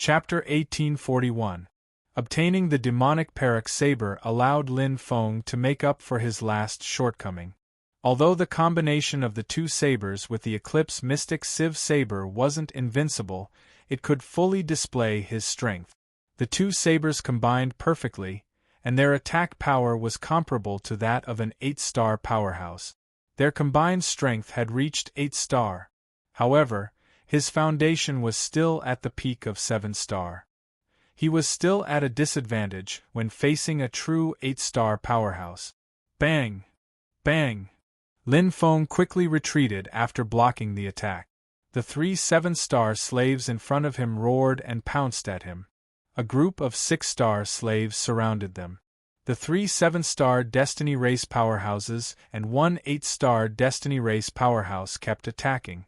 Chapter 1841. Obtaining the demonic Perak saber allowed Lin Feng to make up for his last shortcoming. Although the combination of the two sabers with the Eclipse Mystic Civ saber wasn't invincible, it could fully display his strength. The two sabers combined perfectly, and their attack power was comparable to that of an 8-star powerhouse. Their combined strength had reached 8-star. However, his foundation was still at the peak of 7-star. He was still at a disadvantage when facing a true 8-star powerhouse. Bang! Bang! Lin Feng quickly retreated after blocking the attack. The 3 7-star slaves in front of him roared and pounced at him. A group of 6-star slaves surrounded them. The 3 7-star Destiny Race powerhouses and 1 8-star Destiny Race powerhouse kept attacking.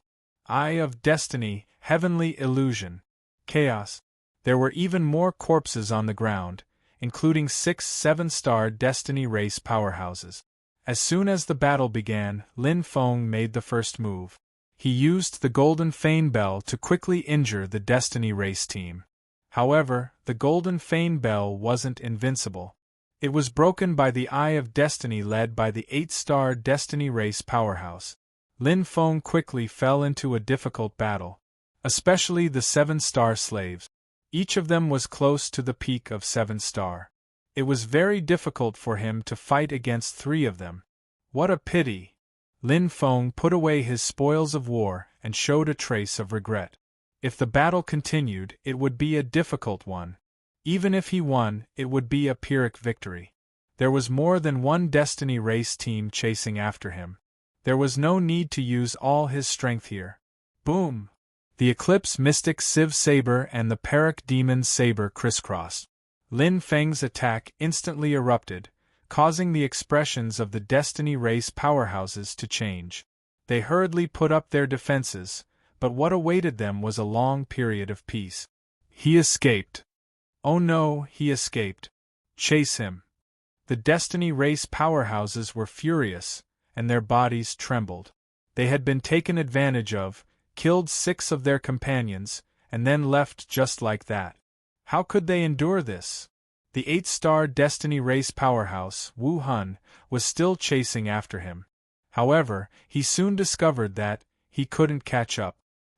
Eye of Destiny, Heavenly Illusion, Chaos. There were even more corpses on the ground, including 6 7-star Destiny Race powerhouses. As soon as the battle began, Lin Feng made the first move. He used the Golden Fane Bell to quickly injure the Destiny Race team. However, the Golden Fane Bell wasn't invincible. It was broken by the Eye of Destiny led by the 8-star Destiny Race powerhouse. Lin Feng quickly fell into a difficult battle, especially the 7-star slaves. Each of them was close to the peak of 7-star. It was very difficult for him to fight against 3 of them. What a pity! Lin Feng put away his spoils of war and showed a trace of regret. If the battle continued, it would be a difficult one. Even if he won, it would be a Pyrrhic victory. There was more than one Destiny Race team chasing after him. There was no need to use all his strength here. Boom! The Eclipse Mystic Civ saber and the Perak Demon saber crisscrossed. Lin Feng's attack instantly erupted, causing the expressions of the Destiny Race powerhouses to change. They hurriedly put up their defenses, but what awaited them was a long period of peace. He escaped. Oh no, he escaped. Chase him. The Destiny Race powerhouses were furious, and their bodies trembled. They had been taken advantage of, killed 6 of their companions, and then left just like that. How could they endure this? The 8-star Destiny Race powerhouse, Wu Hun, was still chasing after him. However, he soon discovered that he couldn't catch up.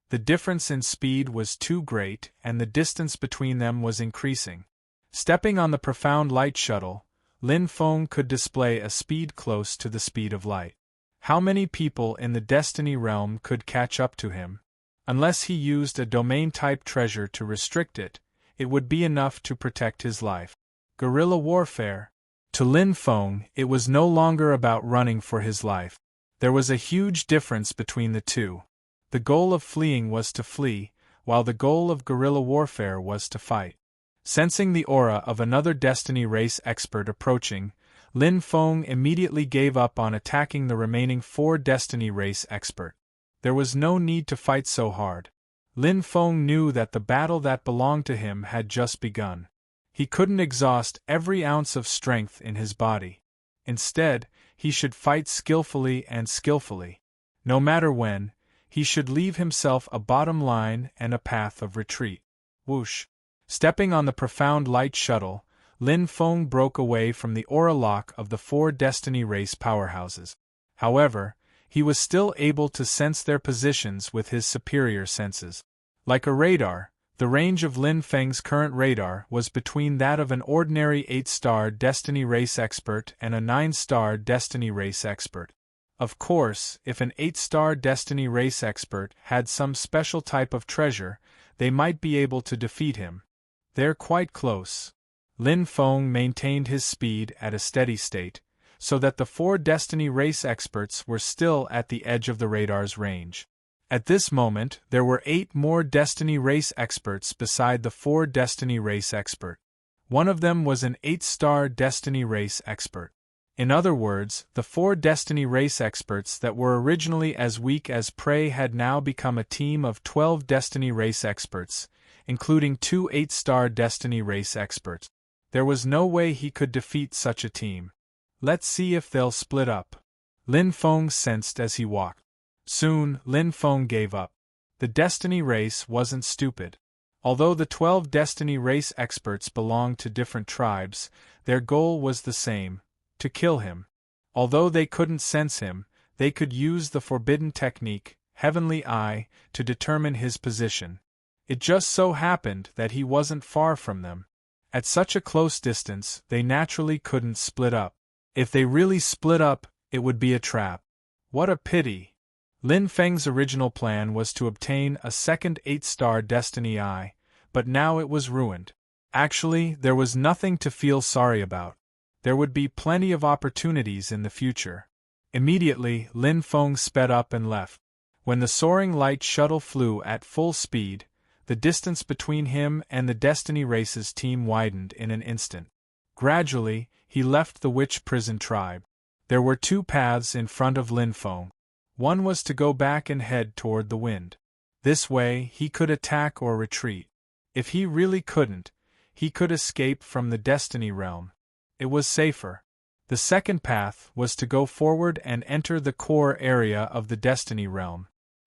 The difference in speed was too great, and the distance between them was increasing. Stepping on the profound light shuttle, Lin Feng could display a speed close to the speed of light. How many people in the Destiny realm could catch up to him? Unless he used a domain-type treasure to restrict it, it would be enough to protect his life. Guerrilla warfare. To Lin Feng, it was no longer about running for his life. There was a huge difference between the two. The goal of fleeing was to flee, while the goal of guerrilla warfare was to fight. Sensing the aura of another Destiny Race expert approaching, Lin Feng immediately gave up on attacking the remaining 4 Destiny Race expert. There was no need to fight so hard. Lin Feng knew that the battle that belonged to him had just begun. He couldn't exhaust every ounce of strength in his body. Instead, he should fight skillfully and skillfully. No matter when, he should leave himself a bottom line and a path of retreat. Whoosh! Stepping on the profound light shuttle, Lin Feng broke away from the aura lock of the 4 Destiny Race powerhouses. However, he was still able to sense their positions with his superior senses. Like a radar, the range of Lin Feng's current radar was between that of an ordinary 8-star Destiny Race expert and a 9-star Destiny Race expert. Of course, if an 8-star Destiny Race expert had some special type of treasure, they might be able to defeat him. They're quite close. Lin Feng maintained his speed at a steady state, so that the 4 Destiny Race experts were still at the edge of the radar's range. At this moment, there were 8 more Destiny Race experts beside the 4 Destiny Race expert. One of them was an 8-star Destiny Race expert. In other words, the 4 Destiny Race experts that were originally as weak as prey had now become a team of 12 Destiny Race experts, including 2 8-star Destiny Race experts. There was no way he could defeat such a team. Let's see if they'll split up. Lin Feng sensed as he walked. Soon, Lin Feng gave up. The Destiny Race wasn't stupid. Although the 12 Destiny race experts belonged to different tribes, their goal was the same: to kill him. Although they couldn't sense him, they could use the forbidden technique, Heavenly Eye, to determine his position. It just so happened that he wasn't far from them. At such a close distance, they naturally couldn't split up. If they really split up, it would be a trap. What a pity! Lin Feng's original plan was to obtain a second 8-star Destiny Eye, but now it was ruined. Actually, there was nothing to feel sorry about. There would be plenty of opportunities in the future. Immediately, Lin Feng sped up and left. When the soaring light shuttle flew at full speed, the distance between him and the Destiny Race's team widened in an instant. Gradually, he left the witch prison tribe. There were 2 paths in front of Lin Feng. One was to go back and head toward the wind. This way, he could attack or retreat. If he really couldn't, he could escape from the Destiny realm. It was safer. The second path was to go forward and enter the core area of the Destiny realm.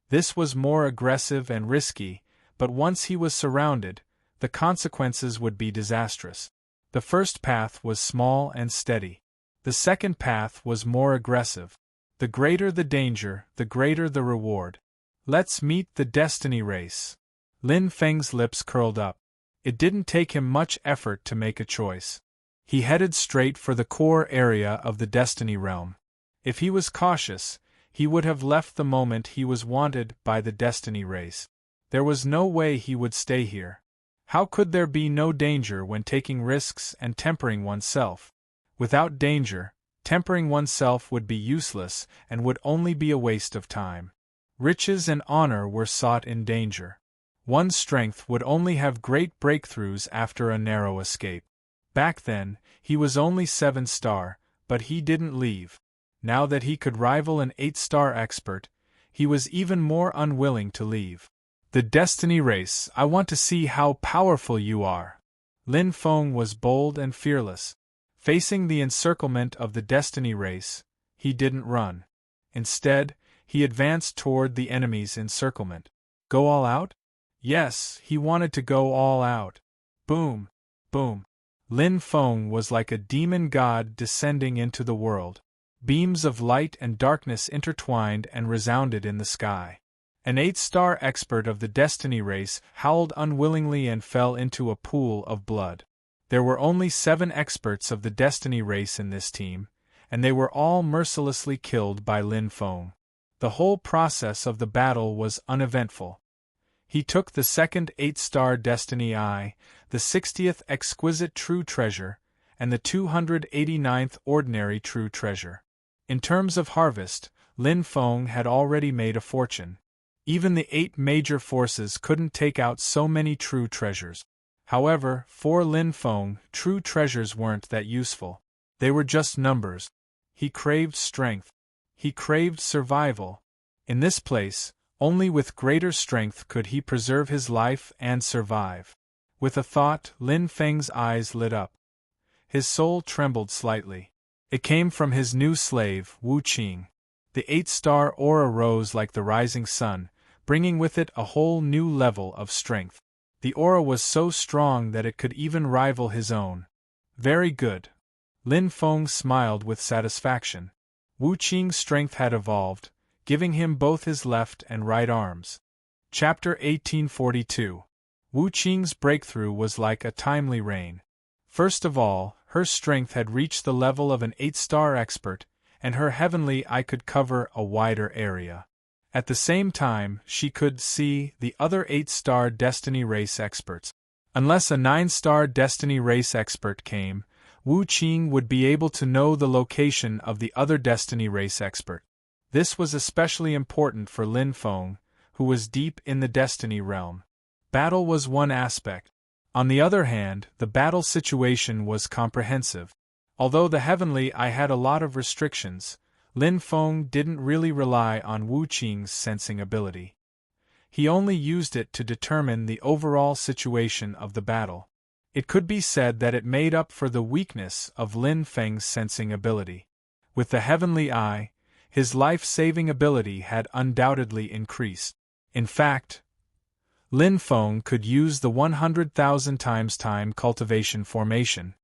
This was more aggressive and risky, but once he was surrounded, the consequences would be disastrous. The first path was small and steady. The second path was more aggressive. The greater the danger, the greater the reward. Let's meet the Destiny Race. Lin Feng's lips curled up. It didn't take him much effort to make a choice. He headed straight for the core area of the Destiny realm. If he was cautious, he would have left the moment he was wanted by the Destiny Race. There was no way he would stay here. How could there be no danger when taking risks and tempering oneself? Without danger, tempering oneself would be useless and would only be a waste of time. Riches and honor were sought in danger. One's strength would only have great breakthroughs after a narrow escape. Back then, he was only 7-star, but he didn't leave. Now that he could rival an 8-star expert, he was even more unwilling to leave. The Destiny Race, I want to see how powerful you are. Lin Feng was bold and fearless. Facing the encirclement of the Destiny Race, he didn't run. Instead, he advanced toward the enemy's encirclement. Go all out? Yes, he wanted to go all out. Boom! Boom! Lin Feng was like a demon god descending into the world. Beams of light and darkness intertwined and resounded in the sky. An 8-star expert of the Destiny Race howled unwillingly and fell into a pool of blood. There were only 7 experts of the Destiny Race in this team, and they were all mercilessly killed by Lin Feng. The whole process of the battle was uneventful. He took the second 8-star Destiny Eye, the 60th Exquisite True Treasure, and the 289th Ordinary True Treasure. In terms of harvest, Lin Feng had already made a fortune. Even the 8 major forces couldn't take out so many true treasures. However, for Lin Feng, true treasures weren't that useful. They were just numbers. He craved strength. He craved survival. In this place, only with greater strength could he preserve his life and survive. With a thought, Lin Feng's eyes lit up. His soul trembled slightly. It came from his new slave, Wu Qing. The 8-star aura rose like the rising sun, bringing with it a whole new level of strength. The aura was so strong that it could even rival his own. Very good. Lin Feng smiled with satisfaction. Wu Qing's strength had evolved, giving him both his left and right arms. Chapter 1842. Wu Qing's breakthrough was like a timely rain. First of all, her strength had reached the level of an 8-star expert, and her heavenly eye could cover a wider area. At the same time, she could see the other 8-star Destiny Race experts. Unless a 9-star Destiny Race expert came, Wu Qing would be able to know the location of the other Destiny Race expert. This was especially important for Lin Feng, who was deep in the Destiny realm. Battle was one aspect. On the other hand, the battle situation was comprehensive. Although the heavenly eye had a lot of restrictions, Lin Feng didn't really rely on Wu Qing's sensing ability. He only used it to determine the overall situation of the battle. It could be said that it made up for the weakness of Lin Feng's sensing ability. With the heavenly eye, his life-saving ability had undoubtedly increased. In fact, Lin Feng could use the 100,000 times time cultivation formation.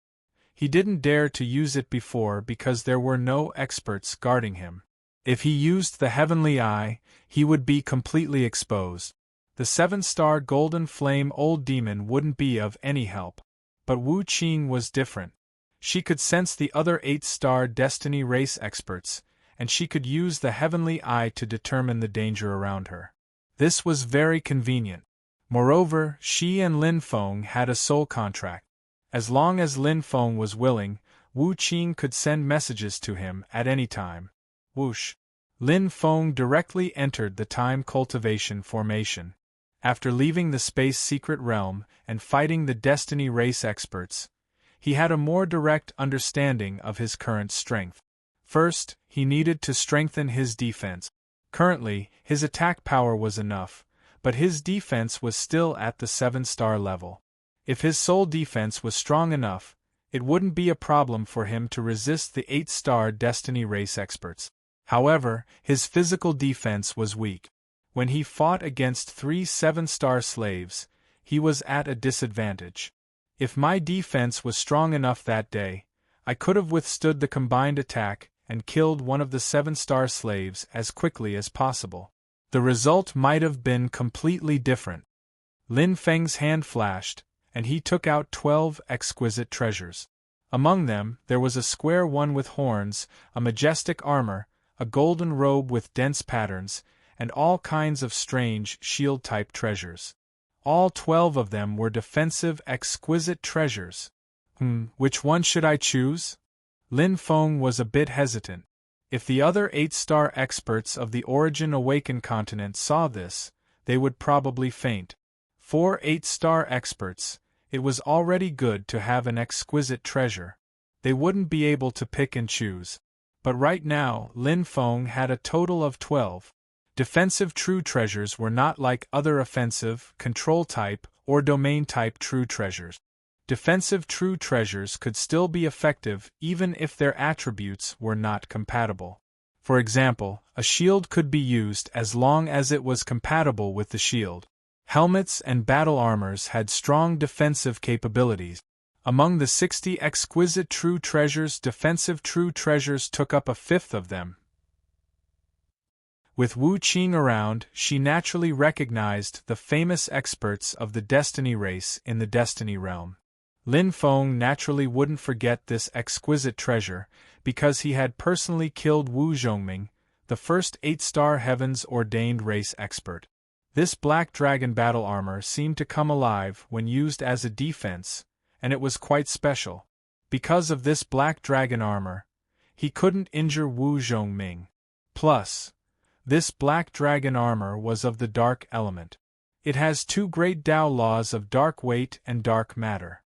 He didn't dare to use it before because there were no experts guarding him. If he used the heavenly eye, he would be completely exposed. The 7-star golden flame old demon wouldn't be of any help. But Wu Qing was different. She could sense the other 8-star destiny race experts, and she could use the heavenly eye to determine the danger around her. This was very convenient. Moreover, she and Lin Feng had a soul contract. As long as Lin Feng was willing, Wu Qing could send messages to him at any time. Whoosh! Lin Feng directly entered the time cultivation formation. After leaving the space secret realm and fighting the destiny race experts, he had a more direct understanding of his current strength. First, he needed to strengthen his defense. Currently, his attack power was enough, but his defense was still at the 7-star level. If his soul defense was strong enough, it wouldn't be a problem for him to resist the 8-star destiny race experts. However, his physical defense was weak. When he fought against 3 7-star slaves, he was at a disadvantage. If my defense was strong enough that day, I could have withstood the combined attack and killed one of the 7-star slaves as quickly as possible. The result might have been completely different. Lin Feng's hand flashed, and he took out 12 exquisite treasures. Among them, there was a square one with horns, a majestic armor, a golden robe with dense patterns, and all kinds of strange shield-type treasures. All 12 of them were defensive exquisite treasures. Which one should I choose? Lin Feng was a bit hesitant. If the other 8-star experts of the Origin Awakened continent saw this, they would probably faint. For 8-star experts, it was already good to have an exquisite treasure. They wouldn't be able to pick and choose. But right now, Lin Feng had a total of 12. Defensive true treasures were not like other offensive, control-type, or domain-type true treasures. Defensive true treasures could still be effective even if their attributes were not compatible. For example, a shield could be used as long as it was compatible with the shield. Helmets and battle armors had strong defensive capabilities. Among the 60 exquisite true treasures, defensive true treasures took up a fifth of them. With Wu Qing around, she naturally recognized the famous experts of the Destiny race in the Destiny realm. Lin Feng naturally wouldn't forget this exquisite treasure, because he had personally killed Wu Zhongming, the first 8-star heavens-ordained race expert. This black dragon battle armor seemed to come alive when used as a defense, and it was quite special. Because of this black dragon armor, he couldn't injure Wu Zhongming. Plus, this black dragon armor was of the dark element. It has 2 great Tao laws of dark weight and dark matter.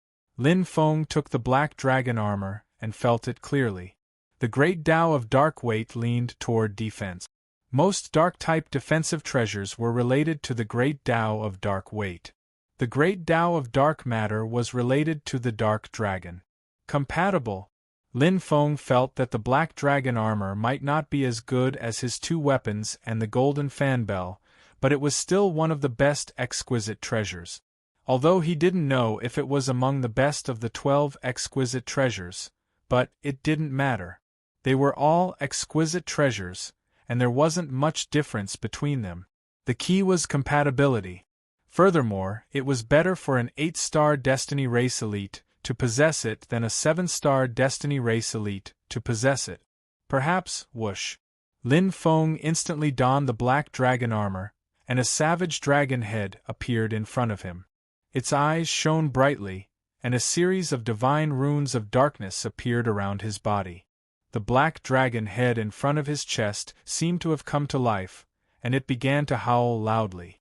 Lin Feng took the black dragon armor and felt it clearly. The great Tao of dark weight leaned toward defense. Most dark-type defensive treasures were related to the great Tao of dark weight. The great Tao of dark matter was related to the dark dragon. Compatible. Lin Feng felt that the black dragon armor might not be as good as his 2 weapons and the golden fan bell, but it was still one of the best exquisite treasures. Although he didn't know if it was among the best of the 12 exquisite treasures, but it didn't matter. They were all exquisite treasures, and there wasn't much difference between them. The key was compatibility. Furthermore, it was better for an 8-star Destiny race elite to possess it than a 7-star Destiny race elite to possess it. Perhaps, whoosh. Lin Feng instantly donned the black dragon armor, and a savage dragon head appeared in front of him. Its eyes shone brightly, and a series of divine runes of darkness appeared around his body. The black dragon head in front of his chest seemed to have come to life, and it began to howl loudly.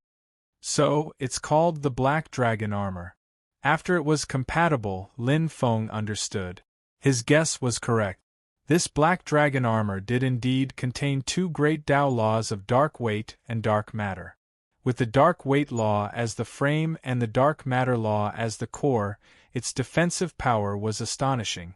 So, it's called the black dragon armor. After it was compatible, Lin Feng understood. His guess was correct. This black dragon armor did indeed contain 2 great Tao laws of dark weight and dark matter. With the dark weight law as the frame and the dark matter law as the core, its defensive power was astonishing.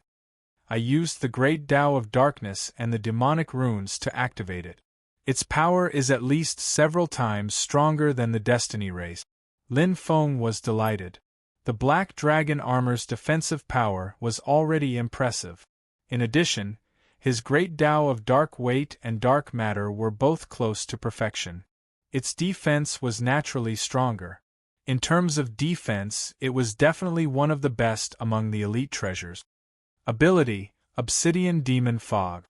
I used the great Tao of darkness and the demonic runes to activate it. Its power is at least several times stronger than the Destiny race. Lin Feng was delighted. The Black Dragon armor's defensive power was already impressive. In addition, his great Tao of dark weight and dark matter were both close to perfection. Its defense was naturally stronger. In terms of defense, it was definitely one of the best among the elite treasures. Ability: Obsidian Demon Fog.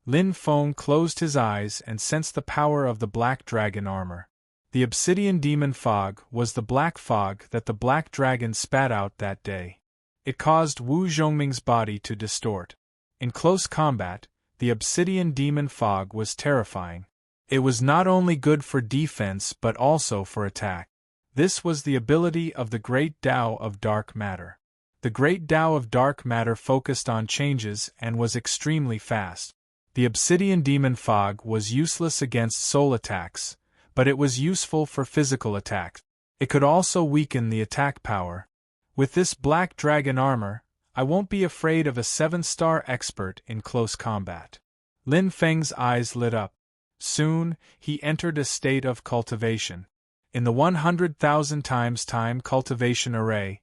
Lin Feng closed his eyes and sensed the power of the Black Dragon armor. The Obsidian Demon Fog was the black fog that the Black Dragon spat out that day. It caused Wu Zhongming's body to distort. In close combat, the Obsidian Demon Fog was terrifying. It was not only good for defense but also for attack. This was the ability of the Great Tao of Dark Matter. The Great Tao of Dark Matter focused on changes and was extremely fast. The Obsidian Demon Fog was useless against soul attacks, but it was useful for physical attacks. It could also weaken the attack power. With this Black Dragon armor, I won't be afraid of a 7-star expert in close combat. Lin Feng's eyes lit up. Soon, he entered a state of cultivation. In the 100,000 times time cultivation array,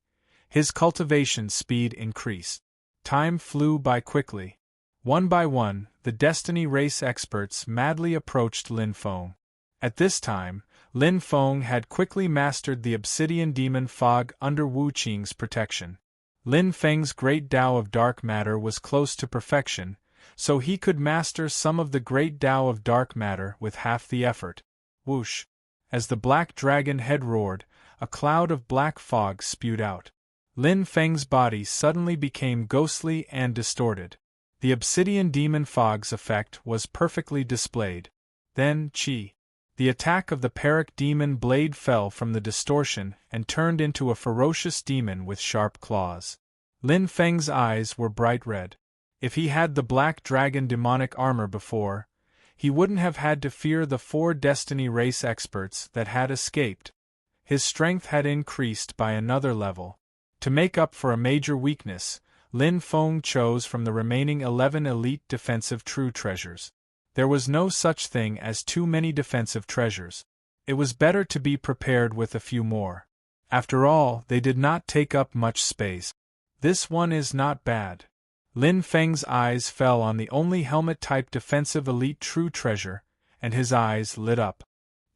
his cultivation speed increased. Time flew by quickly. One by one, the Destiny race experts madly approached Lin Feng. At this time, Lin Feng had quickly mastered the Obsidian Demon Fog under Wu Qing's protection. Lin Feng's Great Tao of Dark Matter was close to perfection, so he could master some of the Great Tao of Dark Matter with half the effort. Whoosh! As the Black Dragon head roared, a cloud of black fog spewed out. Lin Feng's body suddenly became ghostly and distorted. The Obsidian Demon Fog's effect was perfectly displayed. Then, Qi. The attack of the Perak Demon blade fell from the distortion and turned into a ferocious demon with sharp claws. Lin Feng's eyes were bright red. If he had the Black Dragon demonic armor before, he wouldn't have had to fear the 4 Destiny race experts that had escaped. His strength had increased by another level. To make up for a major weakness, Lin Feng chose from the remaining 11 elite defensive true treasures. There was no such thing as too many defensive treasures. It was better to be prepared with a few more. After all, they did not take up much space. This one is not bad. Lin Feng's eyes fell on the only helmet-type defensive elite true treasure, and his eyes lit up.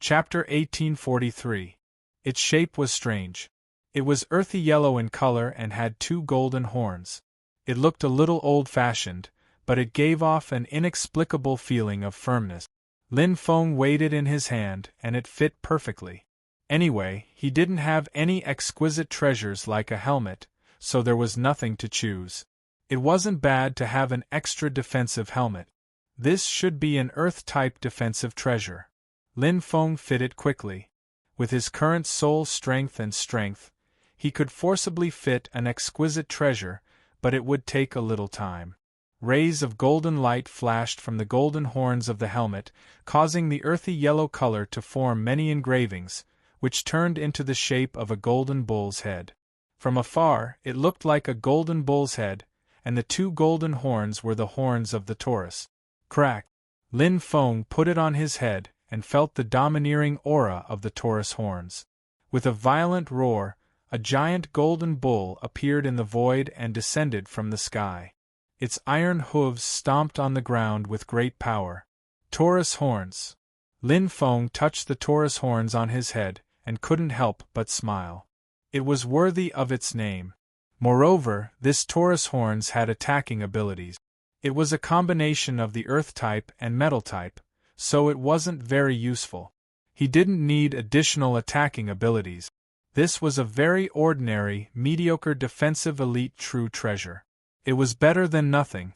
Chapter 1843. Its shape was strange. It was earthy yellow in color and had 2 golden horns. It looked a little old-fashioned, but it gave off an inexplicable feeling of firmness. Lin Feng weighed it in his hand, and it fit perfectly. Anyway, he didn't have any exquisite treasures like a helmet, so there was nothing to choose. It wasn't bad to have an extra defensive helmet. This should be an Earth-type defensive treasure. Lin Feng fit it quickly. With his current soul strength and strength, he could forcibly fit an exquisite treasure, but it would take a little time. Rays of golden light flashed from the golden horns of the helmet, causing the earthy yellow color to form many engravings, which turned into the shape of a golden bull's head. From afar, it looked like a golden bull's head, and the 2 golden horns were the horns of the Taurus. Crack! Lin Feng put it on his head and felt the domineering aura of the Taurus horns. With a violent roar, a giant golden bull appeared in the void and descended from the sky. Its iron hooves stomped on the ground with great power. Taurus horns. Lin Feng touched the Taurus horns on his head and couldn't help but smile. It was worthy of its name. Moreover, this Taurus horns had attacking abilities. It was a combination of the earth type and metal type, so it wasn't very useful. He didn't need additional attacking abilities. This was a very ordinary, mediocre defensive elite true treasure. It was better than nothing.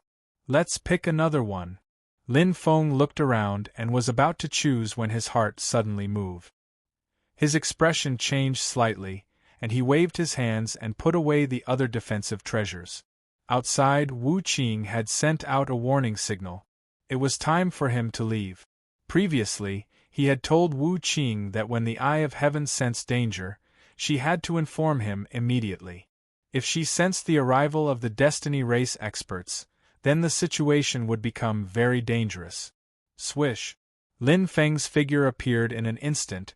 Let's pick another one. Lin Feng looked around and was about to choose when his heart suddenly moved. His expression changed slightly, and he waved his hands and put away the other defensive treasures. Outside, Wu Qing had sent out a warning signal. It was time for him to leave. Previously, he had told Wu Qing that when the Eye of Heaven sensed danger, she had to inform him immediately. If she sensed the arrival of the Destiny race experts, then the situation would become very dangerous. Swish! Lin Feng's figure appeared in an instant,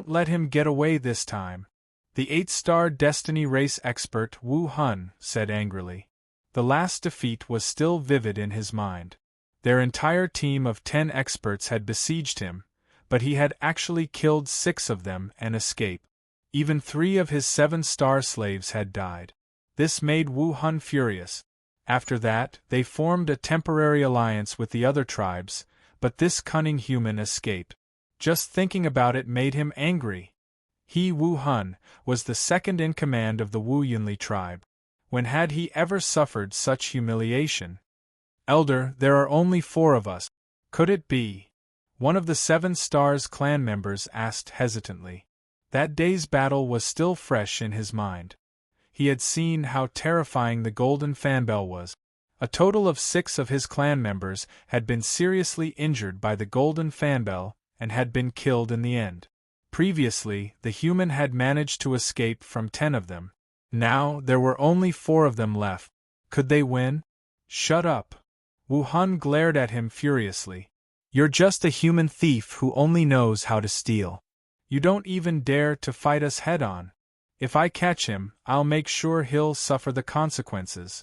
Don't let him get away this time. The 8-star Destiny race expert Wu Hun said angrily. The last defeat was still vivid in his mind. Their entire team of 10 experts had besieged him, but he had actually killed 6 of them and escaped. Even 3 of his 7-star slaves had died. This made Wu Hun furious. After that, they formed a temporary alliance with the other tribes, but this cunning human escaped. Just thinking about it made him angry. He, Wu Hun, was the second in command of the Wu Yunli tribe. When had he ever suffered such humiliation? Elder, there are only 4 of us. Could it be? One of the 7 Stars clan members asked hesitantly. That day's battle was still fresh in his mind. He had seen how terrifying the golden fanbell was. A total of 6 of his clan members had been seriously injured by the golden fanbell and had been killed in the end. Previously, the human had managed to escape from 10 of them. Now, there were only 4 of them left. Could they win? Shut up. Wu Hun glared at him furiously. You're just a human thief who only knows how to steal. You don't even dare to fight us head-on. If I catch him, I'll make sure he'll suffer the consequences.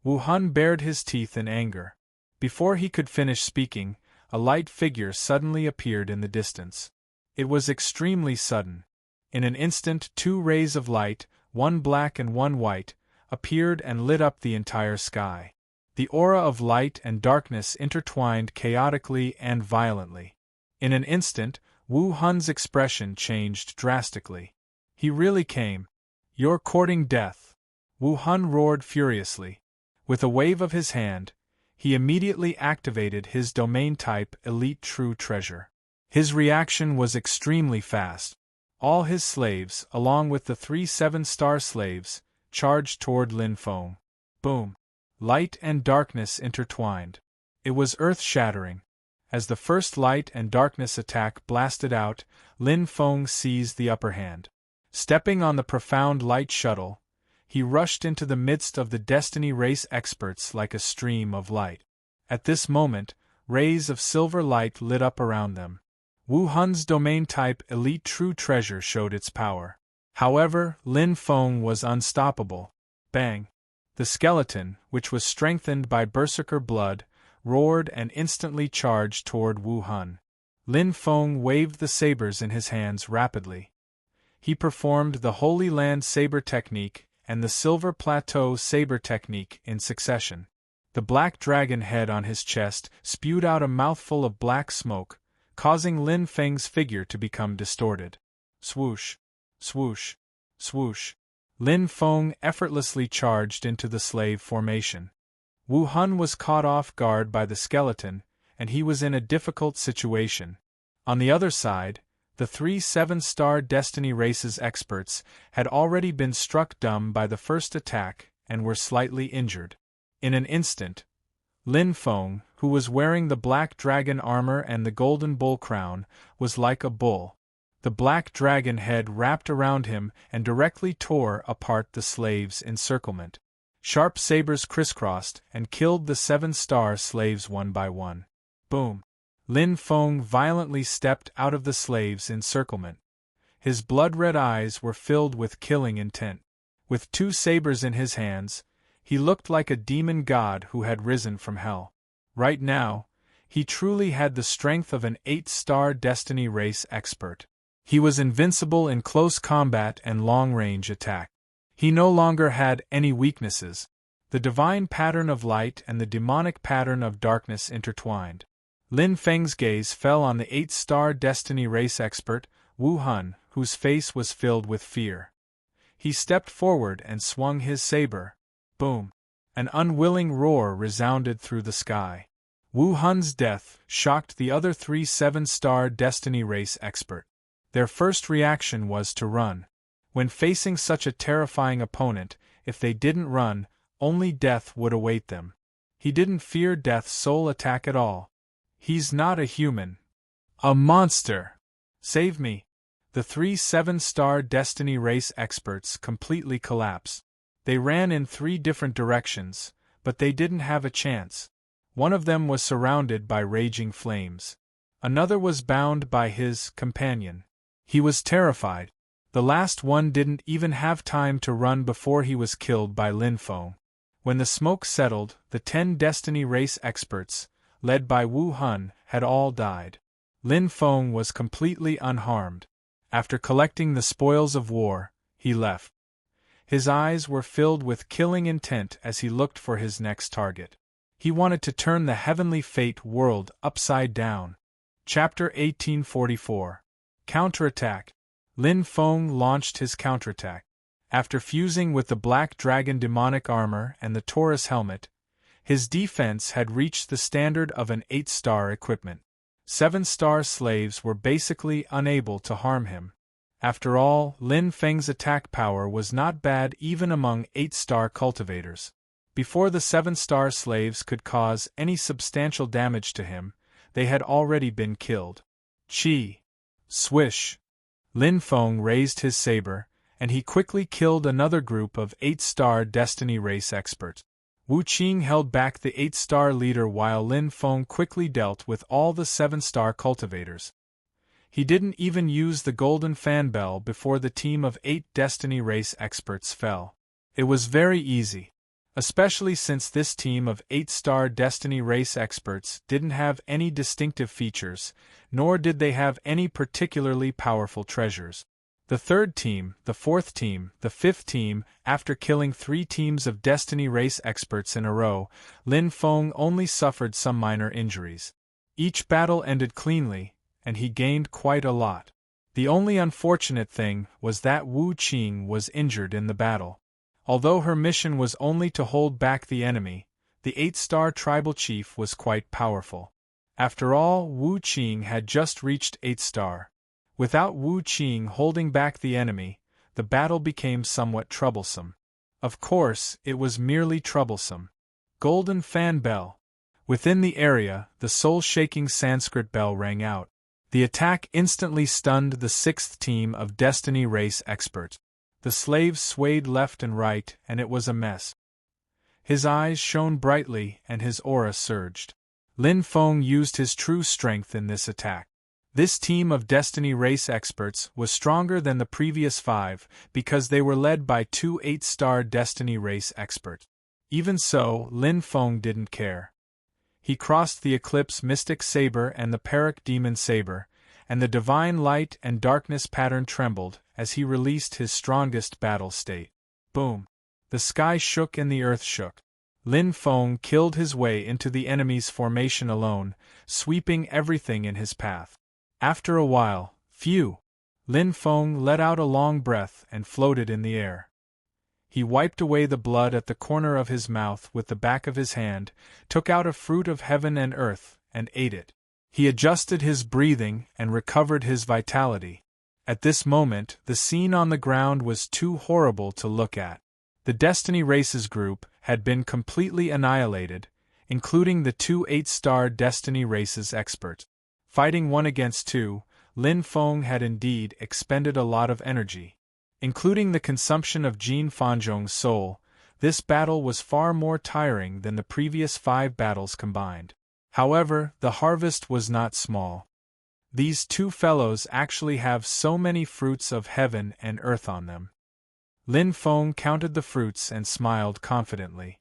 Wu Hun bared his teeth in anger. Before he could finish speaking, a light figure suddenly appeared in the distance. It was extremely sudden. In an instant 2 rays of light, one black and one white, appeared and lit up the entire sky. The aura of light and darkness intertwined chaotically and violently. In an instant, Wu Hun's expression changed drastically. He really came. You're courting death. Wu Hun roared furiously. With a wave of his hand, he immediately activated his domain type Elite True Treasure. His reaction was extremely fast. All his slaves, along with the 3 7-star slaves, charged toward Lin Feng. Boom! Light and darkness intertwined. It was earth-shattering. As the first light and darkness attack blasted out, Lin Feng seized the upper hand. Stepping on the profound light shuttle, he rushed into the midst of the Destiny race experts like a stream of light. At this moment, rays of silver light lit up around them. Wu Hun's domain type Elite True Treasure showed its power. However, Lin Feng was unstoppable. Bang! The skeleton, which was strengthened by berserker blood, roared and instantly charged toward Wu Hun. Lin Feng waved the sabers in his hands rapidly. He performed the Holy Land Saber technique and the Silver Plateau Saber technique in succession. The black dragon head on his chest spewed out a mouthful of black smoke, causing Lin Feng's figure to become distorted. Swoosh! Swoosh! Swoosh! Lin Feng effortlessly charged into the slave formation. Wu Hun was caught off guard by the skeleton, and he was in a difficult situation. On the other side, the 3 7-star Destiny races experts had already been struck dumb by the first attack and were slightly injured. In an instant, Lin Feng, who was wearing the black dragon armor and the golden bull crown, was like a bull. The black dragon head wrapped around him and directly tore apart the slaves' encirclement. Sharp sabers crisscrossed and killed the 7-star slaves one by one. Boom! Lin Feng violently stepped out of the slaves' encirclement. His blood-red eyes were filled with killing intent. With 2 sabers in his hands, he looked like a demon god who had risen from hell. Right now, he truly had the strength of an 8-star Destiny race expert. He was invincible in close combat and long-range attack. He no longer had any weaknesses. The divine pattern of light and the demonic pattern of darkness intertwined. Lin Feng's gaze fell on the 8-star Destiny race expert, Wu Hun, whose face was filled with fear. He stepped forward and swung his saber. Boom! An unwilling roar resounded through the sky. Wu Hun's death shocked the other 3 7-star Destiny race expert. Their first reaction was to run. When facing such a terrifying opponent, if they didn't run, only death would await them. He didn't fear Death's soul attack at all. He's not a human. A monster! Save me! The 3 7-star Destiny race experts completely collapsed. They ran in 3 different directions, but they didn't have a chance. One of them was surrounded by raging flames. Another was bound by his companion. He was terrified. The last one didn't even have time to run before he was killed by Lin Feng. When the smoke settled, the 10 Destiny race experts, led by Wu Hun, had all died. Lin Feng was completely unharmed. After collecting the spoils of war, he left. His eyes were filled with killing intent as he looked for his next target. He wanted to turn the heavenly fate world upside down. Chapter 1844. Counterattack. Lin Feng launched his counterattack. After fusing with the Black Dragon demonic armor and the Taurus helmet, his defense had reached the standard of an 8-star equipment. 7-star slaves were basically unable to harm him. After all, Lin Feng's attack power was not bad even among 8-star cultivators. Before the 7-star slaves could cause any substantial damage to him, they had already been killed. Chi! Swish! Lin Feng raised his saber, and he quickly killed another group of 8-star Destiny race experts. Wu Qing held back the 8-star leader while Lin Feng quickly dealt with all the 7-star cultivators. He didn't even use the golden fan bell before the team of 8 Destiny race experts fell. It was very easy. Especially since this team of 8-star Destiny race experts didn't have any distinctive features, nor did they have any particularly powerful treasures. The 3rd team, the 4th team, the 5th team, after killing 3 teams of Destiny race experts in a row, Lin Feng only suffered some minor injuries. Each battle ended cleanly, and he gained quite a lot. The only unfortunate thing was that Wu Qing was injured in the battle. Although her mission was only to hold back the enemy, the 8-star tribal chief was quite powerful. After all, Wu Qing had just reached 8-star. Without Wu Qing holding back the enemy, the battle became somewhat troublesome. Of course, it was merely troublesome. Golden fan bell. Within the area, the soul-shaking Sanskrit bell rang out. The attack instantly stunned the 6th team of Destiny race experts. The slaves swayed left and right, and it was a mess. His eyes shone brightly and his aura surged. Lin Feng used his true strength in this attack. This team of Destiny race experts was stronger than the previous 5 because they were led by 2 8-star Destiny race experts. Even so, Lin Feng didn't care. He crossed the Eclipse Mystic Saber and the Perak Demon Saber, and the divine light and darkness pattern trembled as he released his strongest battle state. Boom! The sky shook and the earth shook. Lin Feng killed his way into the enemy's formation alone, sweeping everything in his path. After a while, phew! Lin Feng let out a long breath and floated in the air. He wiped away the blood at the corner of his mouth with the back of his hand, took out a fruit of heaven and earth, and ate it. He adjusted his breathing and recovered his vitality. At this moment, the scene on the ground was too horrible to look at. The Destiny Races group had been completely annihilated, including the 2 8-star Destiny Races experts. Fighting 1 against 2, Lin Feng had indeed expended a lot of energy. Including the consumption of Jin Fanzhong's soul, This battle was far more tiring than the previous 5 battles combined. However, the harvest was not small. These two fellows actually have so many fruits of heaven and earth on them. Lin Feng counted the fruits and smiled confidently.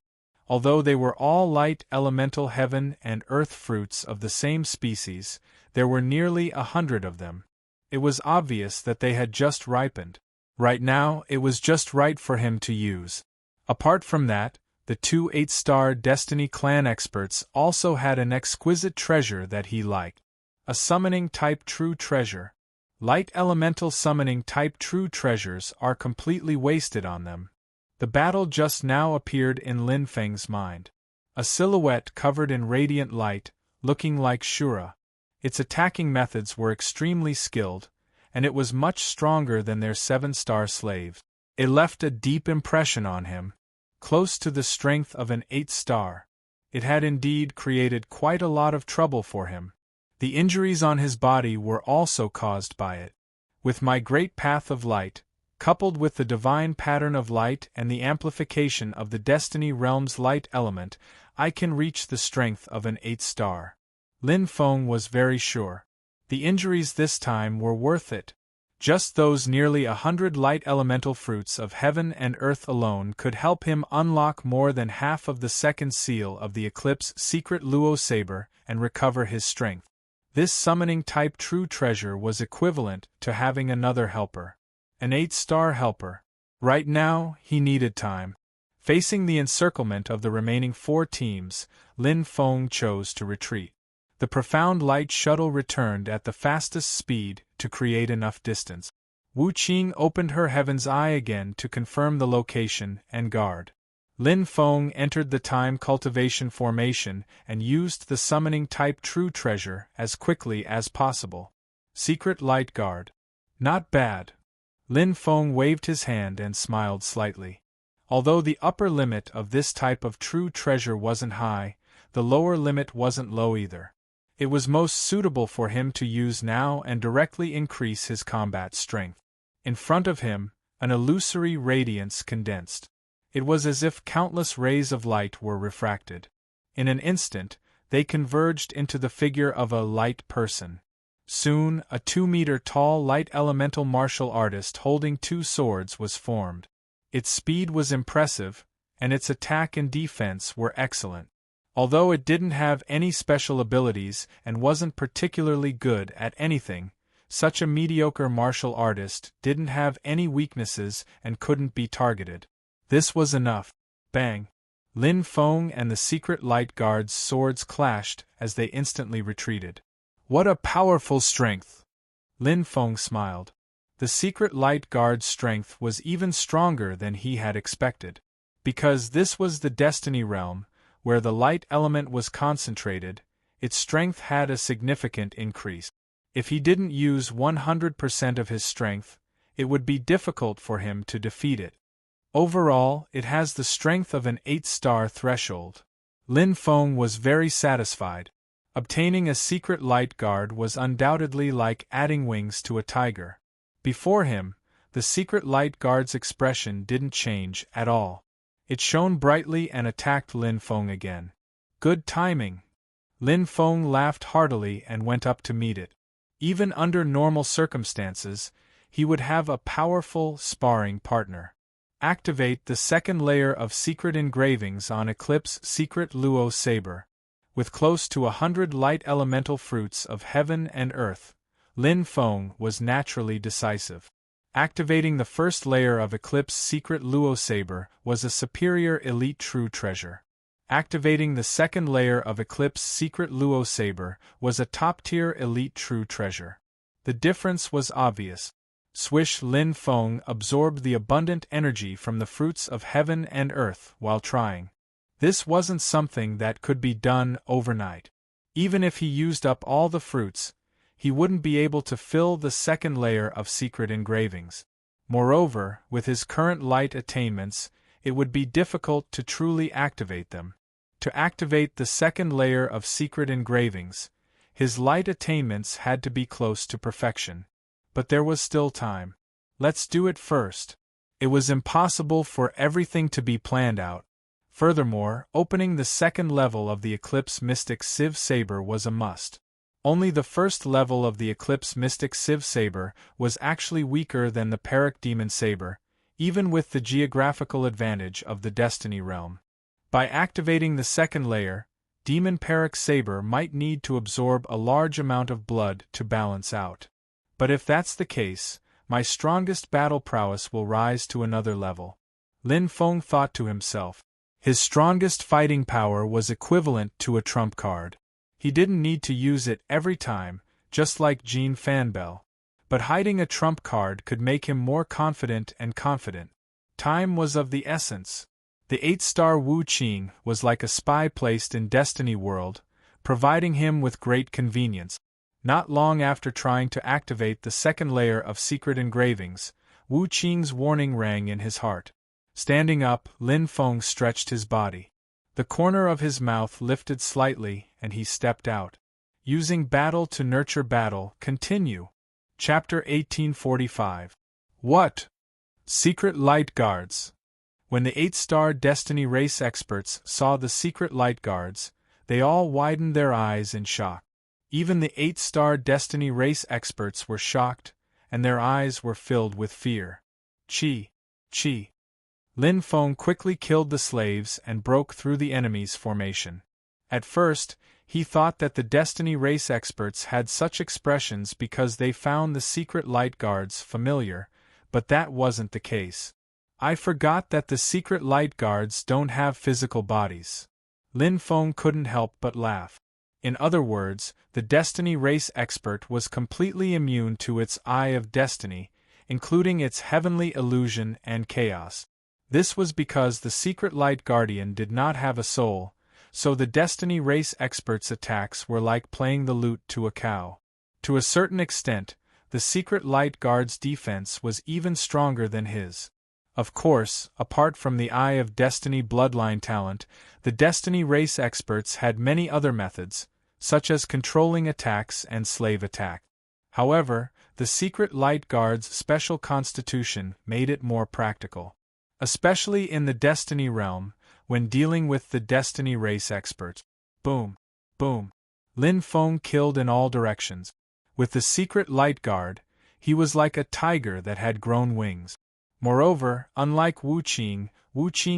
Although they were all light elemental heaven and earth fruits of the same species, there were nearly 100 of them. It was obvious that they had just ripened. Right now, it was just right for him to use. Apart from that, the 2 8-star Destiny Clan experts also had an exquisite treasure that he liked. A summoning-type true treasure. Light elemental summoning-type true treasures are completely wasted on them. The battle just now appeared in Lin Feng's mind. A silhouette covered in radiant light, looking like Shura. Its attacking methods were extremely skilled, and it was much stronger than their 7-star slaves. It left a deep impression on him, close to the strength of an 8-star. It had indeed created quite a lot of trouble for him. The injuries on his body were also caused by it. With my great path of light, coupled with the divine pattern of light and the amplification of the Destiny Realm's light element, I can reach the strength of an 8-star. Lin Feng was very sure. The injuries this time were worth it. Just those nearly 100 light elemental fruits of heaven and earth alone could help him unlock more than half of the second seal of the Eclipse secret Luo saber and recover his strength. This summoning-type true treasure was equivalent to having another helper. An 8-star helper. Right now, he needed time. Facing the encirclement of the remaining 4 teams, Lin Feng chose to retreat. The profound light shuttle returned at the fastest speed to create enough distance. Wu Qing opened her heaven's eye again to confirm the location and guard. Lin Feng entered the time cultivation formation and used the summoning-type true treasure as quickly as possible. Secret light guard. Not bad. Lin Feng waved his hand and smiled slightly. Although the upper limit of this type of true treasure wasn't high, the lower limit wasn't low either. It was most suitable for him to use now and directly increase his combat strength. In front of him, an illusory radiance condensed. It was as if countless rays of light were refracted. In an instant, they converged into the figure of a light person. Soon, a 2-meter-tall light elemental martial artist holding 2 swords was formed. Its speed was impressive, and its attack and defense were excellent. Although it didn't have any special abilities and wasn't particularly good at anything, such a mediocre martial artist didn't have any weaknesses and couldn't be targeted. This was enough. Bang! Lin Feng and the secret light guard's swords clashed as they instantly retreated. What a powerful strength! Lin Feng smiled. The secret light guard's strength was even stronger than he had expected. Because this was the Destiny Realm, where the light element was concentrated, its strength had a significant increase. If he didn't use 100% of his strength, it would be difficult for him to defeat it. Overall, it has the strength of an 8-star threshold. Lin Feng was very satisfied. Obtaining a secret light guard was undoubtedly like adding wings to a tiger. Before him, the secret light guard's expression didn't change at all. It shone brightly and attacked Lin Feng again. Good timing. Lin Feng laughed heartily and went up to meet it. Even under normal circumstances, he would have a powerful sparring partner. Activate the second layer of secret engravings on Eclipse secret Luo saber. With close to 100 light elemental fruits of heaven and earth, Lin Feng was naturally decisive. Activating the first layer of Eclipse secret Luo saber was a superior elite true treasure. Activating the second layer of Eclipse secret Luo saber was a top-tier elite true treasure. The difference was obvious. Swish! Lin Feng absorbed the abundant energy from the fruits of heaven and earth while trying. This wasn't something that could be done overnight. Even if he used up all the fruits, he wouldn't be able to fill the second layer of secret engravings. Moreover, with his current light attainments, it would be difficult to truly activate them. To activate the second layer of secret engravings, his light attainments had to be close to perfection. But there was still time. Let's do it first. It was impossible for everything to be planned out. Furthermore, opening the second level of the Eclipse Mystic Civ Saber was a must. Only the first level of the Eclipse Mystic Civ Saber was actually weaker than the Peric Demon Saber, even with the geographical advantage of the Destiny Realm. By activating the second layer, Demon Peric Saber might need to absorb a large amount of blood to balance out. But if that's the case, my strongest battle prowess will rise to another level. Lin Feng thought to himself. His strongest fighting power was equivalent to a trump card. He didn't need to use it every time, just like Jean Fanbel. But hiding a trump card could make him more confident and confident. Time was of the essence. The 8-star Wu Qing was like a spy placed in Destiny World, providing him with great convenience. Not long after trying to activate the second layer of secret engravings, Wu Qing's warning rang in his heart. Standing up, Lin Feng stretched his body. The corner of his mouth lifted slightly, and he stepped out. Using battle to nurture battle, continue. Chapter 1845. What? Secret Light Guards. When the 8-star Destiny race experts saw the secret light guards, they all widened their eyes in shock. Even the 8-star Destiny race experts were shocked, and their eyes were filled with fear. Chi. Lin Feng quickly killed the slaves and broke through the enemy's formation. At first, he thought that the Destiny race experts had such expressions because they found the secret light guards familiar, but that wasn't the case. I forgot that the secret light guards don't have physical bodies. Lin Feng couldn't help but laugh. In other words, the Destiny race expert was completely immune to its Eye of Destiny, including its heavenly illusion and chaos. This was because the secret light guardian did not have a soul, so the Destiny race expert's attacks were like playing the lute to a cow. To a certain extent, the secret light guard's defense was even stronger than his. Of course, apart from the Eye of Destiny bloodline talent, the Destiny race experts had many other methods, such as controlling attacks and slave attack. However, the secret light guard's special constitution made it more practical. Especially in the Destiny realm, when dealing with the Destiny race experts. Boom. Lin Feng killed in all directions. With the secret light guard, he was like a tiger that had grown wings. Moreover, unlike Wu Qing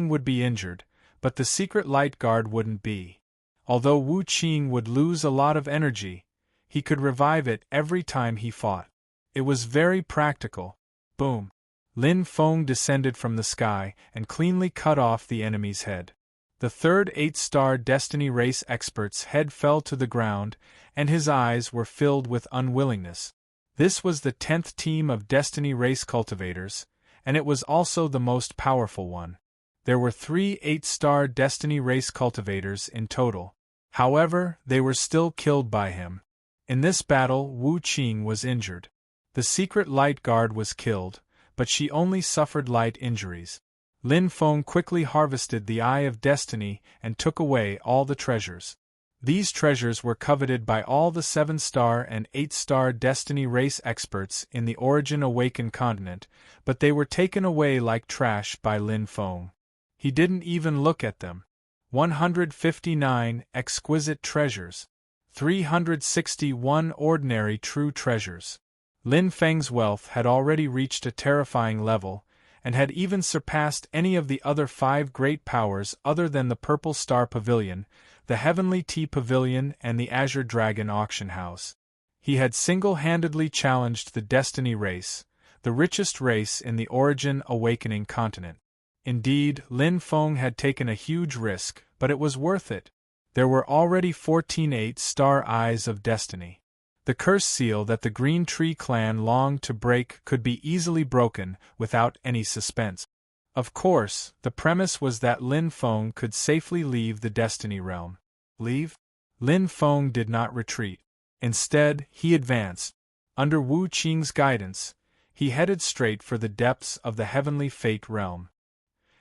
would be injured, but the secret light guard wouldn't be. Although Wu Qing would lose a lot of energy, he could revive it every time he fought. It was very practical. Boom. Lin Feng descended from the sky and cleanly cut off the enemy's head. The third 8-star Destiny race expert's head fell to the ground, and his eyes were filled with unwillingness. This was the 10th team of Destiny race cultivators, and it was also the most powerful one. There were 3 8-star Destiny race cultivators in total. However, they were still killed by him. In this battle, Wu Qing was injured. The secret light guard was killed, but she only suffered light injuries. Lin Feng quickly harvested the Eye of Destiny and took away all the treasures. These treasures were coveted by all the 7-star and 8-star Destiny race experts in the Origin Awakened continent, but they were taken away like trash by Lin Feng. He didn't even look at them. 159 exquisite treasures. 361 ordinary true treasures. Lin Feng's wealth had already reached a terrifying level, and had even surpassed any of the other 5 great powers other than the Purple Star Pavilion, the Heavenly Tea Pavilion and the Azure Dragon Auction House. He had single-handedly challenged the Destiny race, the richest race in the Origin Awakening continent. Indeed, Lin Feng had taken a huge risk, but it was worth it. There were already 14 8-star Eyes of Destiny. The curse seal that the Green Tree clan longed to break could be easily broken without any suspense. Of course, the premise was that Lin Feng could safely leave the Destiny realm. Leave? Lin Feng did not retreat. Instead, he advanced. Under Wu Qing's guidance, he headed straight for the depths of the Heavenly Fate realm.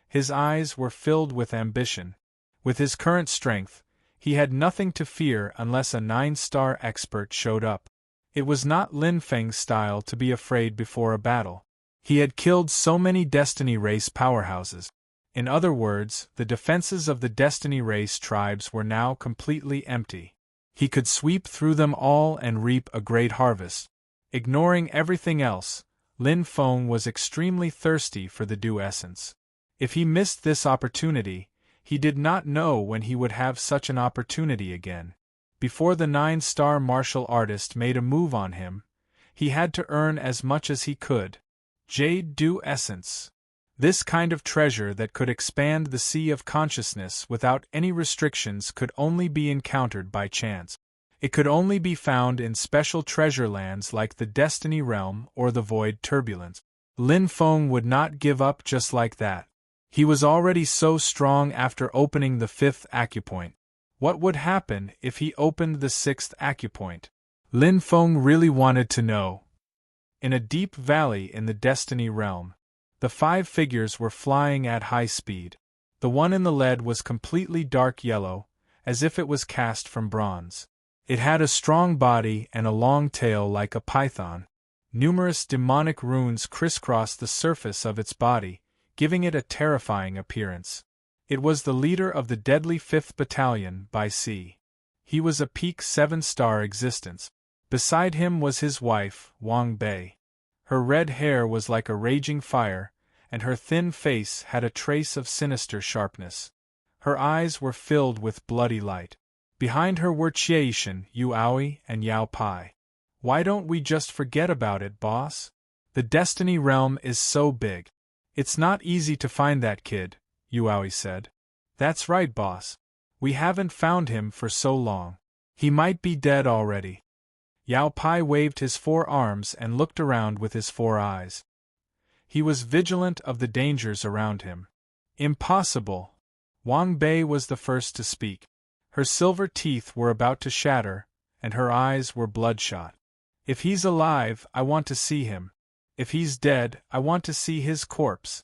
His eyes were filled with ambition. With his current strength, he had nothing to fear unless a 9-star expert showed up. It was not Lin Feng's style to be afraid before a battle. He had killed so many Destiny Race powerhouses. In other words, the defenses of the Destiny Race tribes were now completely empty. He could sweep through them all and reap a great harvest. Ignoring everything else, Lin Feng was extremely thirsty for the dew essence. If he missed this opportunity, he did not know when he would have such an opportunity again. Before the 9-star martial artist made a move on him, he had to earn as much as he could. Jade Dew Essence. This kind of treasure that could expand the sea of consciousness without any restrictions could only be encountered by chance. It could only be found in special treasure lands like the Destiny Realm or the Void Turbulence. Lin Feng would not give up just like that. He was already so strong after opening the 5th acupoint. What would happen if he opened the 6th acupoint? Lin Feng really wanted to know. In a deep valley in the Destiny Realm, the 5 figures were flying at high speed. The one in the lead was completely dark yellow, as if it was cast from bronze. It had a strong body and a long tail like a python. Numerous demonic runes crisscrossed the surface of its body, giving it a terrifying appearance. It was the leader of the deadly 5th Battalion by sea. He was a peak 7-star existence. Beside him was his wife, Wang Bei. Her red hair was like a raging fire, and her thin face had a trace of sinister sharpness. Her eyes were filled with bloody light. Behind her were Qiaishan, Yu Aoi, and Yao Pai. Why don't we just forget about it, boss? The Destiny Realm is so big. It's not easy to find that kid, Yu Aoi said. That's right, boss. We haven't found him for so long. He might be dead already. Yao Pai waved his 4 arms and looked around with his 4 eyes. He was vigilant of the dangers around him. Impossible. Wang Bei was the first to speak. Her silver teeth were about to shatter, and her eyes were bloodshot. If he's alive, I want to see him. If he's dead, I want to see his corpse.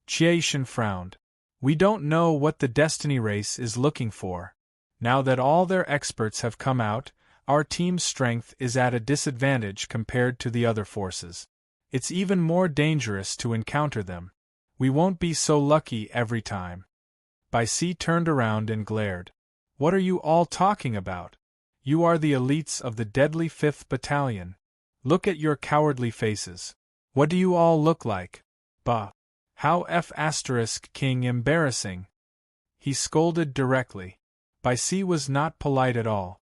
Qiaishan frowned. We don't know what the Destiny Race is looking for. Now that all their experts have come out, our team's strength is at a disadvantage compared to the other forces. It's even more dangerous to encounter them. We won't be so lucky every time. Bai Si turned around and glared. What are you all talking about? You are the elites of the deadly 5th Battalion. Look at your cowardly faces. What do you all look like? Bah! How King embarrassing! He scolded directly. Bai Si was not polite at all.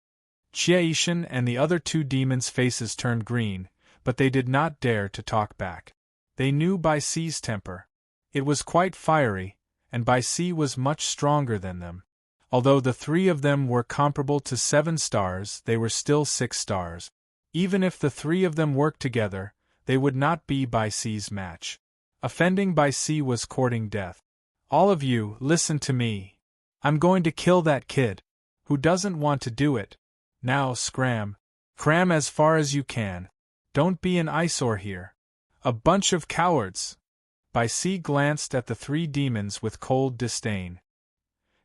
Qiaishan and the other 2 demons' faces turned green, but they did not dare to talk back. They knew Bai Si's temper. It was quite fiery, and Bai Si was much stronger than them. Although the 3 of them were comparable to 7 stars, they were still 6 stars. Even if the 3 of them worked together, they would not be Bai Si's match. Offending Bai Si was courting death. All of you, listen to me. I'm going to kill that kid. Who doesn't want to do it? Now scram. Cram as far as you can. Don't be an eyesore here. A bunch of cowards. Bai Si glanced at the 3 demons with cold disdain.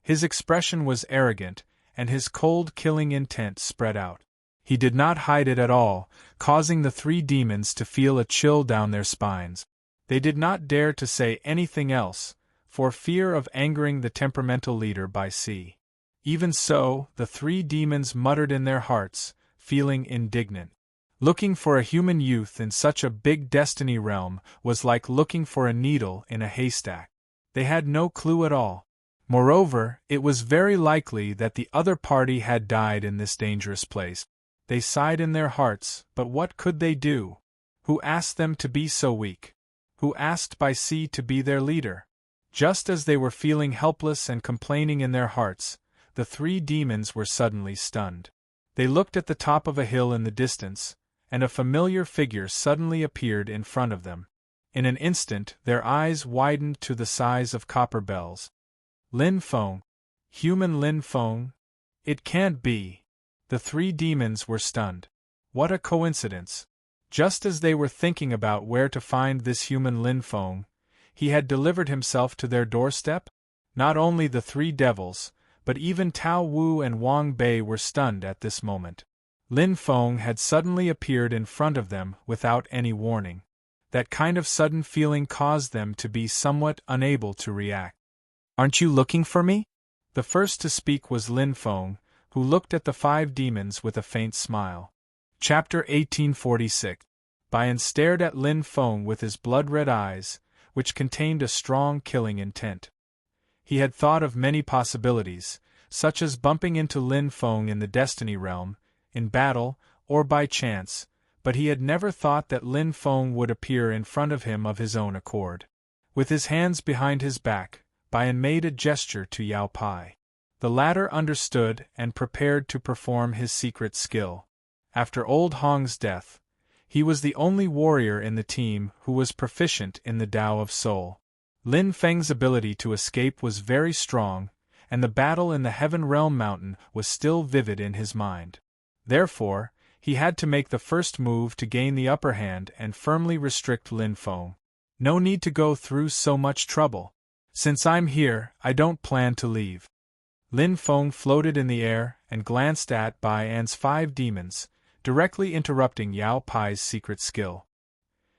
His expression was arrogant, and his cold killing intent spread out. He did not hide it at all, causing the 3 demons to feel a chill down their spines. They did not dare to say anything else, for fear of angering the temperamental leader Bai Si. Even so, the 3 demons muttered in their hearts, feeling indignant. Looking for a human youth in such a big Destiny Realm was like looking for a needle in a haystack. They had no clue at all. Moreover, it was very likely that the other party had died in this dangerous place. They sighed in their hearts, but what could they do? Who asked them to be so weak? Who asked Bai Si to be their leader? Just as they were feeling helpless and complaining in their hearts, the 3 demons were suddenly stunned. They looked at the top of a hill in the distance, and a familiar figure suddenly appeared in front of them. In an instant, their eyes widened to the size of copper bells. Lin Feng. Human Lin Feng? It can't be. The 3 demons were stunned. What a coincidence. Just as they were thinking about where to find this human Lin Feng, he had delivered himself to their doorstep? Not only the 3 devils, but even Tao Wu and Wang Bei were stunned at this moment. Lin Feng had suddenly appeared in front of them without any warning. That kind of sudden feeling caused them to be somewhat unable to react. "Aren't you looking for me?" The first to speak was Lin Feng, who looked at the 5 demons with a faint smile. Chapter 1846. Bian stared at Lin Feng with his blood-red eyes, which contained a strong killing intent. He had thought of many possibilities, such as bumping into Lin Feng in the Destiny Realm, in battle, or by chance, but he had never thought that Lin Feng would appear in front of him of his own accord. With his hands behind his back, Bian made a gesture to Yao Pai. The latter understood and prepared to perform his secret skill. After Old Hong's death, he was the only warrior in the team who was proficient in the Tao of Soul. Lin Feng's ability to escape was very strong, and the battle in the Heaven Realm Mountain was still vivid in his mind. Therefore, he had to make the first move to gain the upper hand and firmly restrict Lin Feng. "No need to go through so much trouble. Since I'm here, I don't plan to leave." Lin Feng floated in the air and glanced at Bian's 5 demons, directly interrupting Yao Pai's secret skill.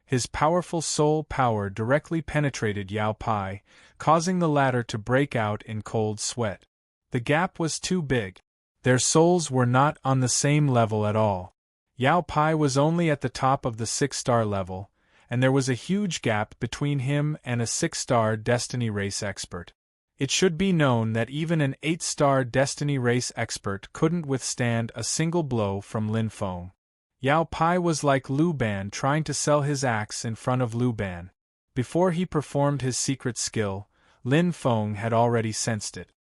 His powerful soul power directly penetrated Yao Pai, causing the latter to break out in cold sweat. The gap was too big. Their souls were not on the same level at all. Yao Pai was only at the top of the 6-star level, and there was a huge gap between him and a 6-star Destiny Race expert. It should be known that even an 8-star Destiny Race expert couldn't withstand a single blow from Lin Feng. Yao Pai was like Lu Ban trying to sell his axe in front of Lu Ban. Before he performed his secret skill, Lin Feng had already sensed it.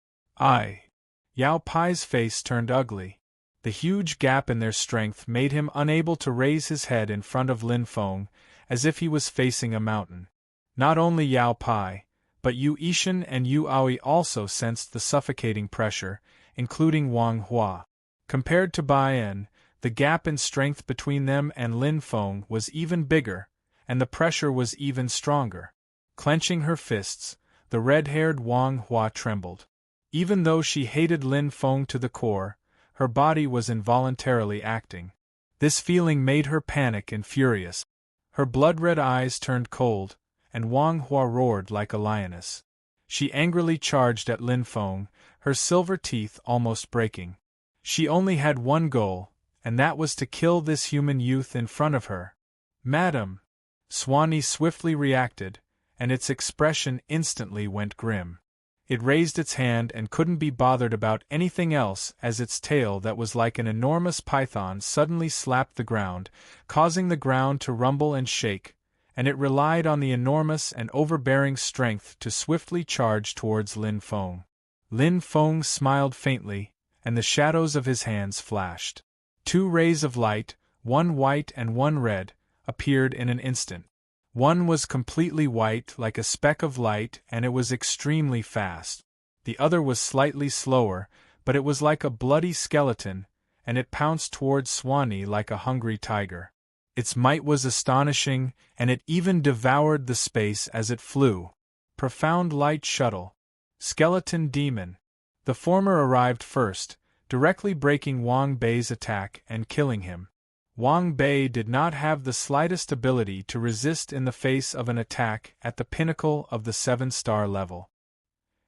Yao Pai's face turned ugly. The huge gap in their strength made him unable to raise his head in front of Lin Feng, as if he was facing a mountain. Not only Yao Pai, but Yu Ishan and Yu Aoi also sensed the suffocating pressure, including Wang Hua. Compared to Bian, the gap in strength between them and Lin Feng was even bigger, and the pressure was even stronger. Clenching her fists, the red-haired Wang Hua trembled. Even though she hated Lin Feng to the core, her body was involuntarily acting. This feeling made her panic and furious. Her blood-red eyes turned cold, and Wang Hua roared like a lioness. She angrily charged at Lin Feng, her silver teeth almost breaking. She only had one goal, and that was to kill this human youth in front of her. "Madam!" Swanee swiftly reacted, and its expression instantly went grim. It raised its hand and couldn't be bothered about anything else as its tail that was like an enormous python suddenly slapped the ground, causing the ground to rumble and shake, and it relied on the enormous and overbearing strength to swiftly charge towards Lin Feng. Lin Feng smiled faintly, and the shadows of his hands flashed. 2 rays of light, one white and one red, appeared in an instant. One was completely white like a speck of light and it was extremely fast. The other was slightly slower, but it was like a bloody skeleton, and it pounced towards Swanee like a hungry tiger. Its might was astonishing, and it even devoured the space as it flew. Profound Light Shuttle. Skeleton Demon. The former arrived first, directly breaking Wang Bei's attack and killing him. Wang Bei did not have the slightest ability to resist in the face of an attack at the pinnacle of the 7-star level.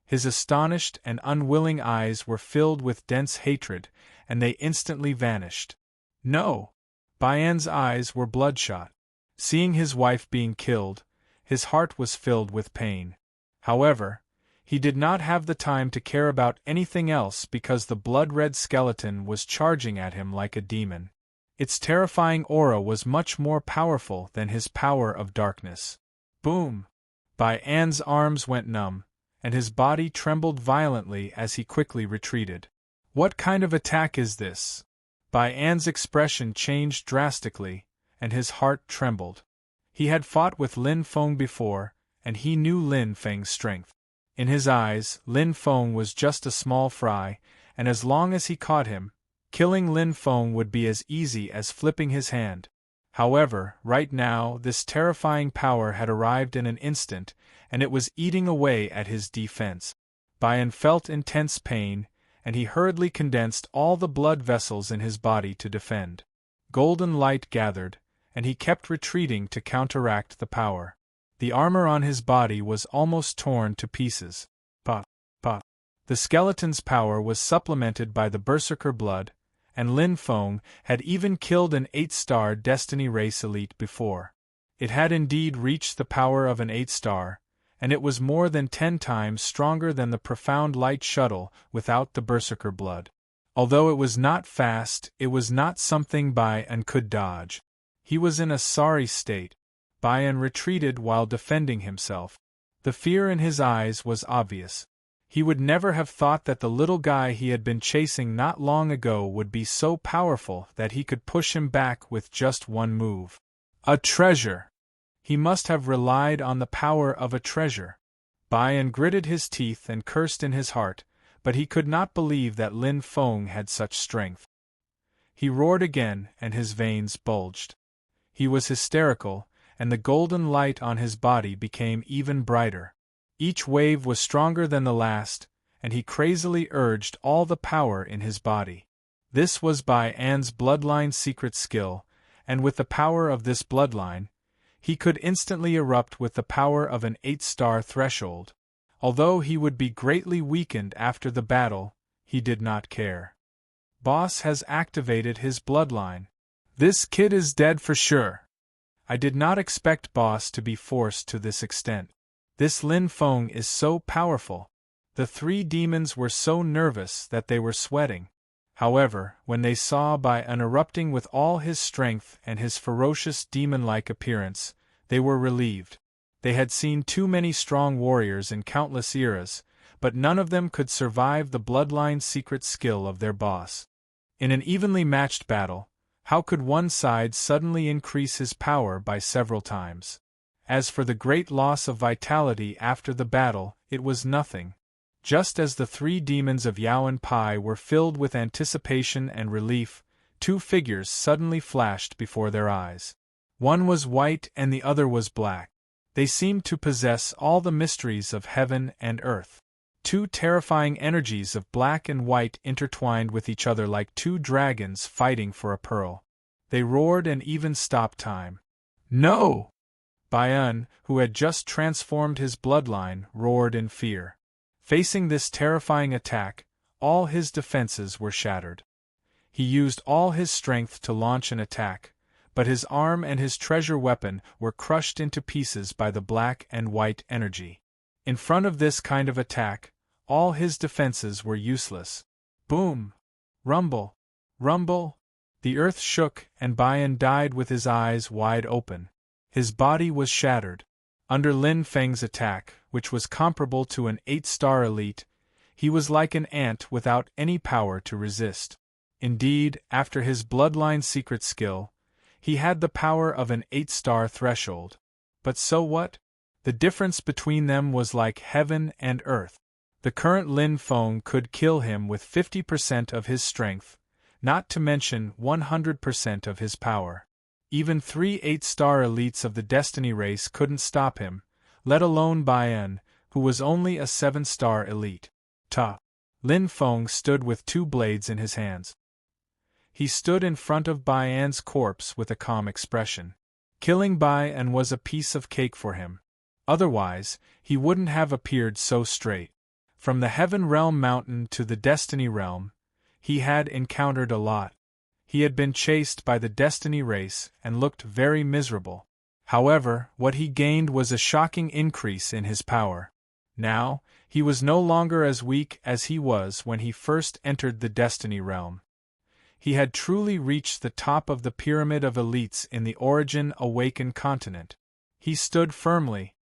His astonished and unwilling eyes were filled with dense hatred, and they instantly vanished. No! Bian's eyes were bloodshot. Seeing his wife being killed, his heart was filled with pain. However, he did not have the time to care about anything else because the blood-red skeleton was charging at him like a demon. Its terrifying aura was much more powerful than his power of darkness. Boom! Bian's arms went numb, and his body trembled violently as he quickly retreated. What kind of attack is this? Bian's expression changed drastically, and his heart trembled. He had fought with Lin Feng before, and he knew Lin Feng's strength. In his eyes, Lin Feng was just a small fry, and as long as he caught him, killing Lin Feng would be as easy as flipping his hand. However, right now this terrifying power had arrived in an instant, and it was eating away at his defense. Bian felt intense pain, and he hurriedly condensed all the blood vessels in his body to defend. Golden light gathered, and he kept retreating to counteract the power. The armor on his body was almost torn to pieces. Pah, pah. The skeleton's power was supplemented by the berserker blood, and Lin Feng had even killed an 8-star Destiny Race elite before. It had indeed reached the power of an 8-star, and it was more than 10 times stronger than the Profound Light Shuttle without the berserker blood. Although it was not fast, it was not something Bai An could dodge. He was in a sorry state. Bai An retreated while defending himself. The fear in his eyes was obvious. He would never have thought that the little guy he had been chasing not long ago would be so powerful that he could push him back with just one move. A treasure! He must have relied on the power of a treasure. Bai An gritted his teeth and cursed in his heart, but he could not believe that Lin Feng had such strength. He roared again, and his veins bulged. He was hysterical, and the golden light on his body became even brighter. Each wave was stronger than the last, and he crazily urged all the power in his body. This was Bai An's bloodline secret skill, and with the power of this bloodline, he could instantly erupt with the power of an 8-star threshold. Although he would be greatly weakened after the battle, he did not care. Boss has activated his bloodline. This kid is dead for sure. I did not expect Boss to be forced to this extent. This Lin Feng is so powerful. The 3 demons were so nervous that they were sweating. However, when they saw Bai An erupting with all his strength and his ferocious demon-like appearance, they were relieved. They had seen too many strong warriors in countless eras, but none of them could survive the bloodline secret skill of their boss. In an evenly matched battle, how could one side suddenly increase his power by several times? As for the great loss of vitality after the battle, it was nothing. Just as the 3 demons of Yao and Pai were filled with anticipation and relief, 2 figures suddenly flashed before their eyes. One was white and the other was black. They seemed to possess all the mysteries of heaven and earth. 2 terrifying energies of black and white intertwined with each other like 2 dragons fighting for a pearl. They roared and even stopped time. No! Bai An, who had just transformed his bloodline, roared in fear. Facing this terrifying attack, all his defenses were shattered. He used all his strength to launch an attack, but his arm and his treasure weapon were crushed into pieces by the black and white energy. In front of this kind of attack, all his defenses were useless. Boom! Rumble! Rumble! The earth shook and Bai An died with his eyes wide open. His body was shattered. Under Lin Feng's attack, which was comparable to an 8-star elite, he was like an ant without any power to resist. Indeed, after his bloodline secret skill, he had the power of an 8-star threshold. But so what? The difference between them was like heaven and earth. The current Lin Feng could kill him with 50% of his strength, not to mention 100% of his power. Even 3 8-star elites of the Destiny Race couldn't stop him, let alone Bai An, who was only a 7-star elite. Lin Feng stood with 2 blades in his hands. He stood in front of Bai An's corpse with a calm expression. Killing Bai An was a piece of cake for him. Otherwise, he wouldn't have appeared so straight. From the Heaven Realm Mountain to the Destiny Realm, he had encountered a lot. He had been chased by the Destiny Race and looked very miserable. However, what he gained was a shocking increase in his power. Now, he was no longer as weak as he was when he first entered the Destiny Realm. He had truly reached the top of the pyramid of elites in the Origin Awakened continent. He stood firmly.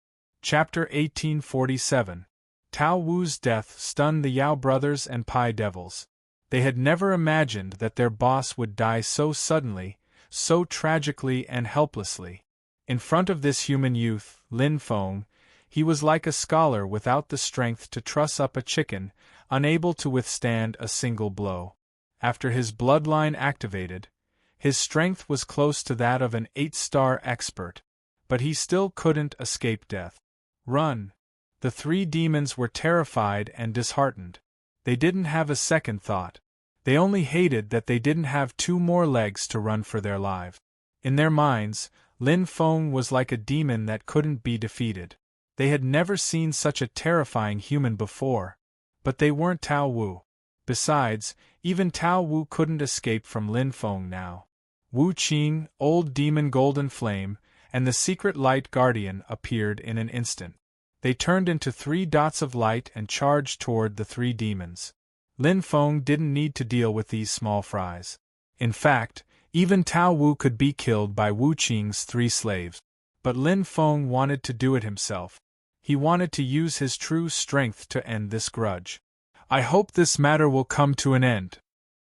Chapter 1847. Tao Wu's death stunned the Yao brothers and Pai devils. They had never imagined that their boss would die so suddenly, so tragically and helplessly. In front of this human youth, Lin Feng, he was like a scholar without the strength to truss up a chicken, unable to withstand a single blow. After his bloodline activated, his strength was close to that of an 8-star expert, but he still couldn't escape death. Run! The 3 demons were terrified and disheartened. They didn't have a second thought. They only hated that they didn't have 2 more legs to run for their life. In their minds, Lin Feng was like a demon that couldn't be defeated. They had never seen such a terrifying human before. But they weren't Tao Wu. Besides, even Tao Wu couldn't escape from Lin Feng now. Wu Qing, Old Demon Golden Flame, and the Secret Light Guardian appeared in an instant. They turned into 3 dots of light and charged toward the 3 demons. Lin Feng didn't need to deal with these small fries. In fact, even Tao Wu could be killed by Wu Qing's 3 slaves. But Lin Feng wanted to do it himself. He wanted to use his true strength to end this grudge. I hope this matter will come to an end.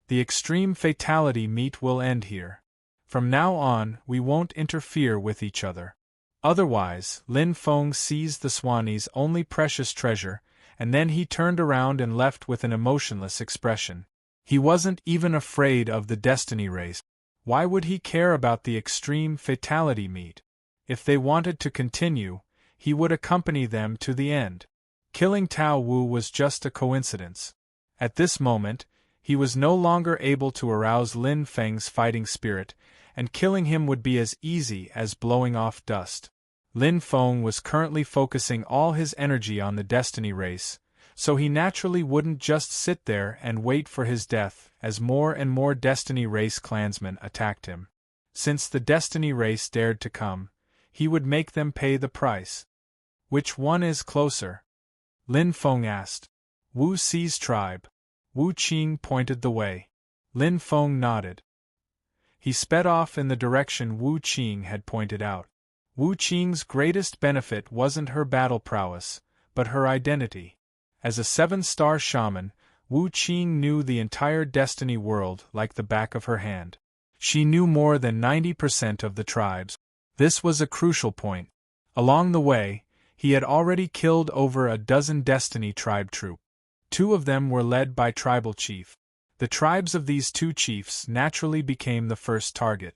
The extreme fatality meet will end here. From now on, we won't interfere with each other. Otherwise, Lin Feng seized the Swanee's only precious treasure, and then he turned around and left with an emotionless expression. He wasn't even afraid of the destiny race. Why would he care about the extreme fatality meet? If they wanted to continue, he would accompany them to the end. Killing Tao Wu was just a coincidence. At this moment, he was no longer able to arouse Lin Feng's fighting spirit, and killing him would be as easy as blowing off dust. Lin Feng was currently focusing all his energy on the destiny race, so he naturally wouldn't just sit there and wait for his death as more and more destiny race clansmen attacked him. Since the destiny race dared to come, he would make them pay the price. Which one is closer? Lin Feng asked. Wu Xi's tribe. Wu Qing pointed the way. Lin Feng nodded. He sped off in the direction Wu Qing had pointed out. Wu Qing's greatest benefit wasn't her battle prowess, but her identity. As a 7-star shaman, Wu Qing knew the entire destiny world like the back of her hand. She knew more than 90% of the tribes. This was a crucial point. Along the way, he had already killed over a dozen destiny tribe troops. 2 of them were led by tribal chief. The tribes of these 2 chiefs naturally became the first target.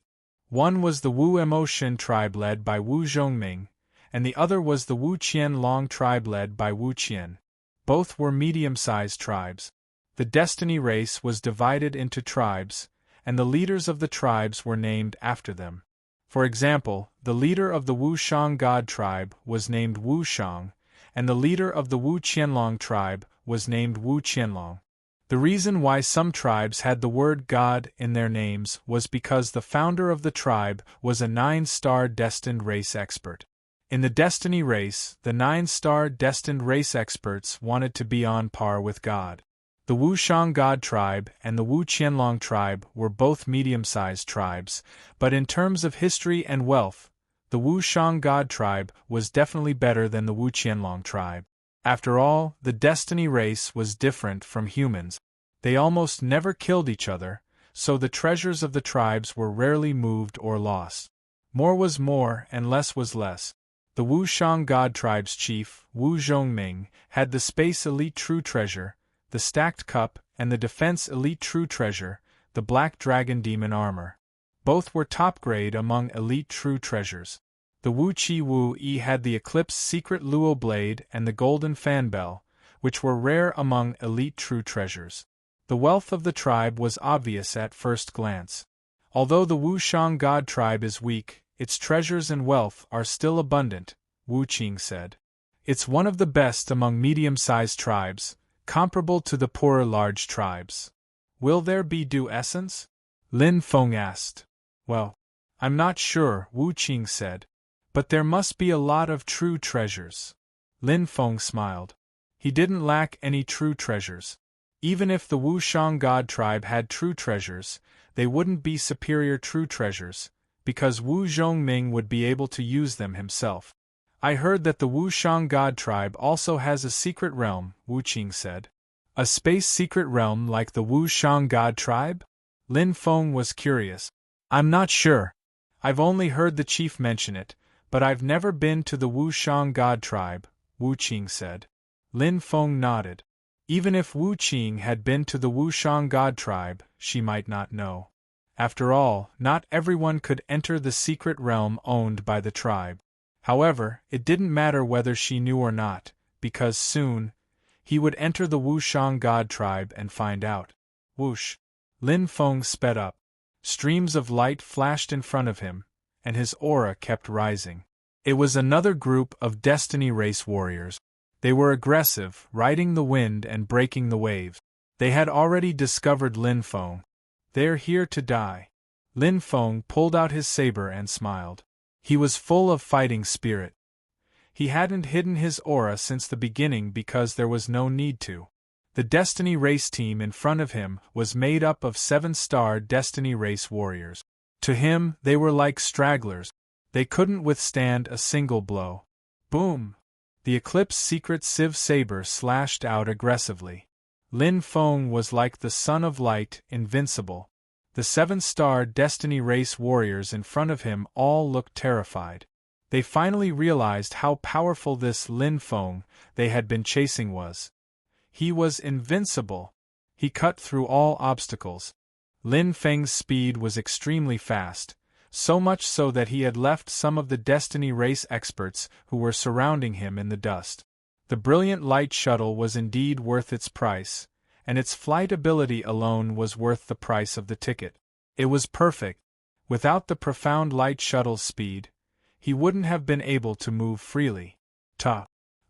One was the Wu Mo Shin tribe led by Wu Zhongming, and the other was the Wu Qianlong tribe led by Wu Qian. Both were medium-sized tribes. The destiny race was divided into tribes, and the leaders of the tribes were named after them. For example, the leader of the Wu Shang God tribe was named Wu Shang, and the leader of the Wu Qianlong tribe was named Wu Qianlong. The reason why some tribes had the word God in their names was because the founder of the tribe was a 9-star destined race expert. In the destiny race, the 9-star destined race experts wanted to be on par with God. The Wu Shang God tribe and the Wu Qianlong tribe were both medium-sized tribes, but in terms of history and wealth, the Wu Shang God tribe was definitely better than the Wu Qianlong tribe. After all, the destiny race was different from humans. They almost never killed each other, so the treasures of the tribes were rarely moved or lost. More was more and less was less. The Wu Shang God tribe's chief, Wu Zhongming, had the Space Elite True Treasure, the Stacked Cup, and the Defense Elite True Treasure, the Black Dragon Demon Armor. Both were top-grade among Elite True Treasures. The Wu Qi Wu Yi had the Eclipse Secret Luo Blade and the Golden Fan Bell, which were rare among Elite True Treasures. The wealth of the tribe was obvious at first glance. Although the Wu Shang God tribe is weak, its treasures and wealth are still abundant, Wu Qing said. It's one of the best among medium-sized tribes, comparable to the poorer large tribes. Will there be due essence? Lin Feng asked. Well, I'm not sure, Wu Qing said. But there must be a lot of true treasures. Lin Feng smiled. He didn't lack any true treasures. Even if the Wu Shang God tribe had true treasures, they wouldn't be superior true treasures, because Wu Zhongming would be able to use them himself. I heard that the Wu Shang God tribe also has a secret realm, Wu Qing said. A space secret realm like the Wu Shang God tribe? Lin Feng was curious. I'm not sure. I've only heard the chief mention it, but I've never been to the Wu Shang God tribe, Wu Qing said. Lin Feng nodded. Even if Wu Qing had been to the Wu Shang God tribe, she might not know. After all, not everyone could enter the secret realm owned by the tribe. However, it didn't matter whether she knew or not, because soon, he would enter the Wu Shang God tribe and find out. Whoosh! Lin Feng sped up. Streams of light flashed in front of him, and his aura kept rising. It was another group of Destiny Race warriors. They were aggressive, riding the wind and breaking the waves. They had already discovered Lin Feng. "They're here to die." Lin Feng pulled out his saber and smiled. He was full of fighting spirit. He hadn't hidden his aura since the beginning because there was no need to. The Destiny Race team in front of him was made up of 7-star Destiny Race warriors. To him, they were like stragglers. They couldn't withstand a single blow. Boom! The Eclipse Secret Civ Saber slashed out aggressively. Lin Feng was like the son of light, invincible. The 7-star Destiny Race warriors in front of him all looked terrified. They finally realized how powerful this Lin Feng they had been chasing was. He was invincible. He cut through all obstacles. Lin Feng's speed was extremely fast, so much so that he had left some of the Destiny Race experts who were surrounding him in the dust. The brilliant light shuttle was indeed worth its price, and its flight ability alone was worth the price of the ticket. It was perfect. Without the profound light shuttle's speed, he wouldn't have been able to move freely.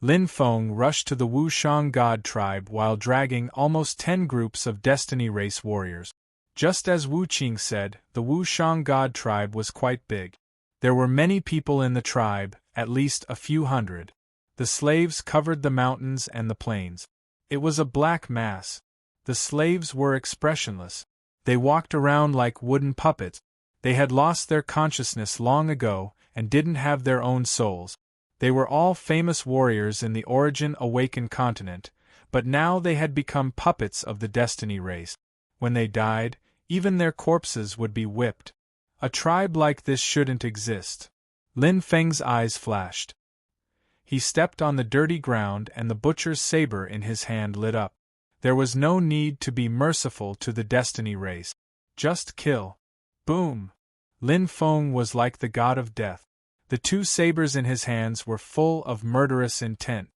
Lin Feng rushed to the Wushang God tribe while dragging almost 10 groups of Destiny Race warriors. Just as Wu Qing said, the Wushang God tribe was quite big. There were many people in the tribe, at least a few hundred. The slaves covered the mountains and the plains. It was a black mass. The slaves were expressionless. They walked around like wooden puppets. They had lost their consciousness long ago and didn't have their own souls. They were all famous warriors in the Origin Awakened continent, but now they had become puppets of the Destiny Race. When they died, even their corpses would be whipped. A tribe like this shouldn't exist. Lin Feng's eyes flashed. He stepped on the dirty ground and the butcher's saber in his hand lit up. There was no need to be merciful to the Destiny Race. Just kill. Boom! Lin Feng was like the god of death. The 2 sabers in his hands were full of murderous intent.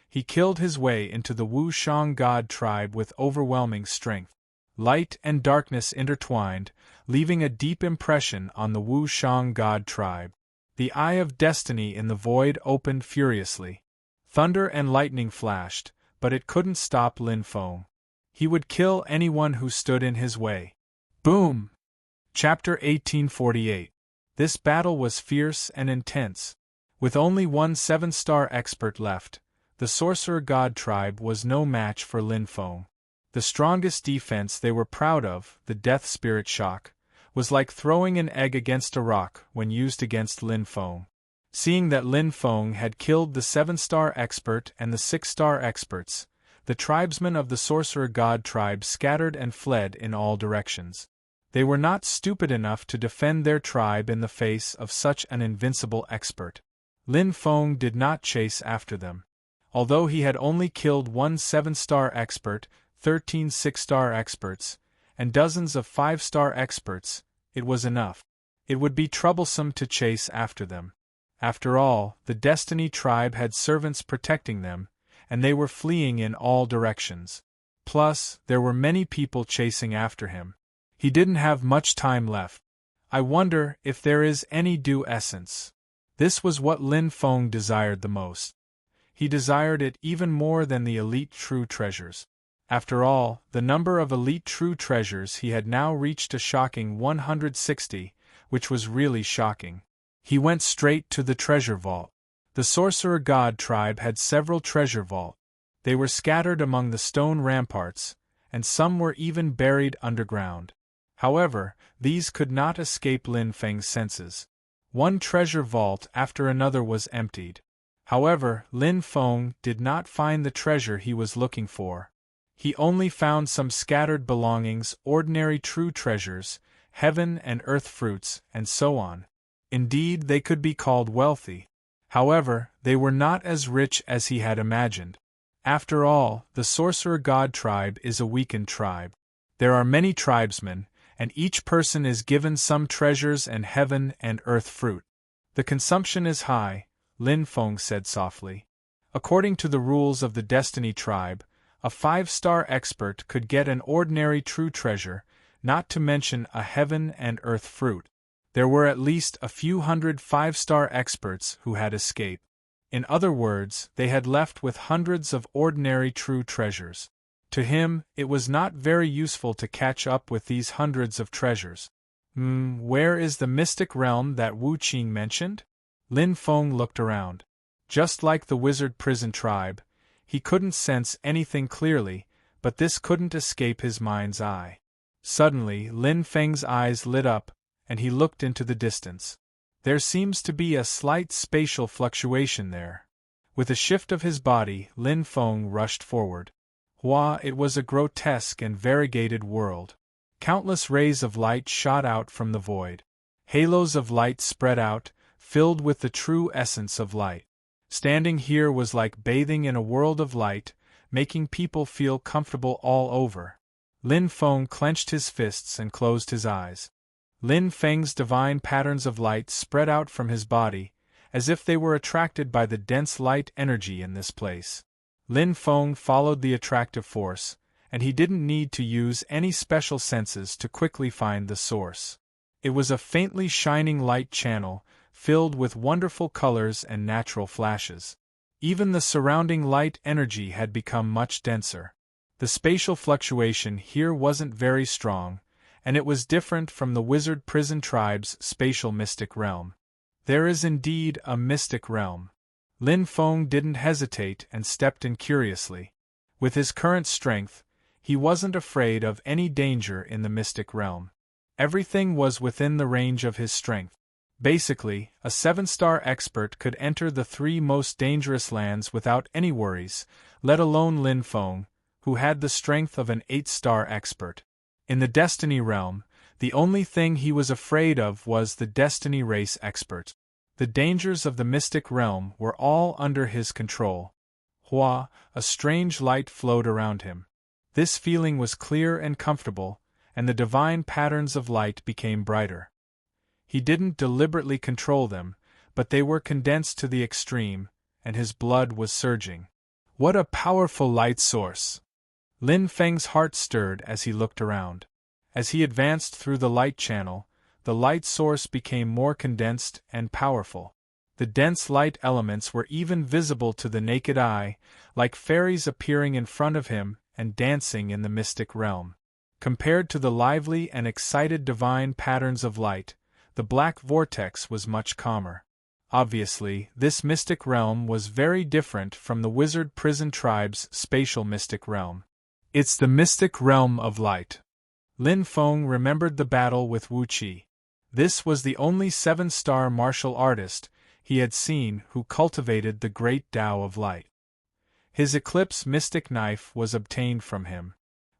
He killed his way into the Wushang God tribe with overwhelming strength. Light and darkness intertwined, leaving a deep impression on the Wushang God tribe. The Eye of Destiny in the void opened furiously. Thunder and lightning flashed, but it couldn't stop Lin Feng. He would kill anyone who stood in his way. Boom! Chapter 1848. This battle was fierce and intense. With only one 7-star expert left, the Sorcerer God tribe was no match for Lin Feng. The strongest defense they were proud of, the Death Spirit Shock, was like throwing an egg against a rock when used against Lin Feng. Seeing that Lin Feng had killed the 7-star expert and the 6-star experts, the tribesmen of the Sorcerer God tribe scattered and fled in all directions. They were not stupid enough to defend their tribe in the face of such an invincible expert. Lin Feng did not chase after them. Although he had only killed one 7-star expert, 13 6-star experts, and dozens of 5-star experts, it was enough. It would be troublesome to chase after them. After all, the Destiny tribe had servants protecting them, and they were fleeing in all directions. Plus, there were many people chasing after him. He didn't have much time left. I wonder if there is any dew essence. This was what Lin Feng desired the most. He desired it even more than the elite true treasures. After all, the number of elite true treasures he had now reached a shocking 160, which was really shocking. He went straight to the treasure vault. The Sorcerer God tribe had several treasure vaults. They were scattered among the stone ramparts, and some were even buried underground. However, these could not escape Lin Feng's senses. One treasure vault after another was emptied. However, Lin Feng did not find the treasure he was looking for. He only found some scattered belongings, ordinary true treasures, heaven and earth fruits, and so on. Indeed, they could be called wealthy. However, they were not as rich as he had imagined. After all, the Sorcerer God tribe is a weakened tribe. There are many tribesmen, and each person is given some treasures and heaven and earth fruit. The consumption is high, Lin Feng said softly. According to the rules of the Destiny tribe, a 5-star expert could get an ordinary true treasure, not to mention a heaven and earth fruit. There were at least a few hundred 5-star experts who had escaped. In other words, they had left with hundreds of ordinary true treasures. To him, it was not very useful to catch up with these hundreds of treasures. Where is the mystic realm that Wu Qing mentioned? Lin Feng looked around. Just like the wizard prison tribe, he couldn't sense anything clearly, but this couldn't escape his mind's eye. Suddenly, Lin Feng's eyes lit up, and he looked into the distance. There seems to be a slight spatial fluctuation there. With a shift of his body, Lin Feng rushed forward. It was a grotesque and variegated world. Countless rays of light shot out from the void. Halos of light spread out, filled with the true essence of light. Standing here was like bathing in a world of light, making people feel comfortable all over. Lin Feng clenched his fists and closed his eyes. Lin Feng's divine patterns of light spread out from his body, as if they were attracted by the dense light energy in this place. Lin Feng followed the attractive force, and he didn't need to use any special senses to quickly find the source. It was a faintly shining light channel, filled with wonderful colors and natural flashes. Even the surrounding light energy had become much denser. The spatial fluctuation here wasn't very strong, and it was different from the wizard prison tribe's spatial mystic realm. There is indeed a mystic realm. Lin Feng didn't hesitate and stepped in curiously. With his current strength, he wasn't afraid of any danger in the mystic realm. Everything was within the range of his strength. Basically, a 7-star expert could enter the 3 most dangerous lands without any worries, let alone Lin Feng, who had the strength of an 8-star expert. In the Destiny realm, the only thing he was afraid of was the Destiny race expert. The dangers of the mystic realm were all under his control. A strange light flowed around him. This feeling was clear and comfortable, and the divine patterns of light became brighter. He didn't deliberately control them, but they were condensed to the extreme, and his blood was surging. What a powerful light source! Lin Feng's heart stirred as he looked around. As he advanced through the light channel, the light source became more condensed and powerful. The dense light elements were even visible to the naked eye, like fairies appearing in front of him and dancing in the mystic realm. Compared to the lively and excited divine patterns of light, the black vortex was much calmer. Obviously, this mystic realm was very different from the wizard prison tribe's spatial mystic realm. It's the mystic realm of light. Lin Feng remembered the battle with Wu Qi. This was the only 7-star martial artist he had seen who cultivated the great Tao of light. His eclipse mystic knife was obtained from him.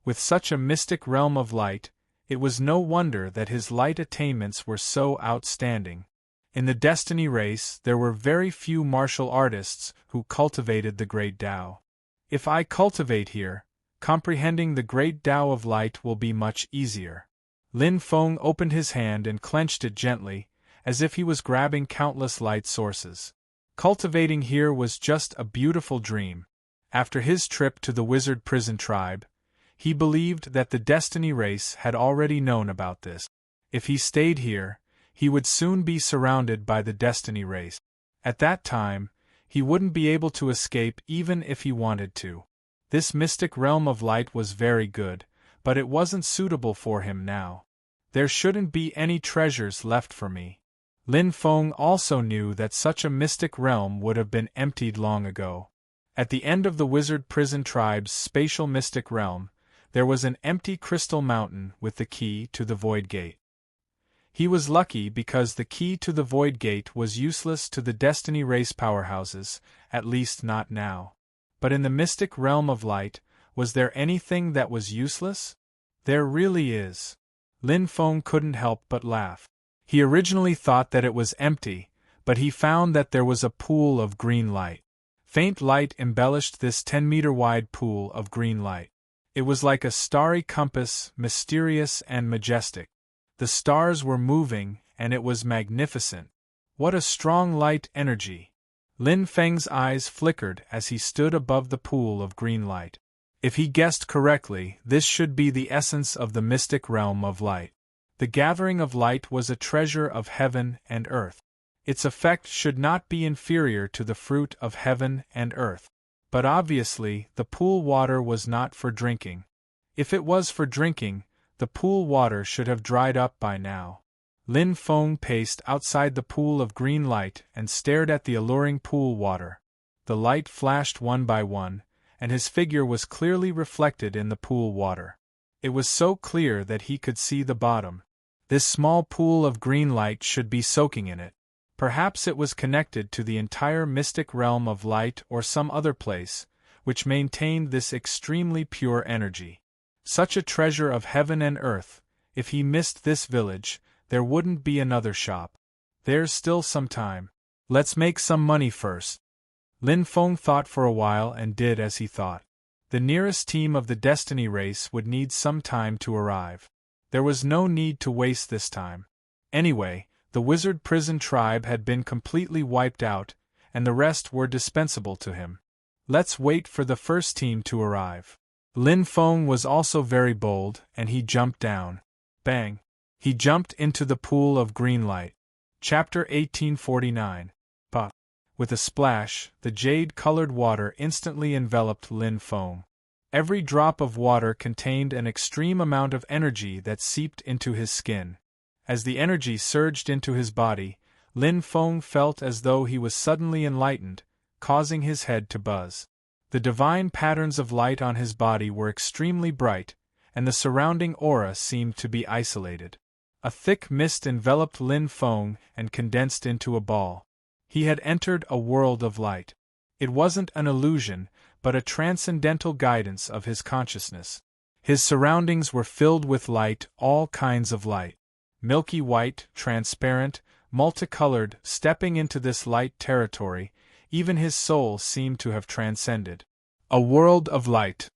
With such a mystic realm of light, it was no wonder that his light attainments were so outstanding. In the Destiny race, there were very few martial artists who cultivated the great Tao. If I cultivate here, comprehending the great Tao of light will be much easier. Lin Feng opened his hand and clenched it gently, as if he was grabbing countless light sources. Cultivating here was just a beautiful dream. After his trip to the wizard prison tribe, he believed that the Destiny race had already known about this. If he stayed here, he would soon be surrounded by the Destiny race. At that time, he wouldn't be able to escape even if he wanted to. This mystic realm of light was very good, but it wasn't suitable for him now. There shouldn't be any treasures left for me. Lin Feng also knew that such a mystic realm would have been emptied long ago. At the end of the wizard prison tribe's spatial mystic realm, there was an empty crystal mountain with the key to the Void Gate. He was lucky because the key to the Void Gate was useless to the Destiny race powerhouses, at least not now. But in the mystic realm of light, was there anything that was useless? There really is. Lin Feng couldn't help but laugh. He originally thought that it was empty, but he found that there was a pool of green light. Faint light embellished this 10-meter-wide pool of green light. It was like a starry compass, mysterious and majestic. The stars were moving, and it was magnificent. What a strong light energy! Lin Feng's eyes flickered as he stood above the pool of green light. If he guessed correctly, this should be the essence of the mystic realm of light. The gathering of light was a treasure of heaven and earth. Its effect should not be inferior to the fruit of heaven and earth. But obviously, the pool water was not for drinking. If it was for drinking, the pool water should have dried up by now. Lin Feng paced outside the pool of green light and stared at the alluring pool water. The light flashed one by one, and his figure was clearly reflected in the pool water. It was so clear that he could see the bottom. This small pool of green light should be soaking in it. Perhaps it was connected to the entire mystic realm of light or some other place, which maintained this extremely pure energy. Such a treasure of heaven and earth, if he missed this village, there wouldn't be another shop. There's still some time. Let's make some money first. Lin Feng thought for a while and did as he thought. The nearest team of the Destiny race would need some time to arrive. There was no need to waste this time. Anyway, the wizard prison tribe had been completely wiped out, and the rest were dispensable to him. Let's wait for the first team to arrive. Lin Feng was also very bold, and he jumped down. Bang! He jumped into the pool of green light. Chapter 1849. Puff! With a splash, the jade-colored water instantly enveloped Lin Feng. Every drop of water contained an extreme amount of energy that seeped into his skin. As the energy surged into his body, Lin Feng felt as though he was suddenly enlightened, causing his head to buzz. The divine patterns of light on his body were extremely bright, and the surrounding aura seemed to be isolated. A thick mist enveloped Lin Feng and condensed into a ball. He had entered a world of light. It wasn't an illusion, but a transcendental guidance of his consciousness. His surroundings were filled with light, all kinds of light. Milky white, transparent, multicolored. Stepping into this light territory, even his soul seemed to have transcended. A world of light.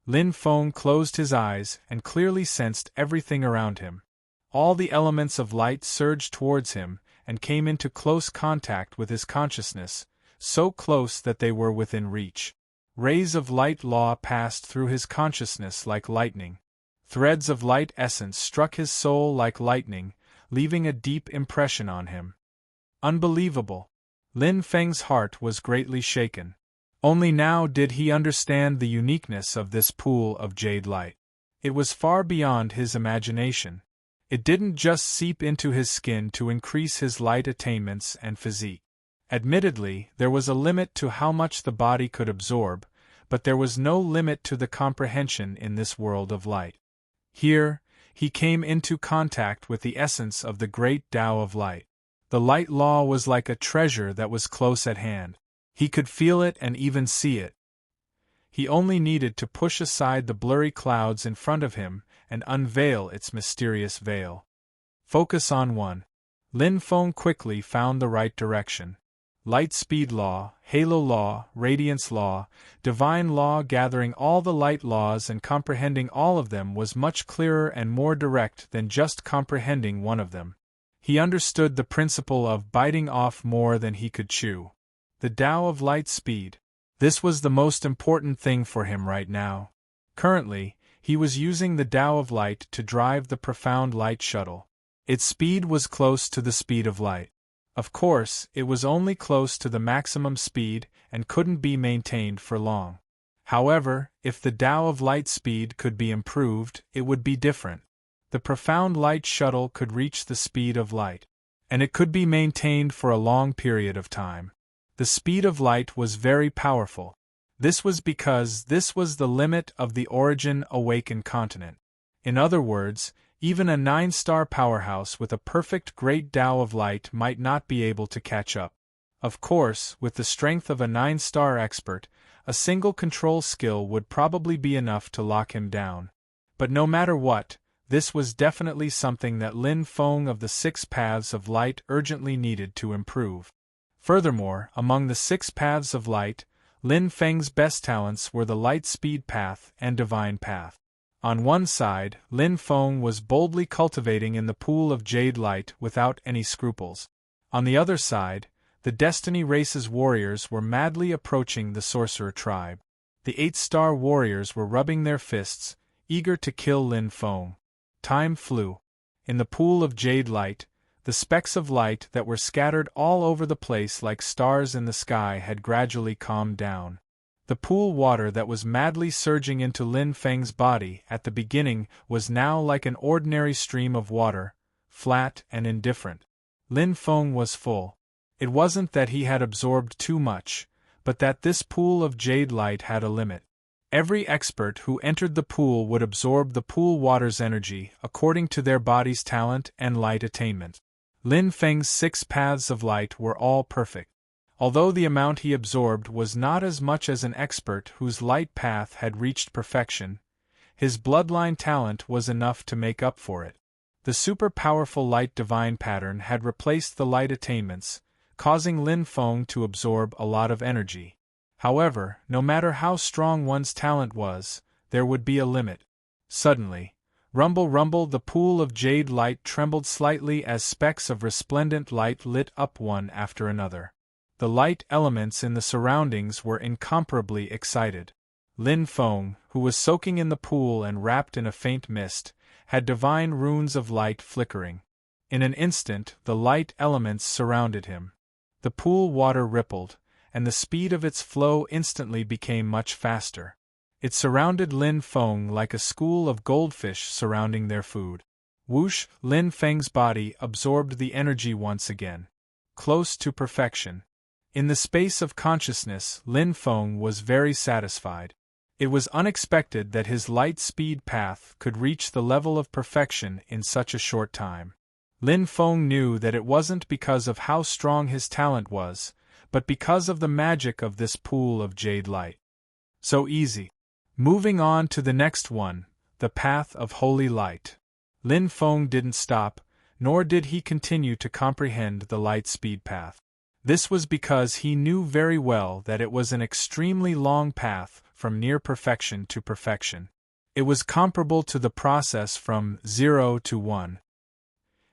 Lin Feng closed his eyes and clearly sensed everything around him. All the elements of light surged towards him and came into close contact with his consciousness, so close that they were within reach. Rays of light law passed through his consciousness like lightning. Threads of light essence struck his soul like lightning, leaving a deep impression on him. Unbelievable! Lin Feng's heart was greatly shaken. Only now did he understand the uniqueness of this pool of jade light. It was far beyond his imagination. It didn't just seep into his skin to increase his light attainments and physique. Admittedly, there was a limit to how much the body could absorb, but there was no limit to the comprehension in this world of light. Here, he came into contact with the essence of the great Tao of light. The light law was like a treasure that was close at hand. He could feel it and even see it. He only needed to push aside the blurry clouds in front of him and unveil its mysterious veil. Focus on one. Lin Feng quickly found the right direction. Light speed law, halo law, radiance law, divine law. Gathering all the light laws and comprehending all of them was much clearer and more direct than just comprehending one of them. He understood the principle of biting off more than he could chew. The Tao of light speed. This was the most important thing for him right now. Currently, he was using the Tao of light to drive the profound light shuttle. Its speed was close to the speed of light. Of course, it was only close to the maximum speed and couldn't be maintained for long. However, if the Tao of light speed could be improved, it would be different. The profound light shuttle could reach the speed of light, and it could be maintained for a long period of time. The speed of light was very powerful. This was because this was the limit of the Origin Awakened continent. In other words, even a 9-star powerhouse with a perfect great Tao of light might not be able to catch up. Of course, with the strength of a 9-star expert, a single control skill would probably be enough to lock him down. But no matter what, this was definitely something that Lin Feng of the 6 paths of light urgently needed to improve. Furthermore, among the 6 paths of light, Lin Feng's best talents were the light speed path and divine path. On one side, Lin Feng was boldly cultivating in the pool of jade light without any scruples. On the other side, the Destiny race's warriors were madly approaching the sorcerer tribe. The 8-star warriors were rubbing their fists, eager to kill Lin Feng. Time flew. In the pool of jade light, the specks of light that were scattered all over the place like stars in the sky had gradually calmed down. The pool water that was madly surging into Lin Feng's body at the beginning was now like an ordinary stream of water, flat and indifferent. Lin Feng was full. It wasn't that he had absorbed too much, but that this pool of jade light had a limit. Every expert who entered the pool would absorb the pool water's energy according to their body's talent and light attainment. Lin Feng's 6 paths of light were all perfect. Although the amount he absorbed was not as much as an expert whose light path had reached perfection, his bloodline talent was enough to make up for it. The super-powerful light divine pattern had replaced the light attainments, causing Lin Feng to absorb a lot of energy. However, no matter how strong one's talent was, there would be a limit. Suddenly, rumble rumble, the pool of jade light trembled slightly as specks of resplendent light lit up one after another. The light elements in the surroundings were incomparably excited. Lin Feng, who was soaking in the pool and wrapped in a faint mist, had divine runes of light flickering. In an instant, the light elements surrounded him. The pool water rippled, and the speed of its flow instantly became much faster. It surrounded Lin Feng like a school of goldfish surrounding their food. Whoosh! Lin Feng's body absorbed the energy once again. Close to perfection. In the space of consciousness, Lin Feng was very satisfied. It was unexpected that his light speed path could reach the level of perfection in such a short time. Lin Feng knew that it wasn't because of how strong his talent was, but because of the magic of this pool of jade light. So easy. Moving on to the next one, the path of holy light. Lin Feng didn't stop, nor did he continue to comprehend the light speed path. This was because he knew very well that it was an extremely long path from near perfection to perfection. It was comparable to the process from 0 to 1.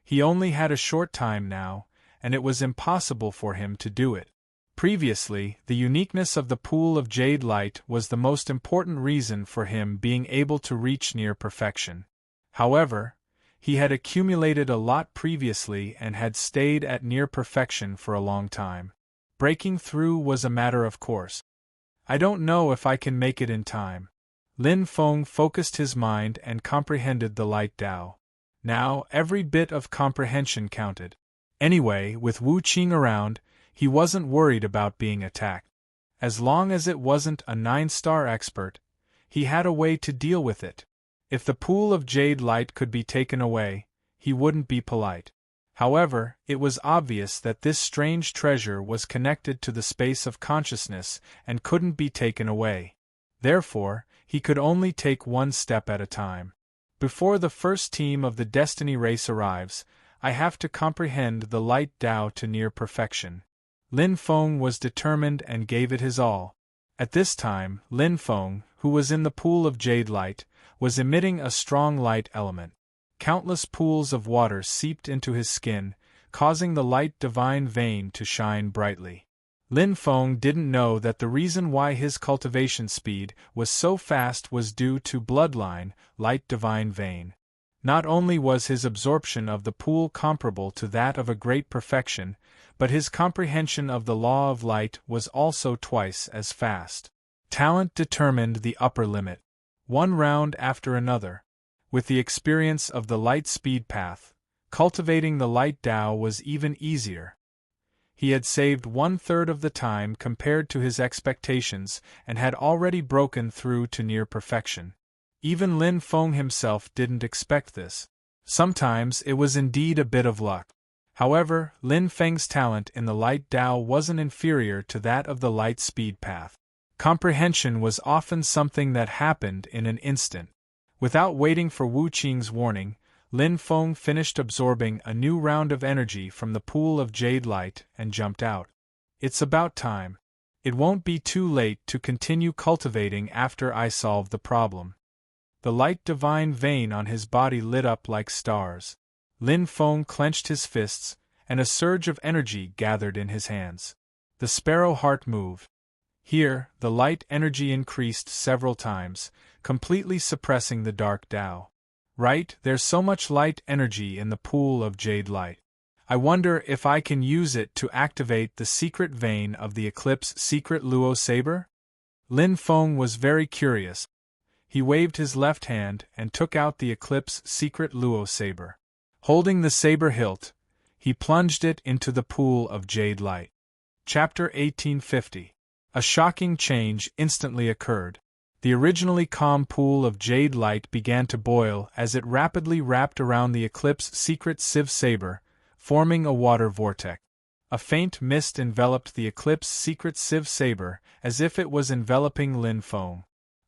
He only had a short time now, and it was impossible for him to do it. Previously, the uniqueness of the pool of jade light was the most important reason for him being able to reach near perfection. However, he had accumulated a lot previously and had stayed at near perfection for a long time. Breaking through was a matter of course. I don't know if I can make it in time. Lin Feng focused his mind and comprehended the light Tao. Now, every bit of comprehension counted. Anyway, with Wu Qing around, he wasn't worried about being attacked. As long as it wasn't a 9-star expert, he had a way to deal with it. If the pool of jade light could be taken away, he wouldn't be polite. However, it was obvious that this strange treasure was connected to the space of consciousness and couldn't be taken away. Therefore, he could only take one step at a time. Before the first team of the Destiny race arrives, I have to comprehend the light Tao to near perfection. Lin Feng was determined and gave it his all. At this time, Lin Feng, who was in the pool of jade light, was emitting a strong light element. Countless pools of water seeped into his skin, causing the light divine vein to shine brightly. Lin Feng didn't know that the reason why his cultivation speed was so fast was due to bloodline, light divine vein. Not only was his absorption of the pool comparable to that of a great perfection, but his comprehension of the law of light was also twice as fast. Talent determined the upper limit. One round after another. With the experience of the light speed path, cultivating the light Tao was even easier. He had saved 1/3 of the time compared to his expectations and had already broken through to near perfection. Even Lin Feng himself didn't expect this. Sometimes it was indeed a bit of luck. However, Lin Feng's talent in the light Tao wasn't inferior to that of the light speed path. Comprehension was often something that happened in an instant. Without waiting for Wu Qing's warning, Lin Feng finished absorbing a new round of energy from the pool of jade light and jumped out. It's about time. It won't be too late to continue cultivating after I solve the problem. The light divine vein on his body lit up like stars. Lin Feng clenched his fists, and a surge of energy gathered in his hands. The sparrow heart moved. Here, the light energy increased several times, completely suppressing the dark Tao. Right, there's so much light energy in the pool of jade light. I wonder if I can use it to activate the secret vein of the Eclipse secret Luo saber? Lin Feng was very curious. He waved his left hand and took out the Eclipse secret Luo saber. Holding the saber hilt, he plunged it into the pool of jade light. Chapter 1850. A shocking change instantly occurred. The originally calm pool of jade light began to boil as it rapidly wrapped around the Eclipse secret Civ saber, forming a water vortex. A faint mist enveloped the Eclipse secret Civ saber, as if it was enveloping Lin Feng.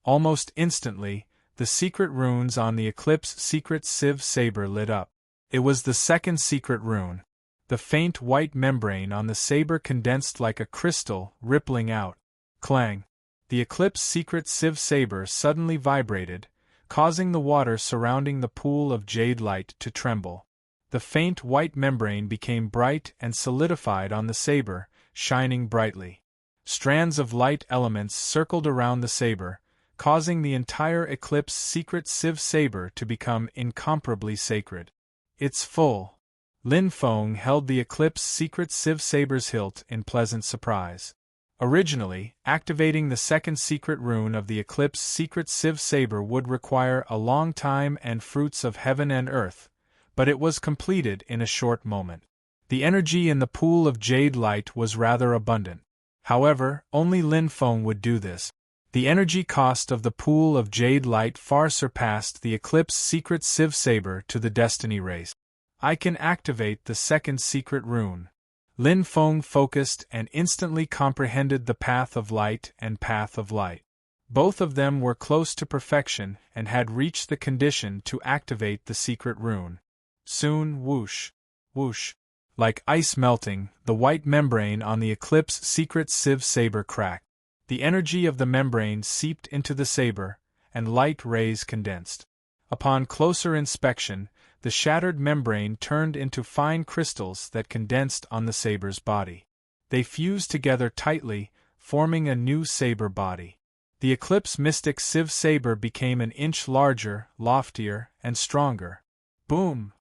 Almost instantly, the secret runes on the Eclipse secret Civ saber lit up. It was the second secret rune. The faint white membrane on the saber condensed like a crystal, rippling out. Clang! The Eclipse secret Civ saber suddenly vibrated, causing the water surrounding the pool of jade light to tremble. The faint white membrane became bright and solidified on the saber, shining brightly. Strands of light elements circled around the saber, causing the entire Eclipse secret Civ saber to become incomparably sacred. It's full. Lin Feng held the Eclipse secret Civ saber's hilt in pleasant surprise. Originally, activating the second secret rune of the Eclipse secret Civ saber would require a long time and fruits of heaven and earth, but it was completed in a short moment. The energy in the pool of jade light was rather abundant. However, only Lin Feng would do this. The energy cost of the pool of jade light far surpassed the Eclipse secret Civ saber to the destiny race. I can activate the second secret rune. Lin Feng focused and instantly comprehended the path of light and path of light. Both of them were close to perfection and had reached the condition to activate the secret rune. Soon, whoosh, whoosh. Like ice melting, the white membrane on the Eclipse secret Civ saber cracked. The energy of the membrane seeped into the saber, and light rays condensed. Upon closer inspection, the shattered membrane turned into fine crystals that condensed on the saber's body. They fused together tightly, forming a new saber body. The Eclipse mystic Civ saber became an inch larger, loftier, and stronger. Boom!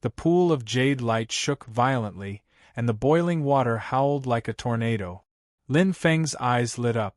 The pool of jade light shook violently, and the boiling water howled like a tornado. Lin Feng's eyes lit up.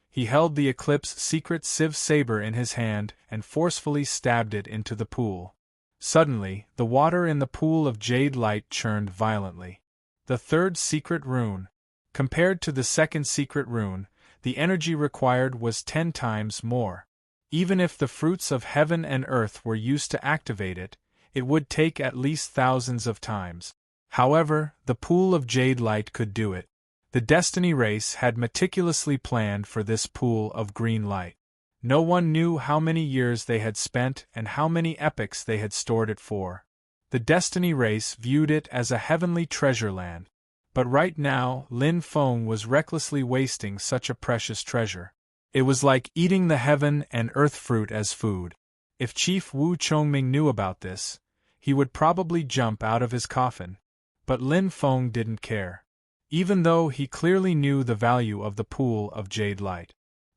He held the Eclipse secret Civ saber in his hand and forcefully stabbed it into the pool. Suddenly, the water in the pool of jade light churned violently. The third secret rune. Compared to the second secret rune, the energy required was 10 times more. Even if the fruits of heaven and earth were used to activate it, it would take at least thousands of times. However, the pool of jade light could do it. The Destiny race had meticulously planned for this pool of green light. No one knew how many years they had spent and how many epochs they had stored it for. The Destiny race viewed it as a heavenly treasure land. But right now, Lin Feng was recklessly wasting such a precious treasure. It was like eating the heaven and earth fruit as food. If Chief Wu Chongming knew about this, he would probably jump out of his coffin. But Lin Feng didn't care. Even though he clearly knew the value of the pool of jade light.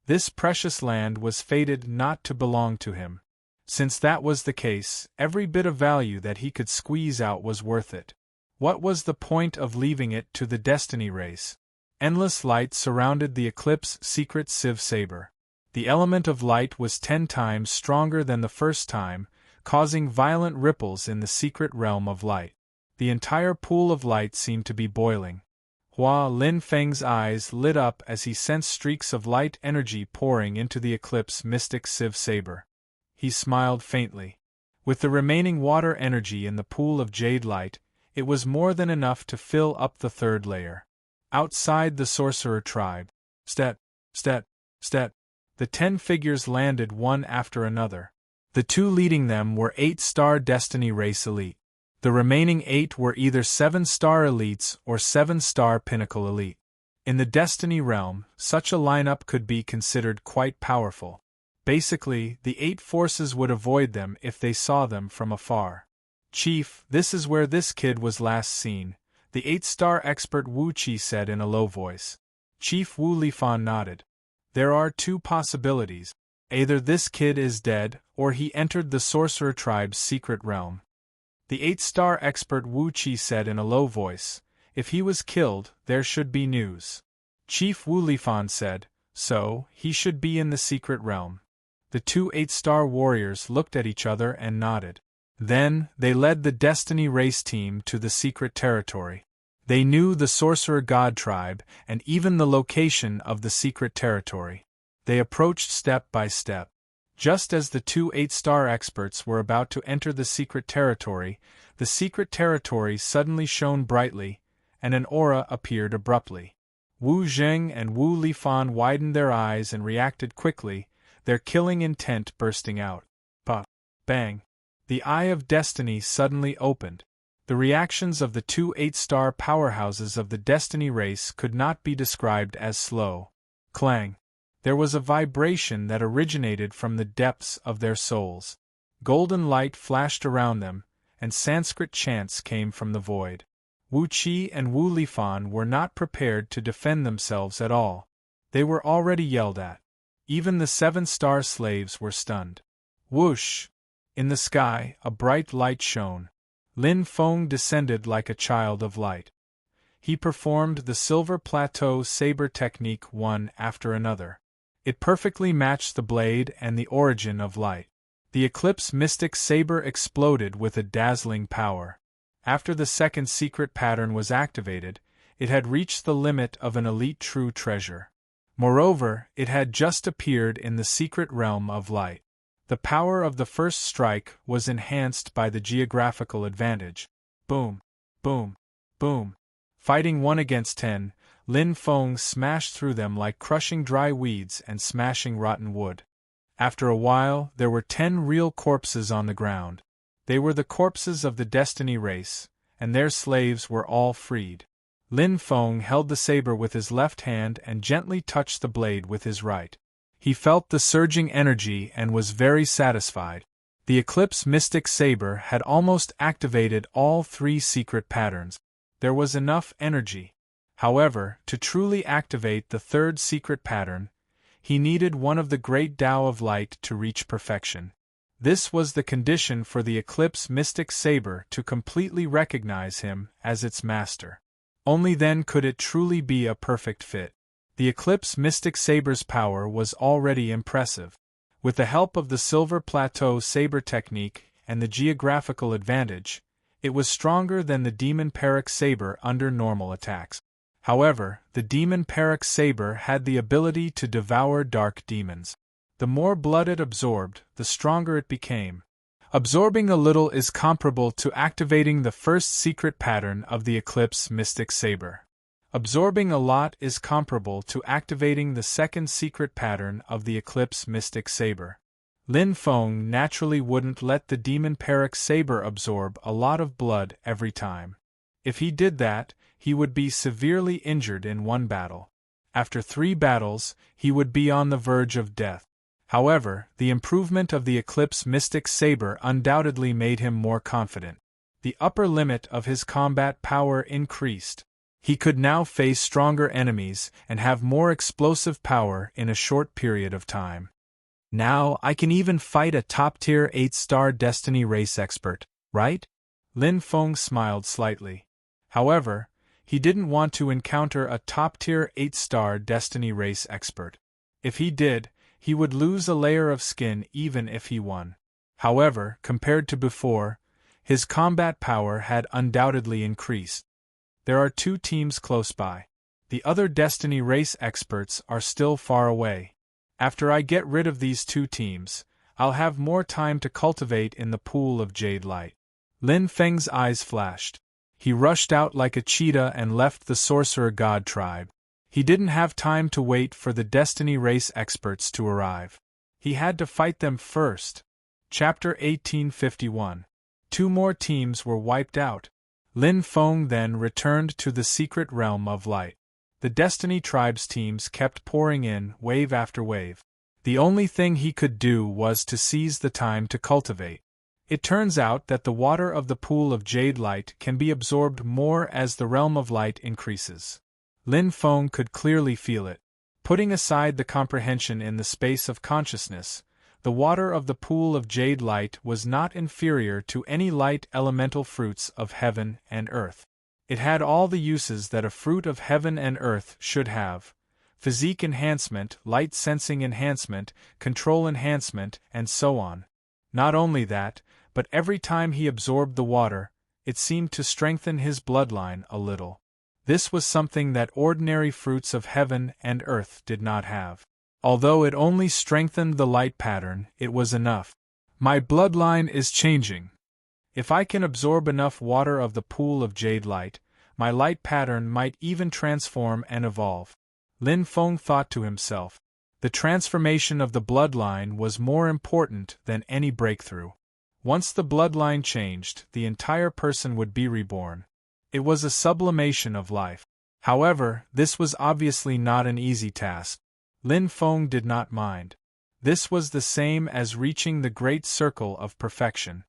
This precious land was fated not to belong to him. Since that was the case, every bit of value that he could squeeze out was worth it. What was the point of leaving it to the Destiny race? Endless light surrounded the Eclipse secret Civ saber. The element of light was 10 times stronger than the first time, causing violent ripples in the secret realm of light. The entire pool of light seemed to be boiling. Lin Feng's eyes lit up as he sensed streaks of light energy pouring into the Eclipse mystic Civ saber. He smiled faintly. With the remaining water energy in the pool of jade light, it was more than enough to fill up the third layer. Outside the sorcerer tribe, step, step, step, the 10 figures landed one after another. The 2 leading them were 8-star Destiny race elite. The remaining 8 were either 7-star elites or 7-star pinnacle elite. In the Destiny realm, such a lineup could be considered quite powerful. Basically, the 8 forces would avoid them if they saw them from afar. Chief, this is where this kid was last seen, the 8-star expert Wu Qi said in a low voice. Chief Wu Lifan nodded. There are 2 possibilities. Either this kid is dead, or he entered the sorcerer tribe's secret realm. The 8-star expert Wu Qi said in a low voice, "If he was killed, there should be news." Chief Wu Lifan said, "So, he should be in the secret realm." The two 8-star warriors looked at each other and nodded. Then, they led the Destiny Race team to the secret territory. They knew the Sorcerer God tribe and even the location of the secret territory. They approached step by step. Just as the two 8-star experts were about to enter the secret territory suddenly shone brightly, and an aura appeared abruptly. Wu Zheng and Wu Lifan widened their eyes and reacted quickly, their killing intent bursting out. Pa! Bang! The Eye of Destiny suddenly opened. The reactions of the two 8-star powerhouses of the Destiny race could not be described as slow. Clang! There was a vibration that originated from the depths of their souls. Golden light flashed around them, and Sanskrit chants came from the void. Wu Qi and Wu Lifan were not prepared to defend themselves at all. They were already yelled at. Even the 7-star slaves were stunned. Whoosh! In the sky, a bright light shone. Lin Feng descended like a child of light. He performed the Silver Plateau saber technique one after another. It perfectly matched the blade and the origin of light. The Eclipse Mystic Saber exploded with a dazzling power. After the second secret pattern was activated, it had reached the limit of an elite true treasure. Moreover, it had just appeared in the secret realm of light. The power of the first strike was enhanced by the geographical advantage. Boom! Boom! Boom! Fighting 1 against 10, Lin Feng smashed through them like crushing dry weeds and smashing rotten wood. After a while, there were 10 real corpses on the ground. They were the corpses of the Destiny race, and their slaves were all freed. Lin Feng held the saber with his left hand and gently touched the blade with his right. He felt the surging energy and was very satisfied. The Eclipse Mystic Saber had almost activated all 3 secret patterns. There was enough energy. However, to truly activate the 3rd secret pattern, he needed one of the great Tao of Light to reach perfection. This was the condition for the Eclipse Mystic Saber to completely recognize him as its master. Only then could it truly be a perfect fit. The Eclipse Mystic Saber's power was already impressive. With the help of the Silver Plateau saber technique and the geographical advantage, it was stronger than the Demon Perak saber under normal attacks. However, the Demon Perak saber had the ability to devour dark demons. The more blood it absorbed, the stronger it became. Absorbing a little is comparable to activating the first secret pattern of the Eclipse Mystic Saber. Absorbing a lot is comparable to activating the second secret pattern of the Eclipse Mystic Saber. Lin Feng naturally wouldn't let the Demon Perak saber absorb a lot of blood every time. If he did that, he would be severely injured in one battle. After 3 battles, he would be on the verge of death. However, the improvement of the Eclipse Mystic Saber undoubtedly made him more confident. The upper limit of his combat power increased. He could now face stronger enemies and have more explosive power in a short period of time. Now I can even fight a top-tier 8-star Destiny race expert, right? Lin Feng smiled slightly. However, he didn't want to encounter a top-tier 8-star Destiny race expert. If he did, he would lose a layer of skin even if he won. However, compared to before, his combat power had undoubtedly increased. There are 2 teams close by. The other Destiny race experts are still far away. After I get rid of these 2 teams, I'll have more time to cultivate in the pool of jade light. Lin Feng's eyes flashed. He rushed out like a cheetah and left the Sorcerer God tribe. He didn't have time to wait for the Destiny race experts to arrive. He had to fight them first. Chapter 1851. 2 more teams were wiped out. Lin Feng then returned to the secret realm of light. The Destiny tribe's teams kept pouring in, wave after wave. The only thing he could do was to seize the time to cultivate. It turns out that the water of the pool of jade light can be absorbed more as the realm of light increases. Lin Feng could clearly feel it. Putting aside the comprehension in the space of consciousness, The water of the pool of jade light was not inferior to any light elemental fruits of heaven and earth. It had all the uses that a fruit of heaven and earth should have: physique enhancement, light sensing enhancement, control enhancement, and so on. Not only that, but every time he absorbed the water, it seemed to strengthen his bloodline a little. This was something that ordinary fruits of heaven and earth did not have. Although it only strengthened the light pattern, it was enough. My bloodline is changing. If I can absorb enough water of the pool of jade light, my light pattern might even transform and evolve. Lin Feng thought to himself. The transformation of the bloodline was more important than any breakthrough. Once the bloodline changed, the entire person would be reborn. It was a sublimation of life. However, this was obviously not an easy task. Lin Feng did not mind. This was the same as reaching the great circle of perfection.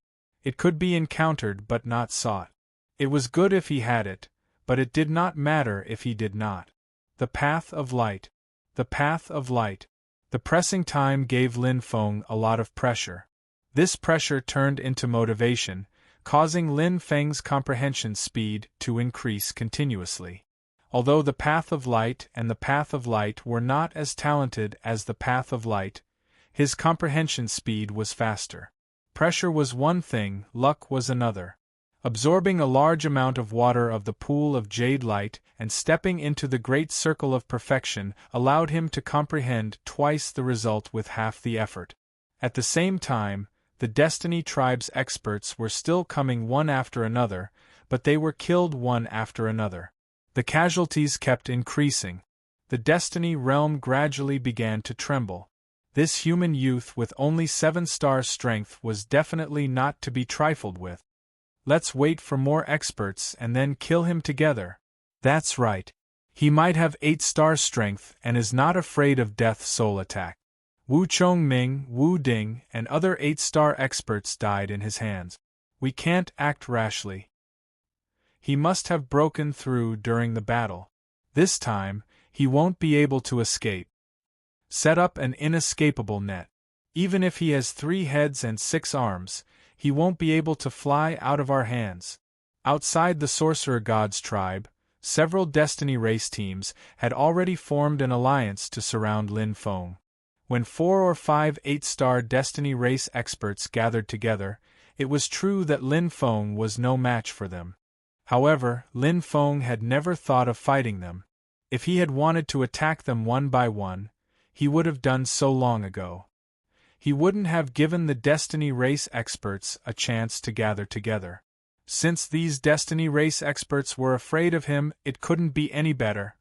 It could be encountered but not sought. It was good if he had it, but it did not matter if he did not. The path of light. The path of light. The pressing time gave Lin Feng a lot of pressure. This pressure turned into motivation, causing Lin Feng's comprehension speed to increase continuously. Although the path of light and the path of light were not as talented as the path of light, his comprehension speed was faster. Pressure was one thing, luck was another. Absorbing a large amount of water of the pool of jade light and stepping into the great circle of perfection allowed him to comprehend twice the result with half the effort. At the same time, the Destiny Tribe's experts were still coming one after another, but they were killed one after another. The casualties kept increasing. The Destiny Realm gradually began to tremble. This human youth with only 7-star strength was definitely not to be trifled with. Let's wait for more experts and then kill him together. That's right. He might have 8-star strength and is not afraid of Death Soul attack. Wu Chongming, Wu Ding, and other 8-star experts died in his hands. We can't act rashly. He must have broken through during the battle. This time, he won't be able to escape. Set up an inescapable net. Even if he has 3 heads and 6 arms, he won't be able to fly out of our hands. Outside the Sorcerer God's tribe, several Destiny race teams had already formed an alliance to surround Lin Feng. When 4 or 5 8-star Destiny race experts gathered together, it was true that Lin Feng was no match for them. However, Lin Feng had never thought of fighting them. If he had wanted to attack them one by one, he would have done so long ago. He wouldn't have given the Destiny race experts a chance to gather together. Since these Destiny race experts were afraid of him, it couldn't be any better.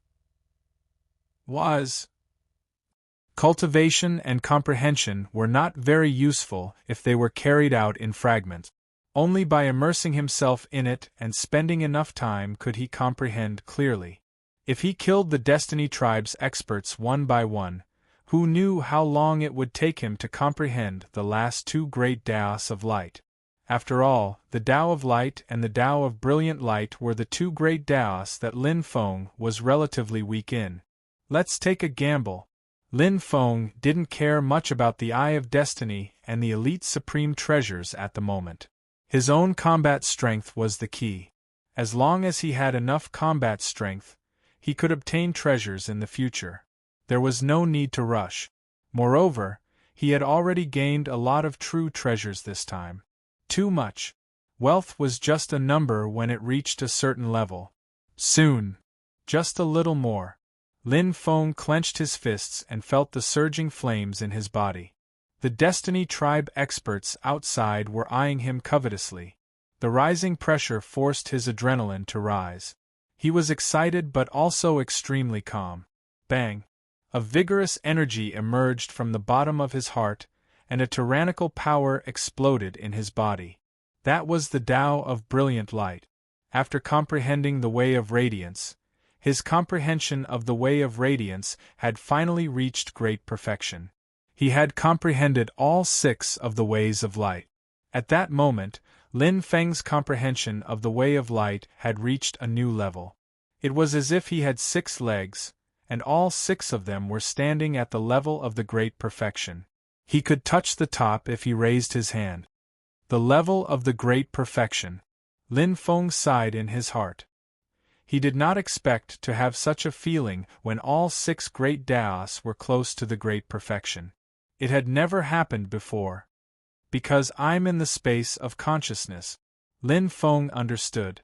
Cultivation and comprehension were not very useful if they were carried out in fragments. Only by immersing himself in it and spending enough time could he comprehend clearly. If he killed the Destiny Tribe's experts one by one, who knew how long it would take him to comprehend the last 2 great Taos of light? After all, the Tao of Light and the Tao of Brilliant Light were the 2 great Taos that Lin Feng was relatively weak in. Let's take a gamble. Lin Feng didn't care much about the Eye of Destiny and the Elite Supreme Treasures at the moment. His own combat strength was the key. As long as he had enough combat strength, he could obtain treasures in the future. There was no need to rush. Moreover, he had already gained a lot of true treasures this time. Too much. Wealth was just a number when it reached a certain level. Soon. Just a little more. Lin Feng clenched his fists and felt the surging flames in his body. The Destiny Tribe experts outside were eyeing him covetously. The rising pressure forced his adrenaline to rise. He was excited but also extremely calm. Bang! A vigorous energy emerged from the bottom of his heart, and a tyrannical power exploded in his body. That was the Tao of Brilliant Light. After comprehending the Way of Radiance, his comprehension of the Way of Radiance had finally reached great perfection. He had comprehended all 6 of the Ways of Light. At that moment, Lin Feng's comprehension of the Way of Light had reached a new level. It was as if he had 6 legs, and all 6 of them were standing at the level of the great perfection. He could touch the top if he raised his hand. The level of the great perfection. Lin Feng sighed in his heart. He did not expect to have such a feeling when all 6 great Daos were close to the great perfection. It had never happened before. Because I'm in the space of consciousness. Lin Feng understood.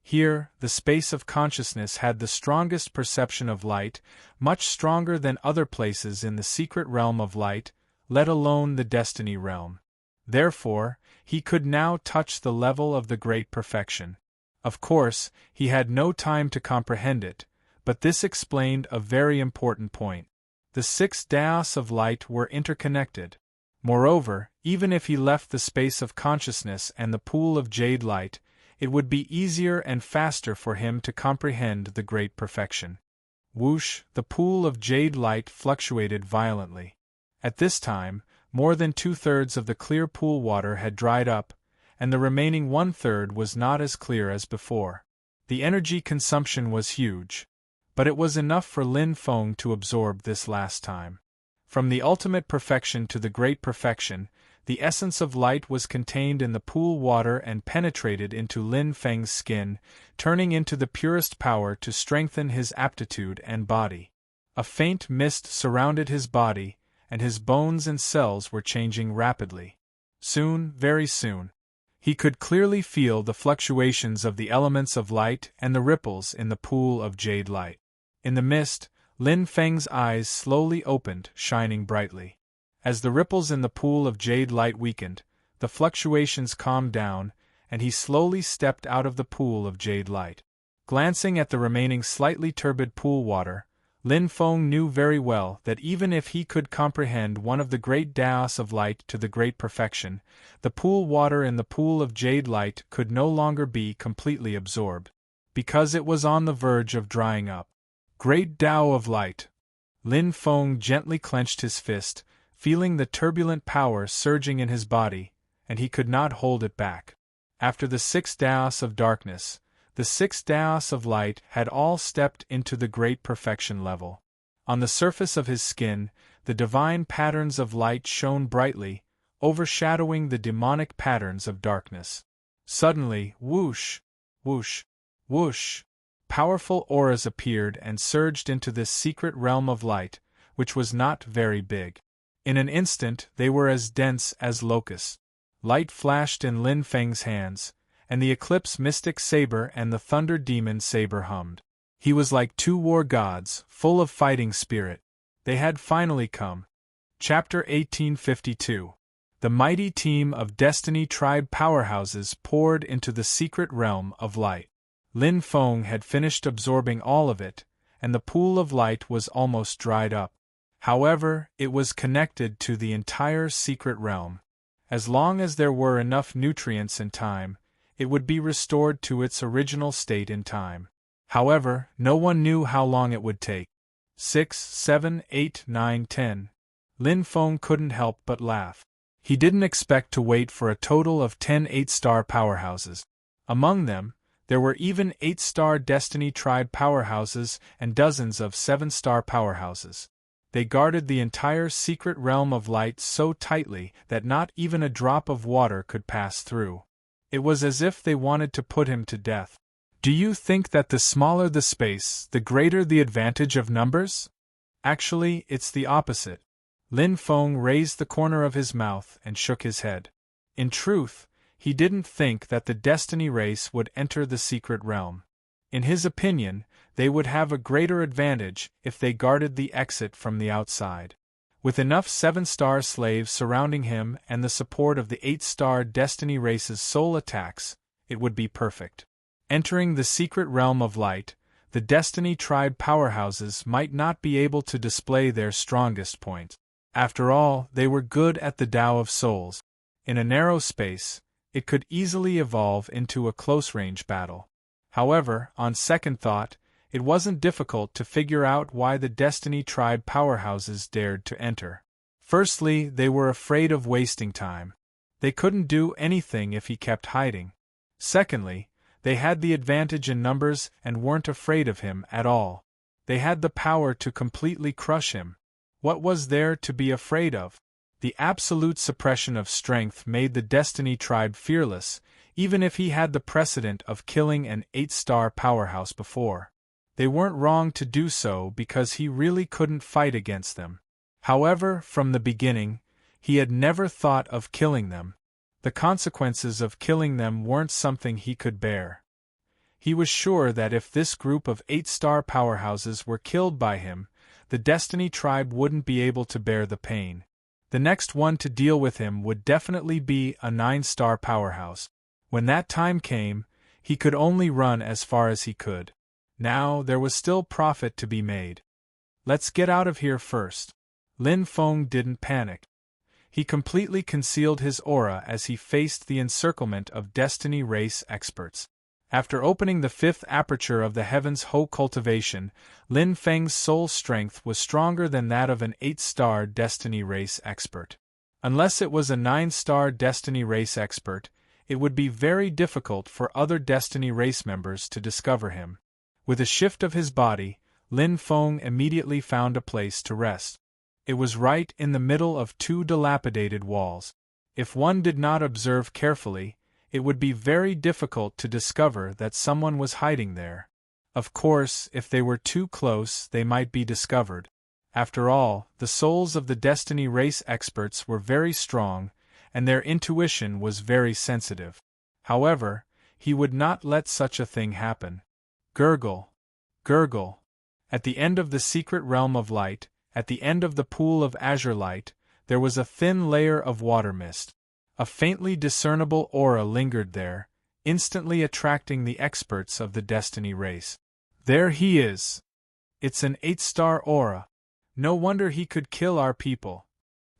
Here, the space of consciousness had the strongest perception of light, much stronger than other places in the secret realm of light, let alone the destiny realm. Therefore, he could now touch the level of the great perfection. Of course, he had no time to comprehend it, but this explained a very important point. The 6 Daos of light were interconnected. Moreover, even if he left the space of consciousness and the pool of jade light, it would be easier and faster for him to comprehend the great perfection. Whoosh, the pool of jade light fluctuated violently. At this time, more than 2/3 of the clear pool water had dried up, and the remaining 1/3 was not as clear as before. The energy consumption was huge. But it was enough for Lin Feng to absorb this last time. From the ultimate perfection to the great perfection, the essence of light was contained in the pool water and penetrated into Lin Feng's skin, turning into the purest power to strengthen his aptitude and body. A faint mist surrounded his body, and his bones and cells were changing rapidly. Soon, very soon, he could clearly feel the fluctuations of the elements of light and the ripples in the pool of jade light. In the mist, Lin Feng's eyes slowly opened, shining brightly. As the ripples in the pool of jade light weakened, the fluctuations calmed down, and he slowly stepped out of the pool of jade light. Glancing at the remaining slightly turbid pool water, Lin Feng knew very well that even if he could comprehend one of the great Daos of light to the great perfection, the pool water in the pool of jade light could no longer be completely absorbed, because it was on the verge of drying up. Great Tao of light! Lin Feng gently clenched his fist, feeling the turbulent power surging in his body, and he could not hold it back. After the 6 Daos of darkness, the 6 Daos of light had all stepped into the great perfection level. On the surface of his skin, the divine patterns of light shone brightly, overshadowing the demonic patterns of darkness. Suddenly, whoosh, whoosh, whoosh, powerful auras appeared and surged into this secret realm of light, which was not very big. In an instant they were as dense as locusts. Light flashed in Lin Feng's hands, and the Eclipse Mystic Saber and the Thunder Demon Saber hummed. He was like 2 war gods, full of fighting spirit. They had finally come. Chapter 1852. The mighty team of Destiny Tribe powerhouses poured into the secret realm of light. Lin Feng had finished absorbing all of it, and the pool of light was almost dried up. However, it was connected to the entire secret realm. As long as there were enough nutrients and time, it would be restored to its original state in time. However, no one knew how long it would take. 6, 7, 8, 9, 10. Lin Feng couldn't help but laugh. He didn't expect to wait for a total of 10 8-star powerhouses. Among them, there were even 8-star Destiny Tribe powerhouses and dozens of 7-star powerhouses. They guarded the entire secret realm of light so tightly that not even a drop of water could pass through. It was as if they wanted to put him to death. Do you think that the smaller the space, the greater the advantage of numbers? Actually, it's the opposite. Lin Feng raised the corner of his mouth and shook his head. In truth, he didn't think that the Destiny race would enter the secret realm. In his opinion, they would have a greater advantage if they guarded the exit from the outside. With enough 7-star slaves surrounding him and the support of the 8-star Destiny race's soul attacks, it would be perfect. Entering the secret realm of light, the Destiny Tribe powerhouses might not be able to display their strongest point. After all, they were good at the Tao of Souls. In a narrow space, it could easily evolve into a close-range battle. However, on second thought, it wasn't difficult to figure out why the Destiny Tribe powerhouses dared to enter. Firstly, they were afraid of wasting time. They couldn't do anything if he kept hiding. Secondly, they had the advantage in numbers and weren't afraid of him at all. They had the power to completely crush him. What was there to be afraid of? The absolute suppression of strength made the Destiny tribe fearless, even if he had the precedent of killing an 8-star powerhouse before. They weren't wrong to do so because he really couldn't fight against them. However, from the beginning, he had never thought of killing them. The consequences of killing them weren't something he could bear. He was sure that if this group of 8-star powerhouses were killed by him, the Destiny tribe wouldn't be able to bear the pain. The next one to deal with him would definitely be a 9-star powerhouse. When that time came, he could only run as far as he could. Now, there was still profit to be made. Let's get out of here first. Lin Feng didn't panic. He completely concealed his aura as he faced the encirclement of Destiny race experts. After opening the 5th aperture of the Heaven's Ho cultivation, Lin Feng's soul strength was stronger than that of an 8-star Destiny race expert. Unless it was a 9-star Destiny race expert, it would be very difficult for other Destiny race members to discover him. With a shift of his body, Lin Feng immediately found a place to rest. It was right in the middle of 2 dilapidated walls. If one did not observe carefully, it would be very difficult to discover that someone was hiding there. Of course, if they were too close, they might be discovered. After all, the souls of the Destiny race experts were very strong, and their intuition was very sensitive. However, he would not let such a thing happen. Gurgle. Gurgle. At the end of the secret realm of light, at the end of the pool of azure light, there was a thin layer of water mist. A faintly discernible aura lingered there, instantly attracting the experts of the Destiny race. There he is! It's an 8-star aura. No wonder he could kill our people.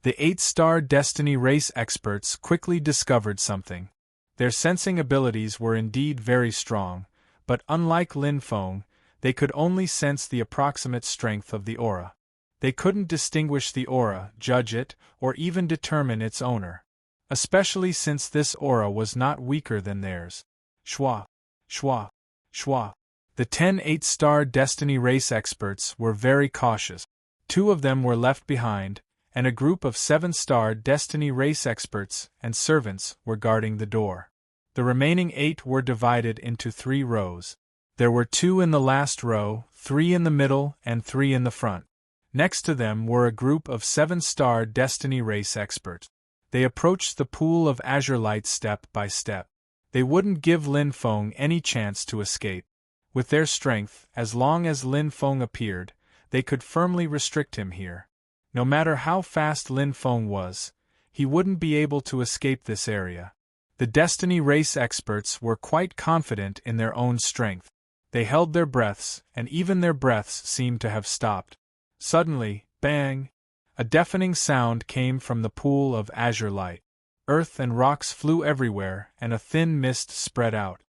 The 8-star Destiny race experts quickly discovered something. Their sensing abilities were indeed very strong, but unlike Lin Feng, they could only sense the approximate strength of the aura. They couldn't distinguish the aura, judge it, or even determine its owner. Especially since this aura was not weaker than theirs. Schwa, schwa, schwa. The 10 8-star Destiny race experts were very cautious. 2 of them were left behind, and a group of 7-star Destiny race experts and servants were guarding the door. The remaining 8 were divided into 3 rows. There were 2 in the last row, 3 in the middle, and 3 in the front. Next to them were a group of 7-star Destiny race experts. They approached the pool of azure light step by step. They wouldn't give Lin Feng any chance to escape. With their strength, as long as Lin Feng appeared, they could firmly restrict him here. No matter how fast Lin Feng was, he wouldn't be able to escape this area. The Destiny race experts were quite confident in their own strength. They held their breaths, and even their breaths seemed to have stopped. Suddenly, bang! A deafening sound came from the pool of azure light. Earth and rocks flew everywhere, and a thin mist spread out.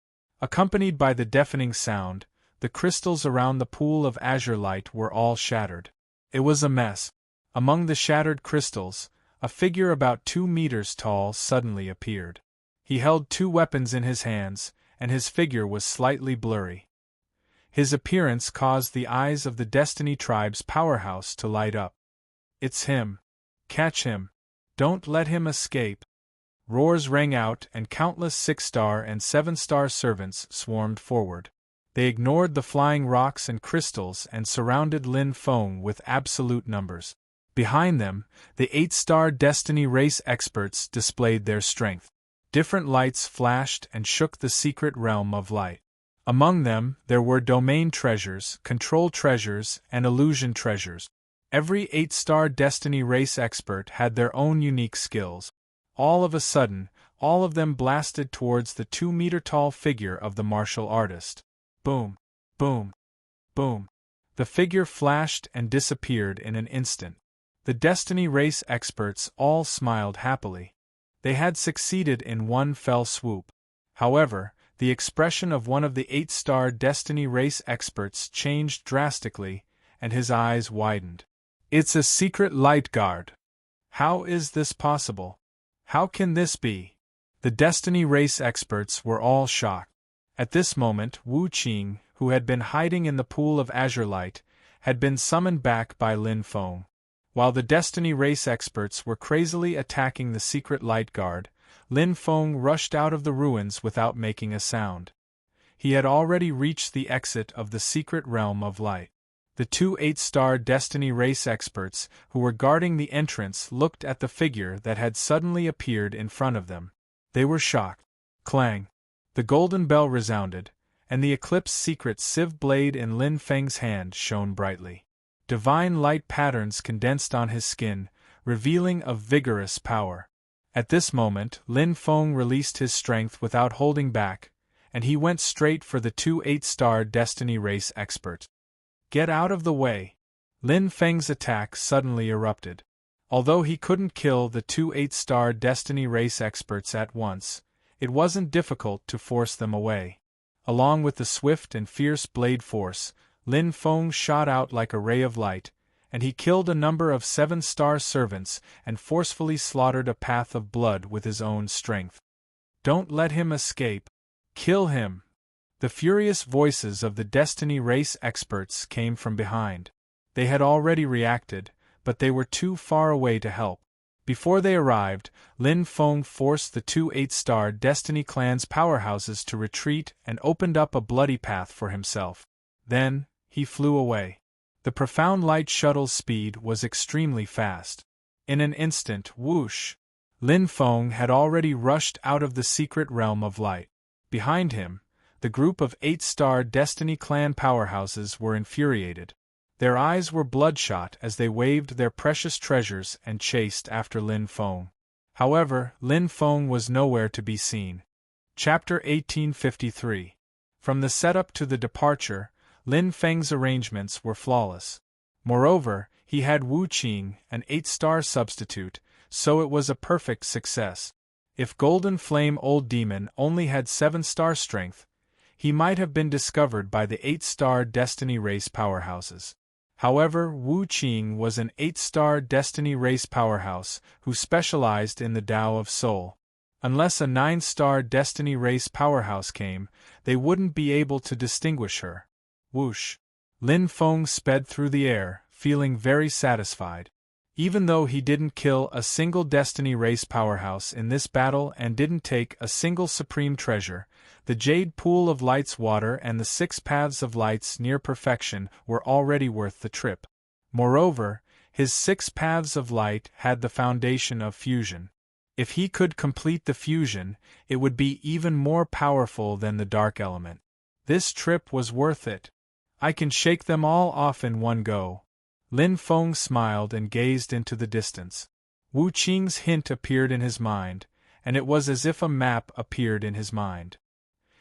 Accompanied by the deafening sound, the crystals around the pool of azure light were all shattered. It was a mess. Among the shattered crystals, a figure about 2 meters tall suddenly appeared. He held 2 weapons in his hands, and his figure was slightly blurry. His appearance caused the eyes of the Destiny tribe's powerhouse to light up. It's him. Catch him. Don't let him escape. Roars rang out, and countless 6-star and 7-star servants swarmed forward. They ignored the flying rocks and crystals and surrounded Lin Feng with absolute numbers. Behind them, the 8-star Destiny race experts displayed their strength. Different lights flashed and shook the secret realm of light. Among them, there were domain treasures, control treasures, and illusion treasures. Every 8-star Destiny race expert had their own unique skills. All of a sudden, all of them blasted towards the 2-meter-tall figure of the martial artist. Boom! Boom! Boom! The figure flashed and disappeared in an instant. The Destiny race experts all smiled happily. They had succeeded in one fell swoop. However, the expression of one of the 8-star Destiny race experts changed drastically, and his eyes widened. It's a secret light guard. How is this possible? How can this be? The Destiny race experts were all shocked. At this moment, Wu Qing, who had been hiding in the pool of azure light, had been summoned back by Lin Feng. While the Destiny race experts were crazily attacking the secret light guard, Lin Feng rushed out of the ruins without making a sound. He had already reached the exit of the secret realm of light. The two 8-star Destiny race experts who were guarding the entrance looked at the figure that had suddenly appeared in front of them. They were shocked. Clang! The golden bell resounded, and the Eclipse secret sieve blade in Lin Feng's hand shone brightly. Divine light patterns condensed on his skin, revealing a vigorous power. At this moment, Lin Feng released his strength without holding back, and he went straight for the two 8-star Destiny race experts. Get out of the way! Lin Feng's attack suddenly erupted. Although he couldn't kill the two 8-star Destiny race experts at once, it wasn't difficult to force them away. Along with the swift and fierce blade force, Lin Feng shot out like a ray of light, and he killed a number of 7-star servants and forcefully slaughtered a path of blood with his own strength. Don't let him escape. Kill him! The furious voices of the Destiny race experts came from behind. They had already reacted, but they were too far away to help. Before they arrived, Lin Feng forced the two 8-star Destiny clan's powerhouses to retreat and opened up a bloody path for himself. Then, he flew away. The profound light shuttle's speed was extremely fast. In an instant, whoosh! Lin Feng had already rushed out of the secret realm of light. Behind him, the group of 8-star Destiny clan powerhouses were infuriated. Their eyes were bloodshot as they waved their precious treasures and chased after Lin Feng. However, Lin Feng was nowhere to be seen. Chapter 1853. From the setup to the departure, Lin Feng's arrangements were flawless. Moreover, he had Wu Qing, an 8-star substitute, so it was a perfect success. If Golden Flame Old Demon only had 7-star strength, he might have been discovered by the 8-star Destiny race powerhouses. However, Wu Qing was an 8-star Destiny race powerhouse who specialized in the Tao of Soul. Unless a 9-star Destiny race powerhouse came, they wouldn't be able to distinguish her. Whoosh! Lin Feng sped through the air, feeling very satisfied. Even though he didn't kill a single Destiny race powerhouse in this battle and didn't take a single supreme treasure, the Jade Pool of Light's water and the 6 Paths of Light's near perfection were already worth the trip. Moreover, his 6 Paths of Light had the foundation of fusion. If he could complete the fusion, it would be even more powerful than the dark element. This trip was worth it. I can shake them all off in one go. Lin Feng smiled and gazed into the distance. Wu Qing's hint appeared in his mind, and it was as if a map appeared in his mind.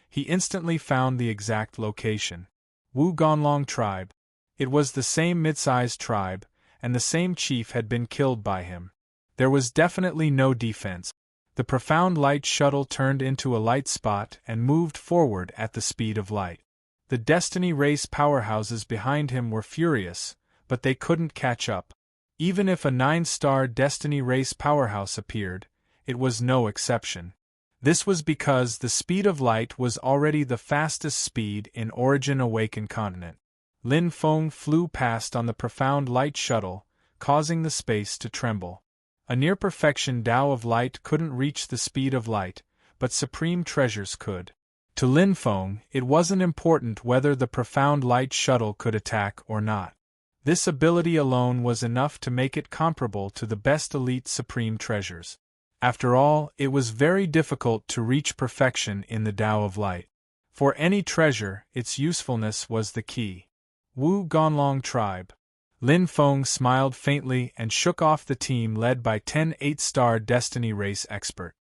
He instantly found the exact location. Wu Ganlong tribe. It was the same mid-sized tribe, and the same chief had been killed by him. There was definitely no defense. The profound light shuttle turned into a light spot and moved forward at the speed of light. The Destiny race powerhouses behind him were furious, but they couldn't catch up. Even if a 9-star Destiny race powerhouse appeared, it was no exception. This was because the speed of light was already the fastest speed in Origin Awakened Continent. Lin Feng flew past on the profound light shuttle, causing the space to tremble. A near-perfection Tao of Light couldn't reach the speed of light, but supreme treasures could. To Lin Feng, it wasn't important whether the profound light shuttle could attack or not. This ability alone was enough to make it comparable to the best elite supreme treasures. After all, it was very difficult to reach perfection in the Tao of Light. For any treasure, its usefulness was the key. Wu Ganlong Tribe. Lin Feng smiled faintly and shook off the team led by 10 8-star Destiny race expert.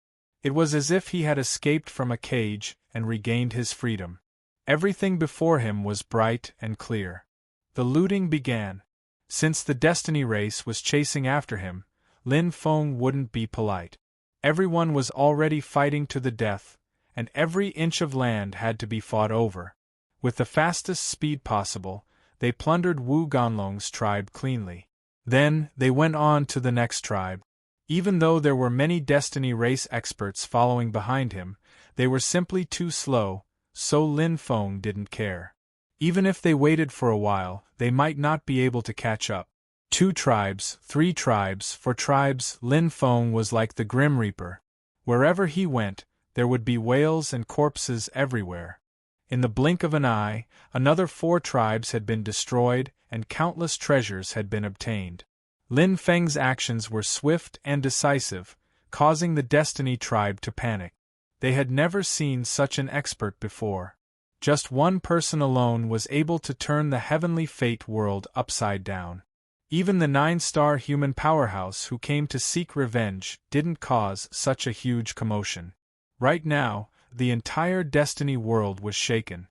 It was as if he had escaped from a cage and regained his freedom. Everything before him was bright and clear. The looting began. Since the Destiny race was chasing after him, Lin Feng wouldn't be polite. Everyone was already fighting to the death, and every inch of land had to be fought over. With the fastest speed possible, they plundered Wu Ganlong's tribe cleanly. Then, they went on to the next tribe. Even though there were many Destiny race experts following behind him, they were simply too slow, so Lin Feng didn't care. Even if they waited for a while, they might not be able to catch up. 2 tribes, 3 tribes, 4 tribes. Lin Feng was like the Grim Reaper. Wherever he went, there would be whales and corpses everywhere. In the blink of an eye, another 4 tribes had been destroyed, and countless treasures had been obtained. Lin Feng's actions were swift and decisive, causing the Destiny tribe to panic. They had never seen such an expert before. Just one person alone was able to turn the heavenly fate world upside down. Even the 9-star human powerhouse who came to seek revenge didn't cause such a huge commotion. Right now, the entire Destiny world was shaken.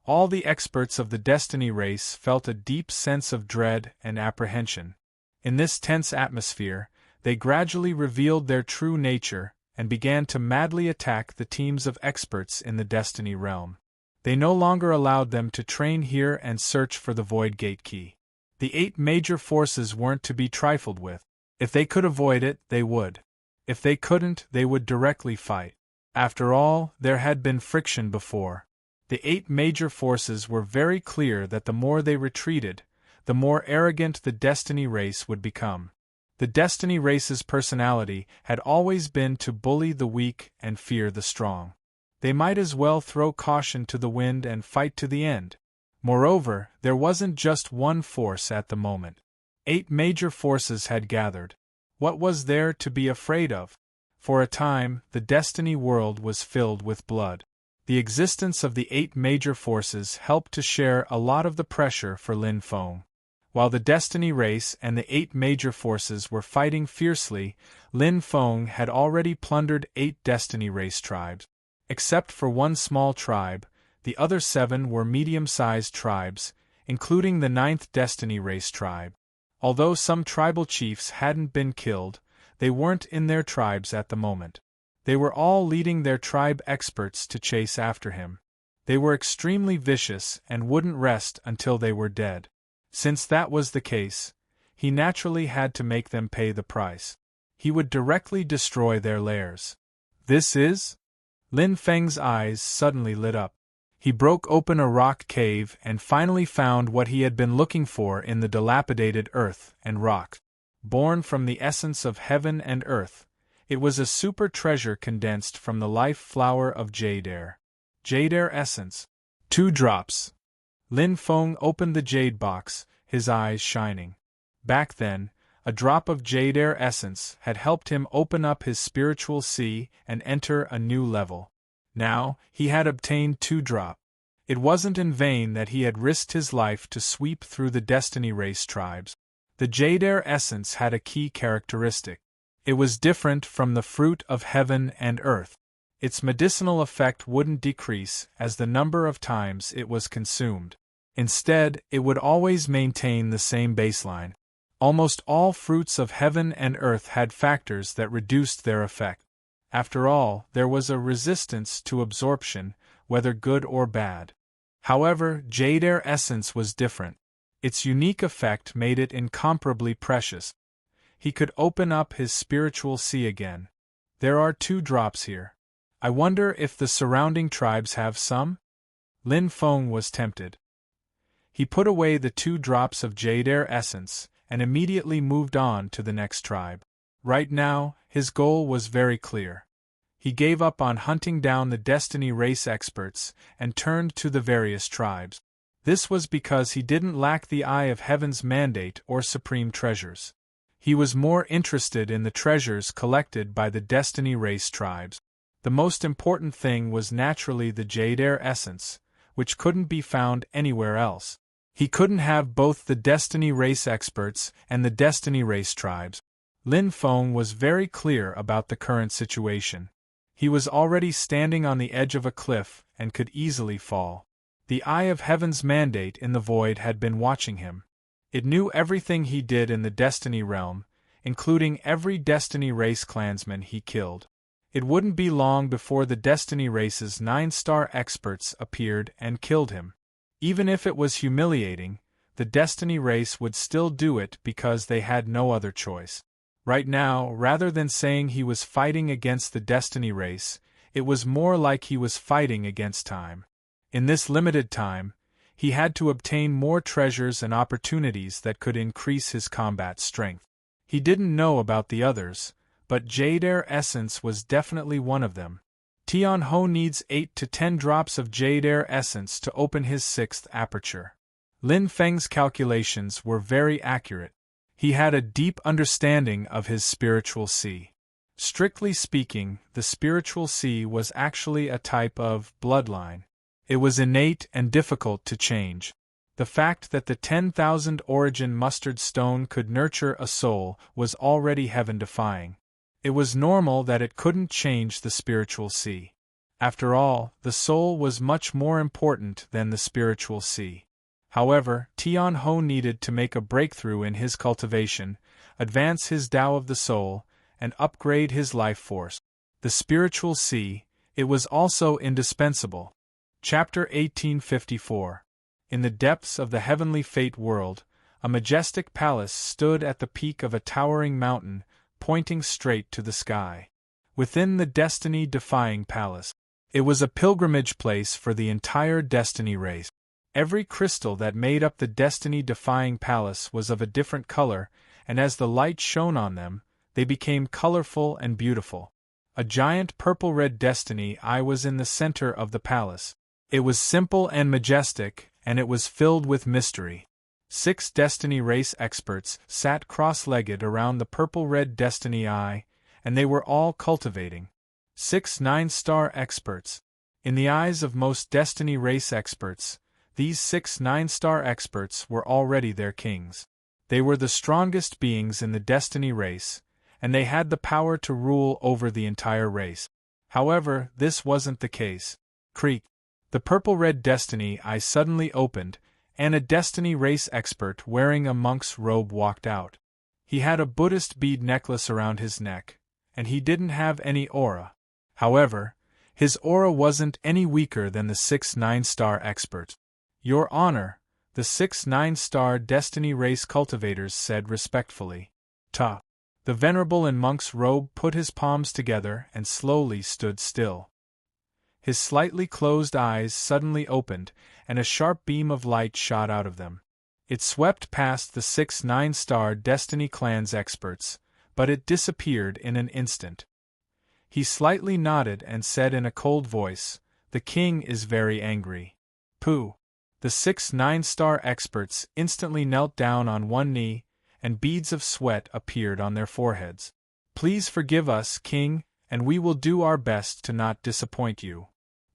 All the experts of the Destiny race felt a deep sense of dread and apprehension. In this tense atmosphere, they gradually revealed their true nature and began to madly attack the teams of experts in the Destiny realm. They no longer allowed them to train here and search for the Void Gate key. The 8 major forces weren't to be trifled with. If they could avoid it, they would. If they couldn't, they would directly fight. After all, there had been friction before. The 8 major forces were very clear that the more they retreated, the more arrogant the Destiny race would become. The Destiny race's personality had always been to bully the weak and fear the strong. They might as well throw caution to the wind and fight to the end. Moreover, there wasn't just one force at the moment. 8 major forces had gathered. What was there to be afraid of? For a time, the Destiny world was filled with blood. The existence of the 8 major forces helped to share a lot of the pressure for Lin Feng. While the Destiny race and the 8 major forces were fighting fiercely, Lin Feng had already plundered 8 Destiny race tribes. Except for one small tribe, the other 7 were medium-sized tribes, including the 9th Destiny race tribe. Although some tribal chiefs hadn't been killed, they weren't in their tribes at the moment. They were all leading their tribe experts to chase after him. They were extremely vicious and wouldn't rest until they were dead. Since that was the case, he naturally had to make them pay the price. He would directly destroy their lairs. This is? Lin Feng's eyes suddenly lit up. He broke open a rock cave and finally found what he had been looking for in the dilapidated earth and rock. Born from the essence of heaven and earth, it was a super treasure condensed from the life flower of Jade Air. Jade Air essence. 2 drops. Lin Feng opened the jade box, his eyes shining. Back then, a drop of Jade Air essence had helped him open up his spiritual sea and enter a new level. Now, he had obtained 2 drops. It wasn't in vain that he had risked his life to sweep through the Destiny race tribes. The Jade Air essence had a key characteristic. It was different from the fruit of heaven and earth. Its medicinal effect wouldn't decrease as the number of times it was consumed. Instead, it would always maintain the same baseline. Almost all fruits of heaven and earth had factors that reduced their effect. After all, there was a resistance to absorption, whether good or bad. However, Jade Air essence was different. Its unique effect made it incomparably precious. He could open up his spiritual sea again. There are 2 drops here. I wonder if the surrounding tribes have some? Lin Feng was tempted. He put away the 2 drops of Jade Air essence and immediately moved on to the next tribe. Right now, his goal was very clear. He gave up on hunting down the Destiny race experts and turned to the various tribes. This was because he didn't lack the Eye of Heaven's mandate or supreme treasures. He was more interested in the treasures collected by the Destiny race tribes. The most important thing was naturally the Jade Air essence, which couldn't be found anywhere else. He couldn't have both the Destiny race experts and the Destiny race tribes. Lin Feng was very clear about the current situation. He was already standing on the edge of a cliff and could easily fall. The Eye of Heaven's mandate in the void had been watching him. It knew everything he did in the Destiny realm, including every Destiny race clansman he killed. It wouldn't be long before the Destiny race's 9-star experts appeared and killed him. Even if it was humiliating, the Destiny race would still do it because they had no other choice. Right now, rather than saying he was fighting against the Destiny race, it was more like he was fighting against time. In this limited time, he had to obtain more treasures and opportunities that could increase his combat strength. He didn't know about the others, but Jade Air Essence was definitely one of them. Tian Ho needs 8 to 10 drops of Jade Air Essence to open his 6th aperture. Lin Feng's calculations were very accurate. He had a deep understanding of his spiritual sea. Strictly speaking, the spiritual sea was actually a type of bloodline. It was innate and difficult to change. The fact that the 10,000 origin mustard stone could nurture a soul was already heaven-defying. It was normal that it couldn't change the spiritual sea. After all, the soul was much more important than the spiritual sea. However, Tian Ho needed to make a breakthrough in his cultivation, advance his Tao of the soul, and upgrade his life force. The spiritual sea, it was also indispensable. Chapter 1854. In the depths of the heavenly fate world, a majestic palace stood at the peak of a towering mountain, pointing straight to the sky. Within the destiny-defying palace, it was a pilgrimage place for the entire Destiny race. Every crystal that made up the destiny-defying palace was of a different color, and as the light shone on them, they became colorful and beautiful. A giant purple-red destiny eye was in the center of the palace. It was simple and majestic, and it was filled with mystery. 6 Destiny race experts sat cross-legged around the purple-red destiny eye, and they were all cultivating. 6 9-star experts. In the eyes of most Destiny race experts, these 6 9-star experts were already their kings. They were the strongest beings in the Destiny race, and they had the power to rule over the entire race. However, this wasn't the case. Creak. The purple-red destiny eye suddenly opened, and a Destiny race expert wearing a monk's robe walked out. He had a Buddhist bead necklace around his neck, and he didn't have any aura. However, his aura wasn't any weaker than the 6 9-star experts. Your Honor, the 6 9-star Destiny race cultivators said respectfully. Ta. The venerable in monk's robe put his palms together and slowly stood still. His slightly closed eyes suddenly opened, and a sharp beam of light shot out of them. It swept past the 6 9-star Destiny clan's experts, but it disappeared in an instant. He slightly nodded and said in a cold voice, "The king is very angry." Pooh! The 6 9-star experts instantly knelt down on one knee, and beads of sweat appeared on their foreheads. "Please forgive us, king, and we will do our best to not disappoint you."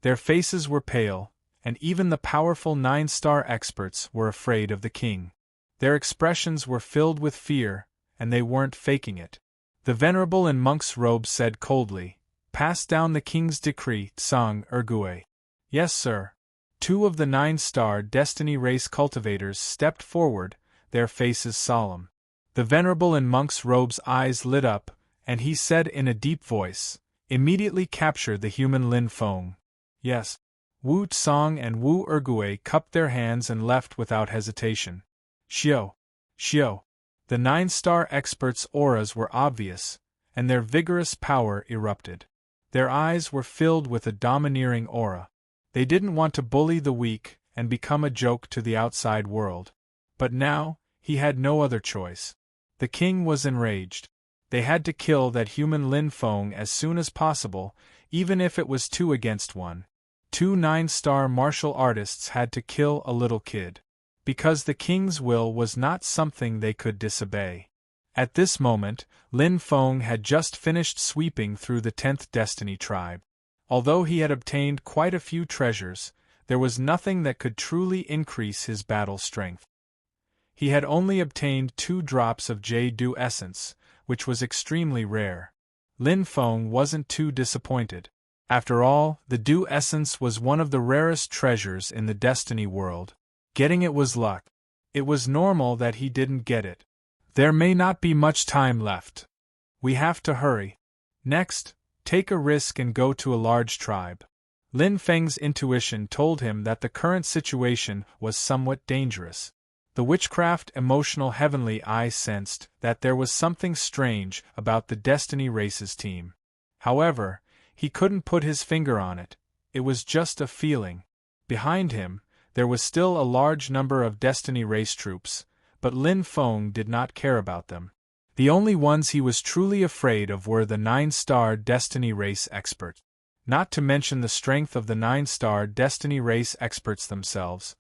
Their faces were pale, and even the powerful 9-star experts were afraid of the king. Their expressions were filled with fear, and they weren't faking it. The venerable in monk's robe said coldly, "Pass down the king's decree, Tsang Ergue." "Yes, sir." 2 of the 9-star Destiny race cultivators stepped forward, their faces solemn. The venerable in monk's robe's eyes lit up, and he said in a deep voice, "Immediately capture the human Lin Feng." "Yes." Wu Tsang and Wu Ergue cupped their hands and left without hesitation. Xiao! Xiao! The 9-star experts' auras were obvious, and their vigorous power erupted. Their eyes were filled with a domineering aura. They didn't want to bully the weak and become a joke to the outside world. But now, he had no other choice. The king was enraged. They had to kill that human Lin Feng as soon as possible, even if it was 2 against 1. 2 9-star martial artists had to kill a little kid. Because the king's will was not something they could disobey. At this moment, Lin Feng had just finished sweeping through the 10th Destiny tribe. Although he had obtained quite a few treasures, there was nothing that could truly increase his battle strength. He had only obtained 2 drops of Jade essence, which was extremely rare. Lin Feng wasn't too disappointed. After all, the dew essence was one of the rarest treasures in the Destiny world. Getting it was luck. It was normal that he didn't get it. There may not be much time left. We have to hurry. Next, take a risk and go to a large tribe. Lin Feng's intuition told him that the current situation was somewhat dangerous. The witchcraft emotional heavenly eye sensed that there was something strange about the Destiny race's team. However, he couldn't put his finger on it. It was just a feeling. Behind him, there was still a large number of Destiny race troops, but Lin Feng did not care about them. The only ones he was truly afraid of were the 9-star Destiny race experts. Not to mention the strength of the 9-star Destiny race experts themselves.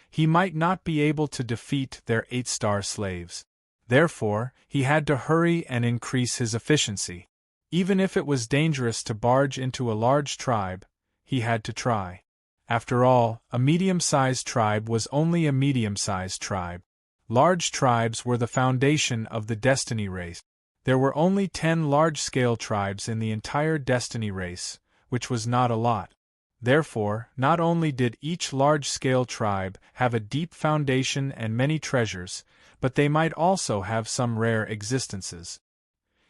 He might not be able to defeat their 8-star slaves. Therefore, he had to hurry and increase his efficiency. Even if it was dangerous to barge into a large tribe, he had to try. After all, a medium-sized tribe was only a medium-sized tribe. Large tribes were the foundation of the Destiny race. There were only 10 large-scale tribes in the entire Destiny race, which was not a lot. Therefore, not only did each large-scale tribe have a deep foundation and many treasures, but they might also have some rare existences.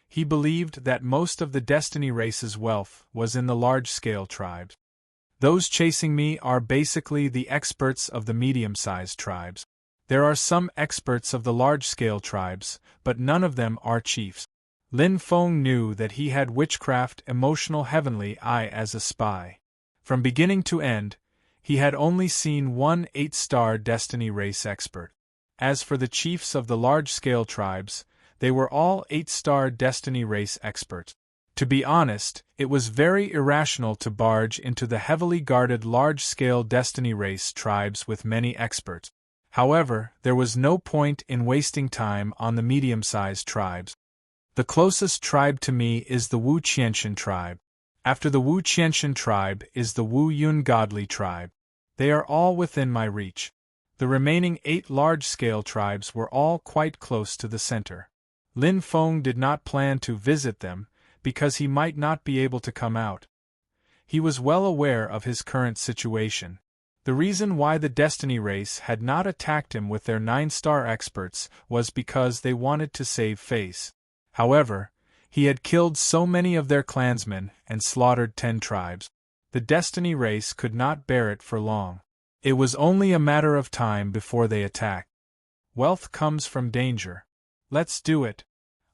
He believed that most of the Destiny race's wealth was in the large-scale tribes. Those chasing me are basically the experts of the medium-sized tribes. There are some experts of the large-scale tribes, but none of them are chiefs. Lin Feng knew that he had witchcraft emotional heavenly eye as a spy. From beginning to end, he had only seen one 8-star Destiny race expert. As for the chiefs of the large-scale tribes, they were all 8-star Destiny race experts. To be honest, it was very irrational to barge into the heavily guarded large-scale Destiny race tribes with many experts. However, there was no point in wasting time on the medium-sized tribes. The closest tribe to me is the Wu Qianshan tribe. After the Wu Qianshan tribe is the Wu Yun godly tribe. They are all within my reach. The remaining 8 large-scale tribes were all quite close to the center. Lin Feng did not plan to visit them, because he might not be able to come out. He was well aware of his current situation. The reason why the Destiny race had not attacked him with their 9-star experts was because they wanted to save face. However, he had killed so many of their clansmen and slaughtered 10 tribes. The Destiny race could not bear it for long. It was only a matter of time before they attacked. Wealth comes from danger. Let's do it.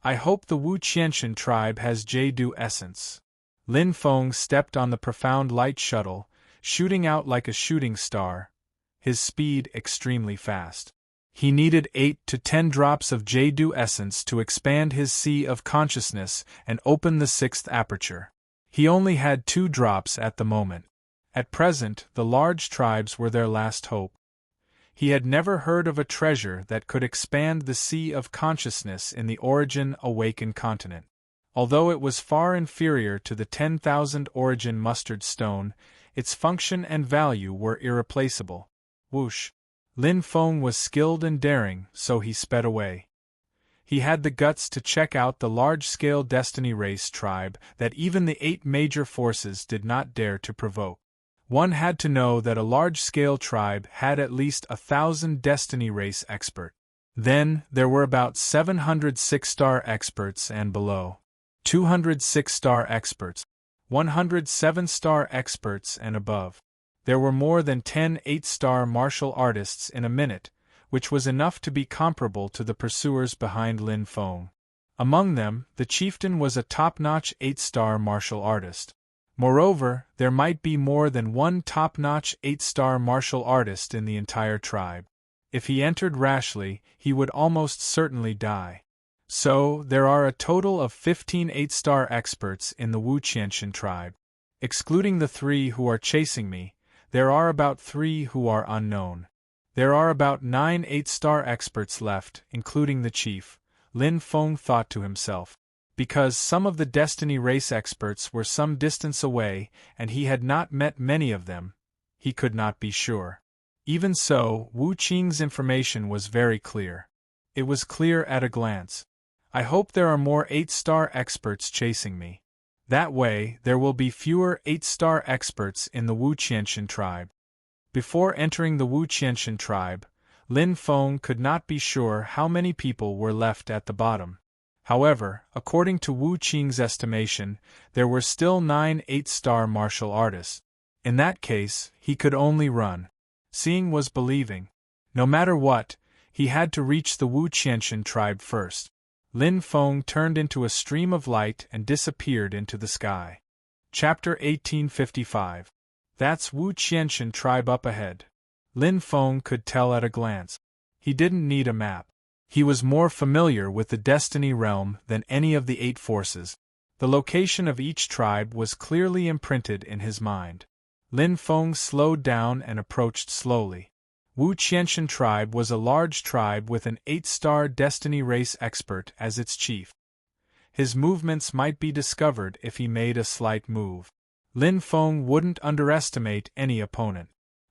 I hope the Wu Qianshan tribe has Jade essence. Lin Feng stepped on the profound light shuttle, shooting out like a shooting star, his speed extremely fast. He needed 8 to 10 drops of Jade essence to expand his sea of consciousness and open the 6th aperture. He only had 2 drops at the moment. At present, the large tribes were their last hope. He had never heard of a treasure that could expand the sea of consciousness in the Origin Awakened continent. Although it was far inferior to the 10,000 Origin Mustard Stone, its function and value were irreplaceable. Whoosh! Lin Feng was skilled and daring, so he sped away. He had the guts to check out the large-scale Destiny race tribe that even the 8 major forces did not dare to provoke. One had to know that a large-scale tribe had at least 1,000 Destiny race experts. Then, there were about 700 6-star experts and below, 200 6-star experts, 100 7-star experts and above. There were more than 10 8-star martial artists in a minute, which was enough to be comparable to the pursuers behind Lin Feng. Among them, the chieftain was a top-notch 8-star martial artist. Moreover, there might be more than one top-notch 8-star martial artist in the entire tribe. If he entered rashly, he would almost certainly die. So, there are a total of 15 8-star experts in the Wu Qianshan tribe. Excluding the 3 who are chasing me, there are about 3 who are unknown. There are about 9 8-star experts left, including the chief, Lin Feng thought to himself. Because some of the Destiny race experts were some distance away and he had not met many of them, he could not be sure. Even so, Wu Qing's information was very clear. It was clear at a glance. I hope there are more 8-star experts chasing me. That way, there will be fewer 8-star experts in the Wu Qianshan tribe. Before entering the Wu Qianshan tribe, Lin Feng could not be sure how many people were left at the bottom. However, according to Wu Qing's estimation, there were still 9 8-star martial artists. In that case, he could only run. Seeing was believing. No matter what, he had to reach the Wu Qianshan tribe first. Lin Feng turned into a stream of light and disappeared into the sky. Chapter 1855. That's Wu Qianshan tribe up ahead. Lin Feng could tell at a glance. He didn't need a map. He was more familiar with the Destiny Realm than any of the 8 forces. The location of each tribe was clearly imprinted in his mind. Lin Feng slowed down and approached slowly. Wu Qianxian tribe was a large tribe with an 8-star Destiny race expert as its chief. His movements might be discovered if he made a slight move. Lin Feng wouldn't underestimate any opponent.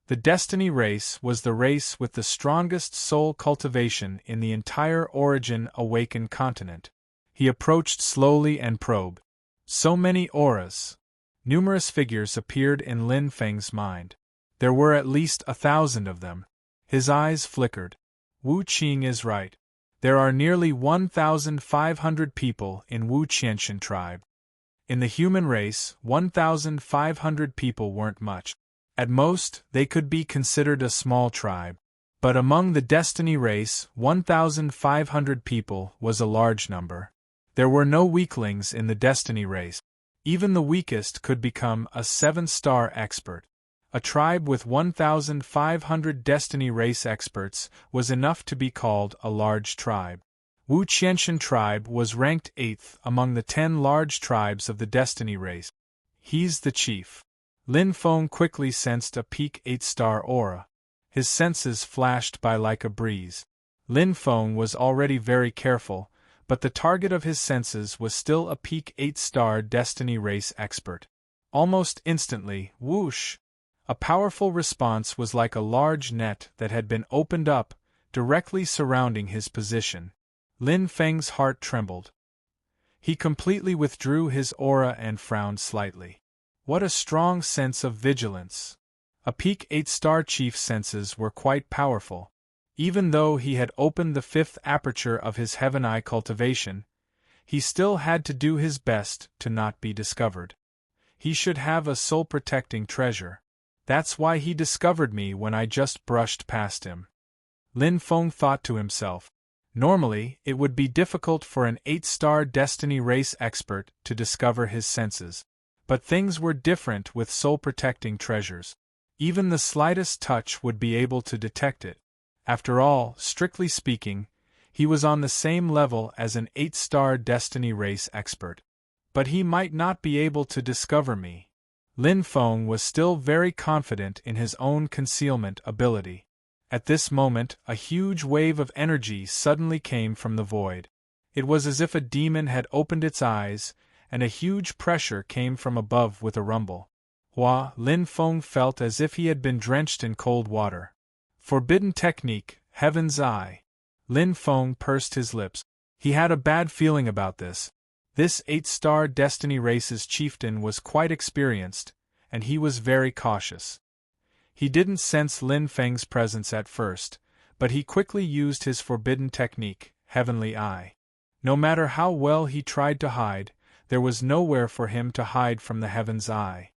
The Destiny race was the race with the strongest soul cultivation in the entire Origin Awakened continent. He approached slowly and probed. So many auras. Numerous figures appeared in Lin Feng's mind. There were at least 1,000 of them. His eyes flickered. Wu Qing is right. There are nearly 1,500 people in Wu Qianxian tribe. In the human race, 1,500 people weren't much. At most, they could be considered a small tribe. But among the Destiny race, 1,500 people was a large number. There were no weaklings in the Destiny race. Even the weakest could become a 7-star expert. A tribe with 1,500 Destiny race experts was enough to be called a large tribe. Wu Qianxian tribe was ranked 8th among the 10 large tribes of the Destiny race. He's the chief. Lin Feng quickly sensed a peak 8-star aura. His senses flashed by like a breeze. Lin Feng was already very careful, but the target of his senses was still a peak 8-star Destiny race expert. Almost instantly, whoosh! A powerful response was like a large net that had been opened up, directly surrounding his position. Lin Feng's heart trembled. He completely withdrew his aura and frowned slightly. What a strong sense of vigilance! A peak 8-star chief's senses were quite powerful. Even though he had opened the 5th aperture of his Heaven Eye cultivation, he still had to do his best to not be discovered. He should have a soul-protecting treasure. That's why he discovered me when I just brushed past him. Lin Feng thought to himself. Normally, it would be difficult for an 8-star Destiny race expert to discover his senses. But things were different with soul-protecting treasures. Even the slightest touch would be able to detect it. After all, strictly speaking, he was on the same level as an 8-star Destiny race expert. But he might not be able to discover me. Lin Feng was still very confident in his own concealment ability. At this moment, a huge wave of energy suddenly came from the void. It was as if a demon had opened its eyes, and a huge pressure came from above with a rumble. Lin Feng felt as if he had been drenched in cold water. Forbidden technique, Heaven's Eye. Lin Feng pursed his lips. He had a bad feeling about this. This 8-star Destiny race's chieftain was quite experienced, and he was very cautious. He didn't sense Lin Feng's presence at first, but he quickly used his forbidden technique, Heavenly Eye. No matter how well he tried to hide, there was nowhere for him to hide from the Heaven's Eye.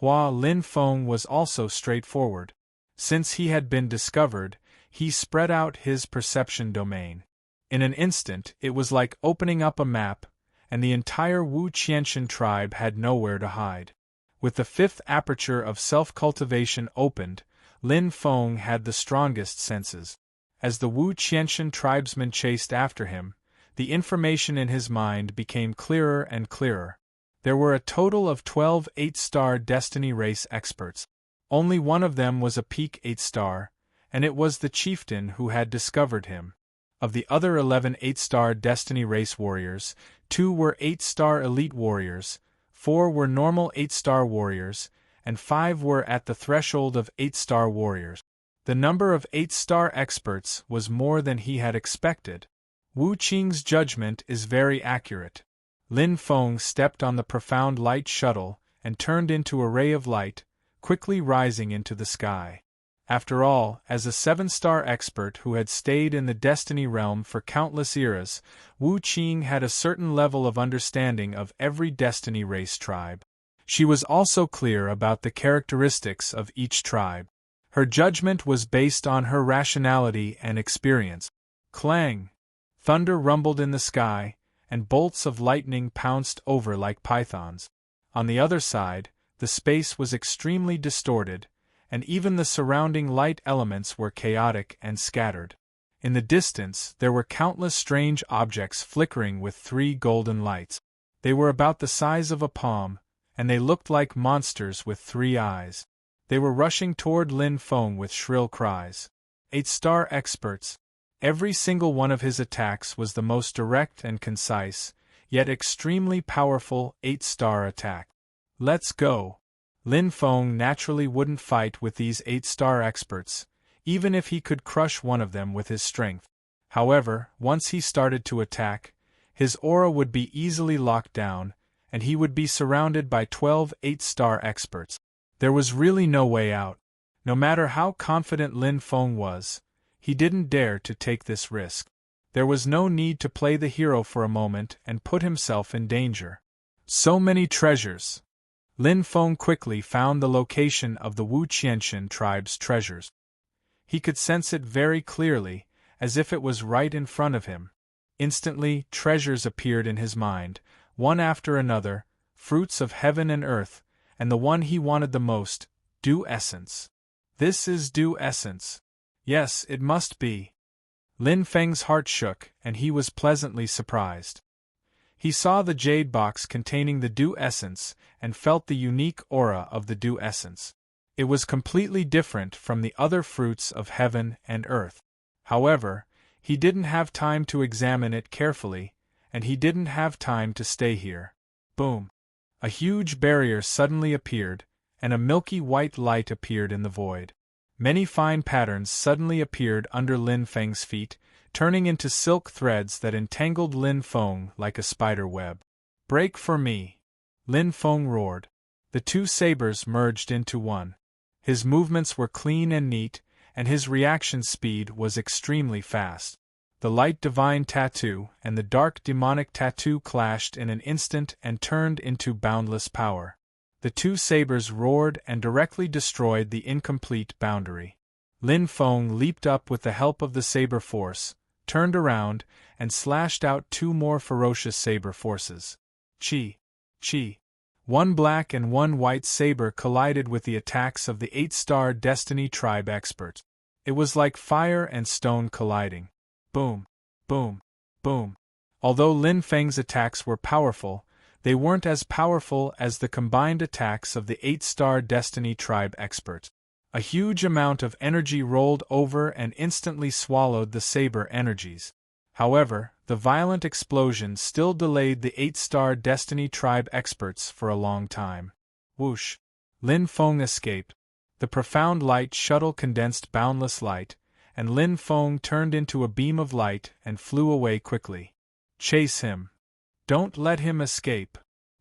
Lin Feng was also straightforward. Since he had been discovered, he spread out his perception domain. In an instant, it was like opening up a map, and the entire Wu Qianxian tribe had nowhere to hide. With the 5th aperture of self-cultivation opened, Lin Feng had the strongest senses. As the Wu Qianxian tribesmen chased after him, the information in his mind became clearer and clearer. There were a total of 12 8-star Destiny race experts. Only one of them was a peak 8-star, and it was the chieftain who had discovered him. Of the other 11 8-star Destiny race warriors, 2 were 8-star elite warriors, 4 were normal 8-star warriors, and 5 were at the threshold of 8-star warriors. The number of 8-star experts was more than he had expected. Wu Qing's judgment is very accurate. Lin Feng stepped on the profound light shuttle and turned into a ray of light, quickly rising into the sky. After all, as a 7-star expert who had stayed in the Destiny realm for countless eras, Wu Qing had a certain level of understanding of every Destiny race tribe. She was also clear about the characteristics of each tribe. Her judgment was based on her rationality and experience. Clang! Thunder rumbled in the sky, and bolts of lightning pounced over like pythons. On the other side, the space was extremely distorted, and even the surrounding light elements were chaotic and scattered. In the distance, there were countless strange objects flickering with 3 golden lights. They were about the size of a palm, and they looked like monsters with 3 eyes. They were rushing toward Lin Feng with shrill cries. 8-star experts. Every single one of his attacks was the most direct and concise, yet extremely powerful 8-star attack. Let's go. Lin Feng naturally wouldn't fight with these 8-star experts, even if he could crush one of them with his strength. However, once he started to attack, his aura would be easily locked down, and he would be surrounded by 12 8-star experts. There was really no way out. No matter how confident Lin Feng was, he didn't dare to take this risk. There was no need to play the hero for a moment and put himself in danger. So many treasures. Lin Feng quickly found the location of the Wu Qianxian tribe's treasures. He could sense it very clearly, as if it was right in front of him. Instantly, treasures appeared in his mind, one after another, fruits of heaven and earth, and the one he wanted the most, dew essence. This is dew essence. Yes, it must be. Lin Feng's heart shook, and he was pleasantly surprised. He saw the jade box containing the dew essence and felt the unique aura of the dew essence. It was completely different from the other fruits of heaven and earth. However, he didn't have time to examine it carefully, and he didn't have time to stay here. Boom! A huge barrier suddenly appeared, and a milky white light appeared in the void. Many fine patterns suddenly appeared under Lin Feng's feet, turning into silk threads that entangled Lin Feng like a spider web. Break for me! Lin Feng roared. The 2 sabers merged into one. His movements were clean and neat, and his reaction speed was extremely fast. The light divine tattoo and the dark demonic tattoo clashed in an instant and turned into boundless power. The 2 sabers roared and directly destroyed the incomplete boundary. Lin Feng leaped up with the help of the saber force, turned around, and slashed out 2 more ferocious saber forces. Chi! Chi! 1 black and 1 white saber collided with the attacks of the 8-star Destiny Tribe expert. It was like fire and stone colliding. Boom! Boom! Boom! Although Lin Feng's attacks were powerful, they weren't as powerful as the combined attacks of the 8-star Destiny Tribe expert. A huge amount of energy rolled over and instantly swallowed the saber energies. However, the violent explosion still delayed the 8-star Destiny Tribe experts for a long time. Whoosh! Lin Feng escaped. The profound light shuttle condensed boundless light, and Lin Feng turned into a beam of light and flew away quickly. Chase him! Don't let him escape!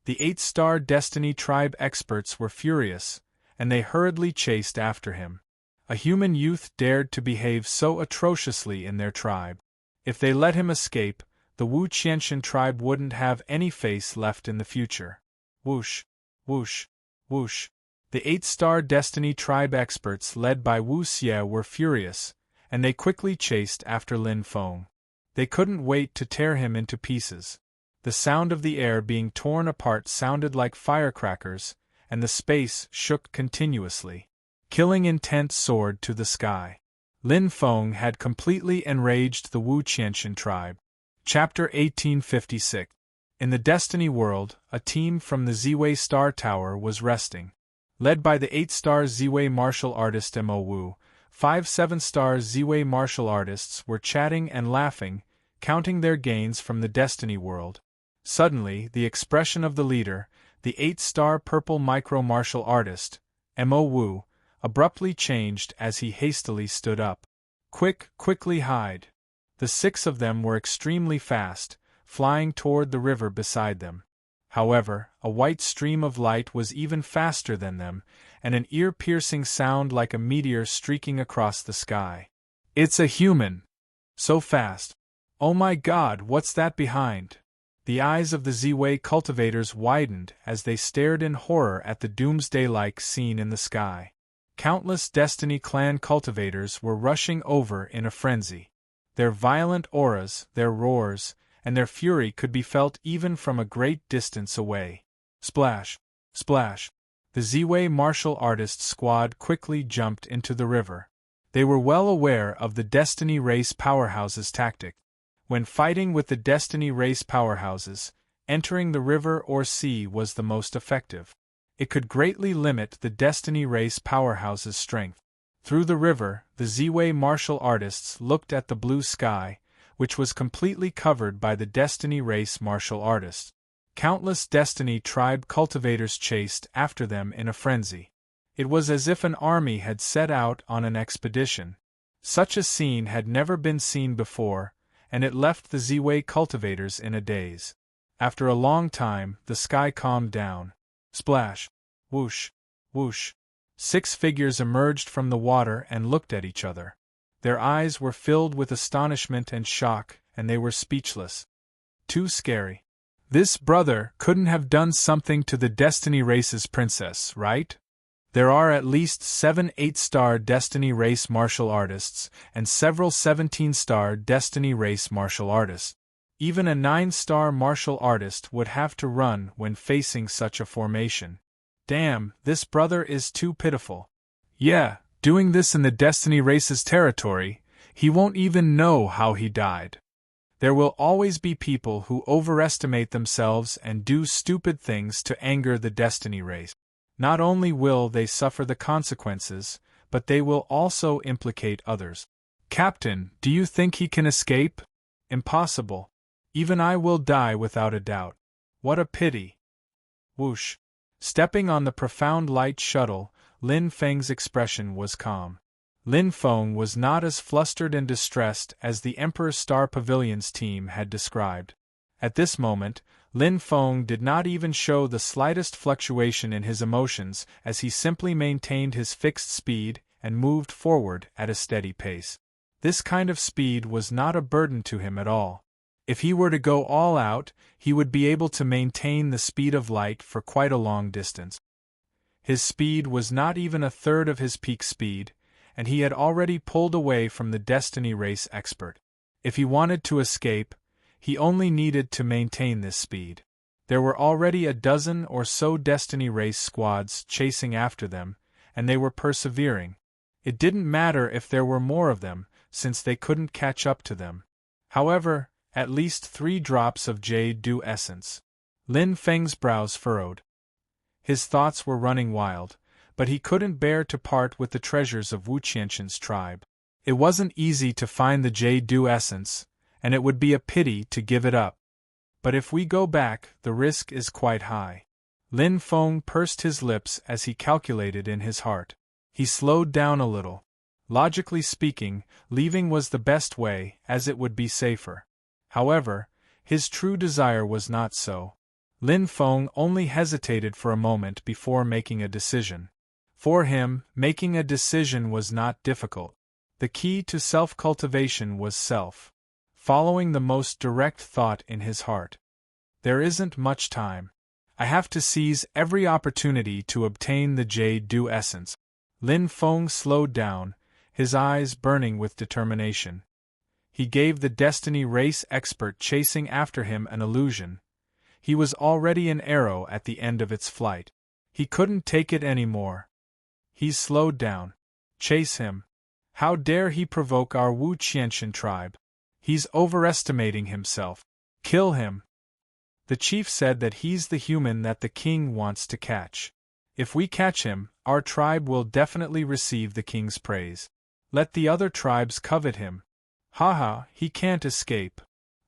The 8-star Destiny Tribe experts were furious, and they hurriedly chased after him. A human youth dared to behave so atrociously in their tribe. If they let him escape, the Wu Qianxian tribe wouldn't have any face left in the future. Whoosh! Whoosh! Whoosh! The 8-star Destiny Tribe experts led by Wu Xie were furious, and they quickly chased after Lin Feng. They couldn't wait to tear him into pieces. The sound of the air being torn apart sounded like firecrackers, and the space shook continuously. Killing intent soared to the sky. Lin Feng had completely enraged the Wu Qianxian tribe. Chapter 1856. In the Destiny world, a team from the Ziwei Star Tower was resting. Led by the 8-star Ziwei martial artist Mo Wu, 5 7-star Ziwei martial artists were chatting and laughing, counting their gains from the Destiny world. Suddenly, the expression of the leader, the 8-star purple micro martial artist, Mo Wu, abruptly changed as he hastily stood up. Quickly hide! The 6 of them were extremely fast, flying toward the river beside them. However, a white stream of light was even faster than them, and an ear-piercing sound like a meteor streaking across the sky. It's a human! So fast! Oh my God, what's that behind? The eyes of the Ziwei cultivators widened as they stared in horror at the doomsday-like scene in the sky. Countless Destiny Clan cultivators were rushing over in a frenzy. Their violent auras, their roars, and their fury could be felt even from a great distance away. Splash! Splash! The Ziwei martial artists squad quickly jumped into the river. They were well aware of the Destiny Race Powerhouse's tactic. When fighting with the Destiny Race Powerhouses, entering the river or sea was the most effective. It could greatly limit the Destiny Race Powerhouse's strength. Through the river, the Ziwei martial artists looked at the blue sky, which was completely covered by the Destiny Race martial artists. Countless Destiny Tribe cultivators chased after them in a frenzy. It was as if an army had set out on an expedition. Such a scene had never been seen before, and it left the Ziwei cultivators in a daze. After a long time, the sky calmed down. Splash! Whoosh! Whoosh! 6 figures emerged from the water and looked at each other. Their eyes were filled with astonishment and shock, and they were speechless. Too scary. This brother couldn't have done something to the Destiny Race's princess, right? There are at least 7 8-star Destiny Race martial artists, and several 17-star Destiny Race martial artists. Even a 9-star martial artist would have to run when facing such a formation. Damn, this brother is too pitiful. Yeah, doing this in the Destiny Race's territory, he won't even know how he died. There will always be people who overestimate themselves and do stupid things to anger the Destiny Race. Not only will they suffer the consequences, but they will also implicate others. Captain, do you think he can escape? Impossible. Even I will die without a doubt. What a pity. Whoosh. Stepping on the profound light shuttle, Lin Feng's expression was calm. Lin Feng was not as flustered and distressed as the Emperor Star Pavilion's team had described. At this moment, Lin Feng did not even show the slightest fluctuation in his emotions as he simply maintained his fixed speed and moved forward at a steady pace. This kind of speed was not a burden to him at all. If he were to go all out, he would be able to maintain the speed of light for quite a long distance. His speed was not even a third of his peak speed, and he had already pulled away from the Destiny Race expert. If he wanted to escape, he only needed to maintain this speed. There were already a dozen or so Destiny Race squads chasing after them, and they were persevering. It didn't matter if there were more of them, since they couldn't catch up to them. However, at least 3 drops of Jade Dew essence. Lin Feng's brows furrowed. His thoughts were running wild, but he couldn't bear to part with the treasures of Wu Qianxin's tribe. It wasn't easy to find the Jade Dew essence, and it would be a pity to give it up. But if we go back, the risk is quite high. Lin Feng pursed his lips as he calculated in his heart. He slowed down a little. Logically speaking, leaving was the best way, as it would be safer. However, his true desire was not so. Lin Feng only hesitated for a moment before making a decision. For him, making a decision was not difficult. The key to self-cultivation was self. Following the most direct thought in his heart. There isn't much time. I have to seize every opportunity to obtain the Jade Dew essence. Lin Feng slowed down, his eyes burning with determination. He gave the Destiny Race expert chasing after him an illusion. He was already an arrow at the end of its flight. He couldn't take it anymore. He's slowed down. Chase him. How dare he provoke our Wu Qianxin tribe? He's overestimating himself. Kill him. The chief said that he's the human that the king wants to catch. If we catch him, our tribe will definitely receive the king's praise. Let the other tribes covet him. Haha, he can't escape.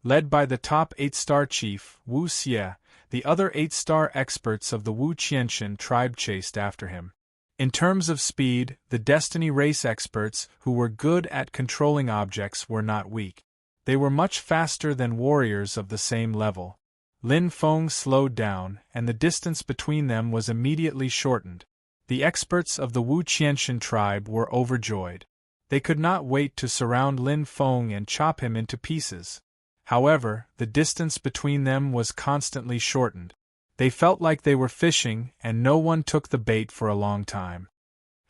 Led by the top 8-star chief, Wu Xie, the other 8-star experts of the Wu Qianxin tribe chased after him. In terms of speed, the Destiny Race experts who were good at controlling objects were not weak. They were much faster than warriors of the same level. Lin Feng slowed down, and the distance between them was immediately shortened. The experts of the Wu Qianxin tribe were overjoyed. They could not wait to surround Lin Feng and chop him into pieces. However, the distance between them was constantly shortened. They felt like they were fishing, and no one took the bait for a long time.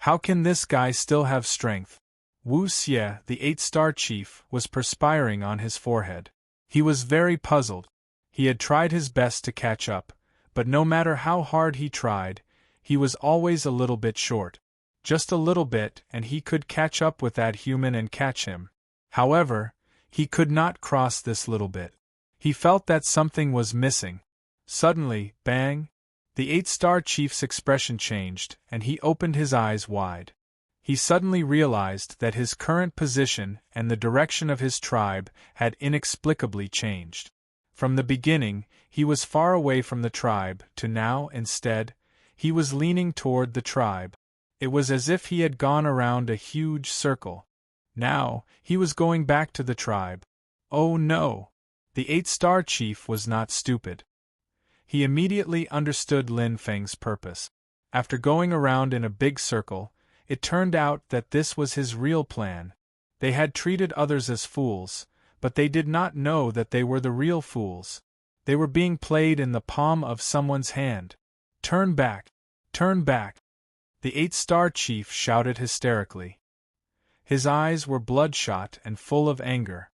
How can this guy still have strength? Wu Xie, the 8-star chief, was perspiring on his forehead. He was very puzzled. He had tried his best to catch up, but no matter how hard he tried, He was always a little bit short. Just a little bit and he could catch up with that human and catch him. However, he could not cross this little bit. He felt that something was missing. Suddenly, bang! The 8-star chief's expression changed, and he opened his eyes wide. He suddenly realized that his current position and the direction of his tribe had inexplicably changed. From the beginning, he was far away from the tribe, to now, instead, he was leaning toward the tribe. It was as if he had gone around a huge circle. Now, he was going back to the tribe. Oh no! The 8-star chief was not stupid. He immediately understood Lin Feng's purpose. After going around in a big circle, it turned out that this was his real plan. They had treated others as fools, but they did not know that they were the real fools. They were being played in the palm of someone's hand. Turn back! Turn back! The 8-star chief shouted hysterically. His eyes were bloodshot and full of anger.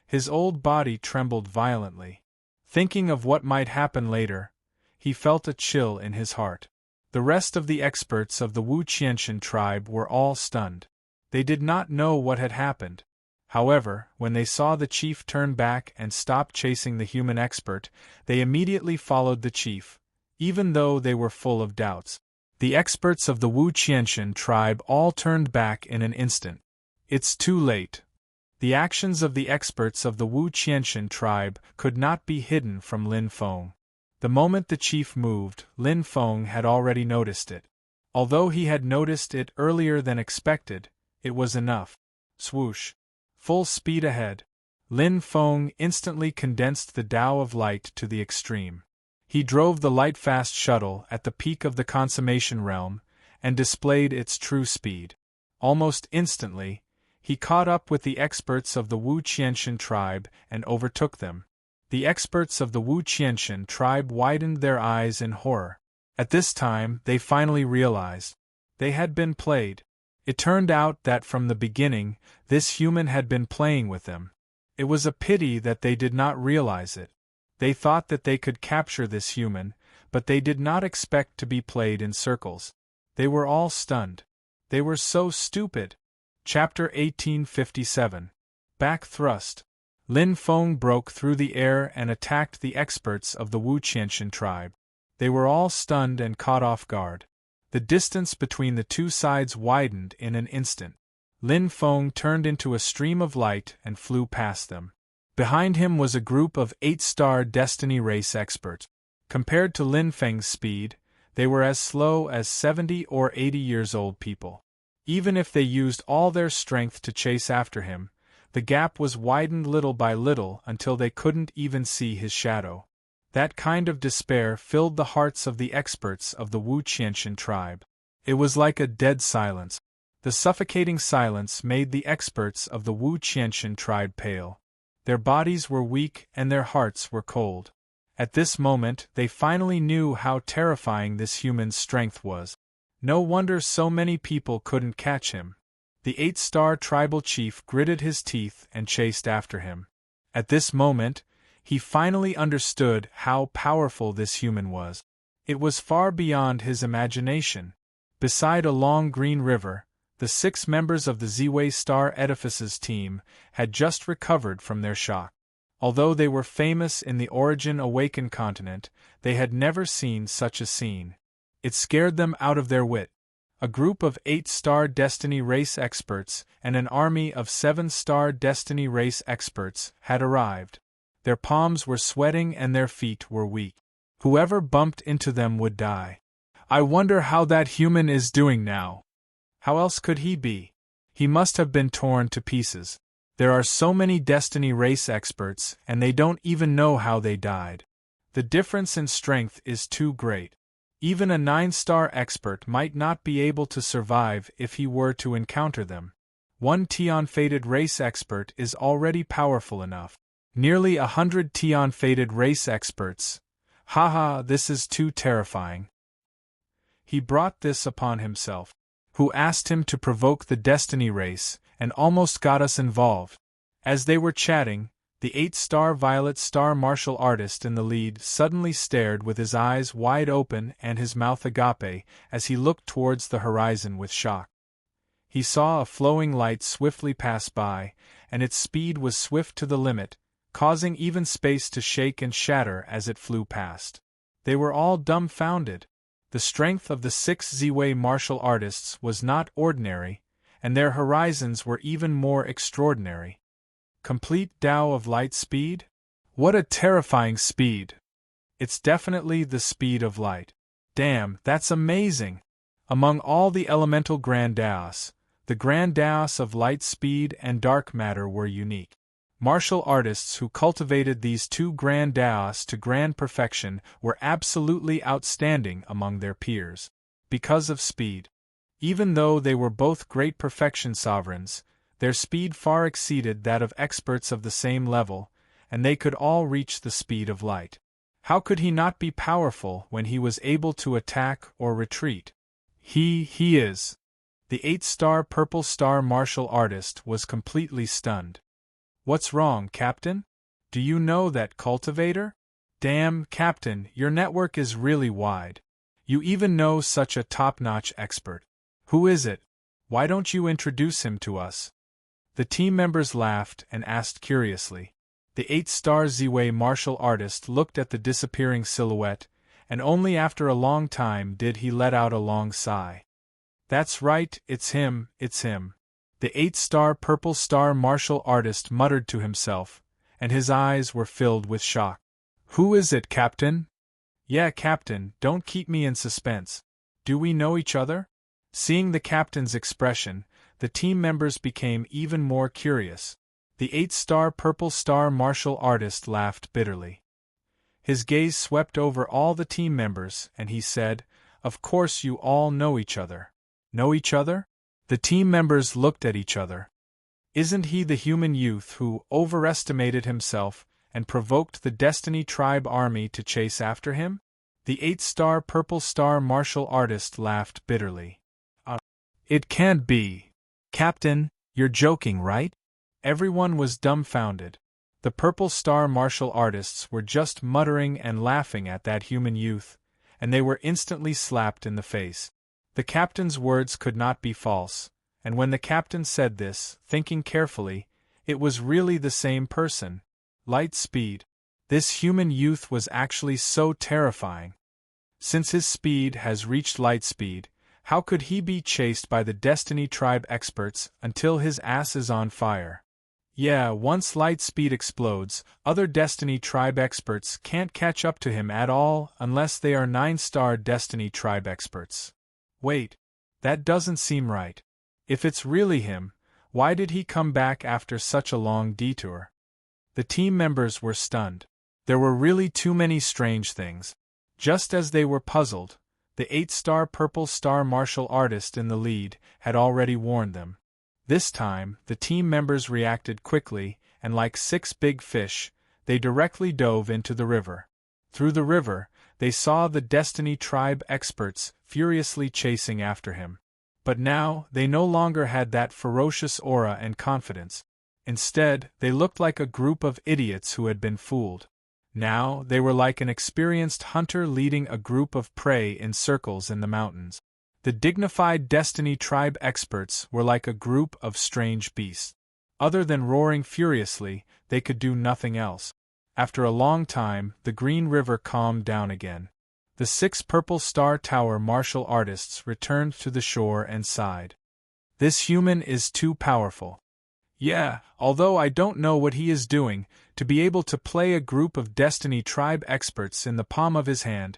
His old body trembled violently. Thinking of what might happen later, he felt a chill in his heart. The rest of the experts of the Wu Qianshan tribe were all stunned. They did not know what had happened. However, when they saw the chief turn back and stop chasing the human expert, they immediately followed the chief, even though they were full of doubts. The experts of the Wu Qianshan tribe all turned back in an instant. It's too late. The actions of the experts of the Wu Qianshan tribe could not be hidden from Lin Feng. The moment the chief moved, Lin Feng had already noticed it. Although he had noticed it earlier than expected, it was enough. Swoosh! Full speed ahead. Lin Feng instantly condensed the Tao of light to the extreme. He drove the light-fast shuttle at the peak of the consummation realm, and displayed its true speed. Almost instantly, he caught up with the experts of the Wu Qianshan tribe and overtook them. The experts of the Wu Qianshan tribe widened their eyes in horror. At this time, they finally realized. They had been played. It turned out that from the beginning, this human had been playing with them. It was a pity that they did not realize it. They thought that they could capture this human, but they did not expect to be played in circles. They were all stunned. They were so stupid. Chapter 1857. Back Thrust. Lin Feng broke through the air and attacked the experts of the Wu Qianshan tribe. They were all stunned and caught off guard. The distance between the two sides widened in an instant. Lin Feng turned into a stream of light and flew past them. Behind him was a group of 8-star Destiny race experts. Compared to Lin Feng's speed, they were as slow as 70 or 80 years old people. Even if they used all their strength to chase after him, the gap was widened little by little until they couldn't even see his shadow. That kind of despair filled the hearts of the experts of the Wu Qianshan tribe. It was like a dead silence. The suffocating silence made the experts of the Wu Qianshan tribe pale. Their bodies were weak and their hearts were cold. At this moment they finally knew how terrifying this human's strength was. No wonder so many people couldn't catch him. The 8-star tribal chief gritted his teeth and chased after him. At this moment, he finally understood how powerful this human was. It was far beyond his imagination. Beside a long green river, the 6 members of the Ziwei Star Edifices team had just recovered from their shock. Although they were famous in the Origin Awakened continent, they had never seen such a scene. It scared them out of their wit. A group of 8-star Destiny race experts and an army of 7-star Destiny race experts had arrived. Their palms were sweating and their feet were weak. Whoever bumped into them would die. I wonder how that human is doing now. How else could he be? He must have been torn to pieces. There are so many Destiny race experts and they don't even know how they died. The difference in strength is too great. Even a 9-star expert might not be able to survive if he were to encounter them. One Tian-fated race expert is already powerful enough. Nearly 100 Tian-fated race experts. Haha, this is too terrifying. He brought this upon himself. Who asked him to provoke the Destiny race, and almost got us involved. As they were chatting, The 8-star violet star martial artist in the lead suddenly stared with his eyes wide open and his mouth agape as he looked towards the horizon with shock. He saw a flowing light swiftly pass by, and its speed was swift to the limit, causing even space to shake and shatter as it flew past. They were all dumbfounded. The strength of the 6 Z-Way martial artists was not ordinary, and their horizons were even more extraordinary. Complete Tao of light speed? What a terrifying speed! It's definitely the speed of light. Damn, that's amazing! Among all the elemental Grand Daos, the Grand Daos of light speed and dark matter were unique. Martial artists who cultivated these 2 Grand Daos to grand perfection were absolutely outstanding among their peers. Because of speed. Even though they were both great perfection sovereigns, their speed far exceeded that of experts of the same level, and they could all reach the speed of light. How could he not be powerful when he was able to attack or retreat? He is. The 8-star purple star martial artist was completely stunned. What's wrong, Captain? Do you know that cultivator? Damn, Captain, your network is really wide. You even know such a top-notch expert. Who is it? Why don't you introduce him to us? The team members laughed and asked curiously. The 8-star Z-Way martial artist looked at the disappearing silhouette, and only after a long time did he let out a long sigh. That's right, it's him. The 8-star purple star martial artist muttered to himself, and his eyes were filled with shock. Who is it, Captain? Yeah, Captain, don't keep me in suspense. Do we know each other? Seeing the captain's expression, the team members became even more curious. The 8-star purple star martial artist laughed bitterly. His gaze swept over all the team members, and he said, "Of course you all know each other." Know each other? The team members looked at each other. Isn't he the human youth who overestimated himself and provoked the Destiny Tribe army to chase after him? The 8-star purple star martial artist laughed bitterly. It can't be. Captain, you're joking, right? Everyone was dumbfounded. The purple star martial artists were just muttering and laughing at that human youth, and they were instantly slapped in the face. The captain's words could not be false, and when the captain said this, thinking carefully, it was really the same person. Light speed. This human youth was actually so terrifying. Since his speed has reached light speed, how could he be chased by the Destiny Tribe experts until his ass is on fire? Yeah, once light speed explodes, other Destiny Tribe experts can't catch up to him at all unless they are 9-star Destiny Tribe experts. Wait, that doesn't seem right. If it's really him, why did he come back after such a long detour? The team members were stunned. There were really too many strange things. Just as they were puzzled, the 8-star purple star martial artist in the lead had already warned them. This time, the team members reacted quickly, and like 6 big fish, they directly dove into the river. Through the river, they saw the Destiny Tribe experts furiously chasing after him. But now, they no longer had that ferocious aura and confidence. Instead, they looked like a group of idiots who had been fooled. Now, they were like an experienced hunter leading a group of prey in circles in the mountains. The dignified Destiny Tribe experts were like a group of strange beasts. Other than roaring furiously, they could do nothing else. After a long time, the green river calmed down again. The 6 purple star tower martial artists returned to the shore and sighed. This human is too powerful. Yeah, although I don't know what he is doing, to be able to play a group of Destiny Tribe experts in the palm of his hand,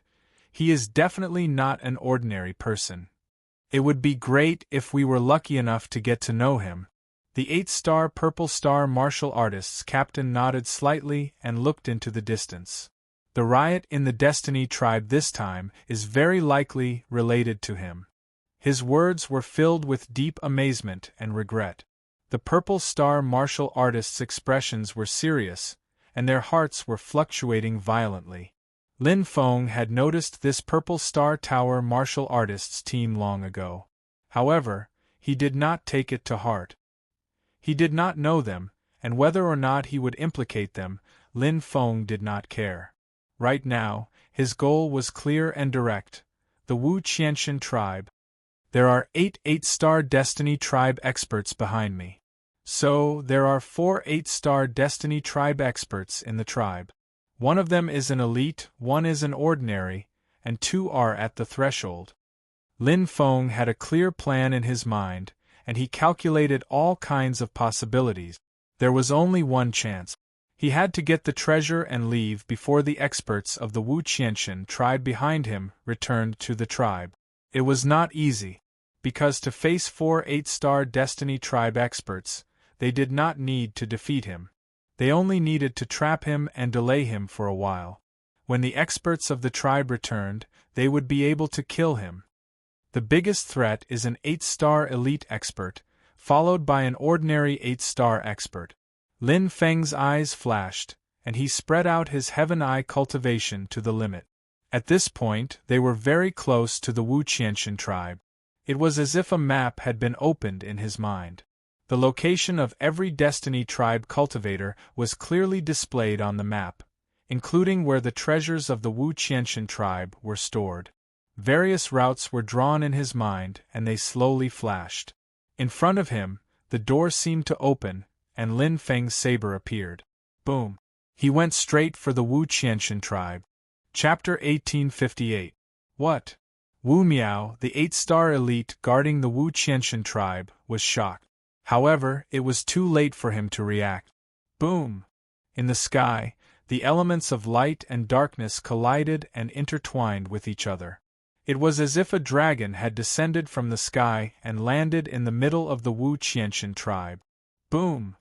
he is definitely not an ordinary person. It would be great if we were lucky enough to get to know him. The 8-star purple star martial artist's captain nodded slightly and looked into the distance. The riot in the Destiny Tribe this time is very likely related to him. His words were filled with deep amazement and regret. The purple star martial artists' expressions were serious, and their hearts were fluctuating violently. Lin Feng had noticed this purple star tower martial artists' team long ago. However, he did not take it to heart. He did not know them, and whether or not he would implicate them, Lin Feng did not care. Right now, his goal was clear and direct: the Wu Qianxin tribe. There are 8 8-star Destiny Tribe experts behind me. So, there are 4 8-star Destiny Tribe experts in the tribe. One of them is an elite, one is an ordinary, and 2 are at the threshold. Lin Feng had a clear plan in his mind, and he calculated all kinds of possibilities. There was only one chance. He had to get the treasure and leave before the experts of the Wu Qianxin tribe behind him returned to the tribe. It was not easy, because to face 4 8-star Destiny Tribe experts, they did not need to defeat him. They only needed to trap him and delay him for a while. When the experts of the tribe returned, they would be able to kill him. The biggest threat is an 8-star elite expert, followed by an ordinary 8-star expert. Lin Feng's eyes flashed, and he spread out his Heaven Eye cultivation to the limit. At this point, they were very close to the Wu Qianxin tribe. It was as if a map had been opened in his mind. The location of every Destiny Tribe cultivator was clearly displayed on the map, including where the treasures of the Wu Qianxin tribe were stored. Various routes were drawn in his mind, and they slowly flashed. In front of him, the door seemed to open, and Lin Feng's saber appeared. Boom! He went straight for the Wu Qianxin tribe. Chapter 1858. What? Wu Miao, the 8-star elite guarding the Wu Qianxin tribe, was shocked. However, it was too late for him to react. Boom! In the sky, the elements of light and darkness collided and intertwined with each other. It was as if a dragon had descended from the sky and landed in the middle of the Wu Qianxin tribe. Boom!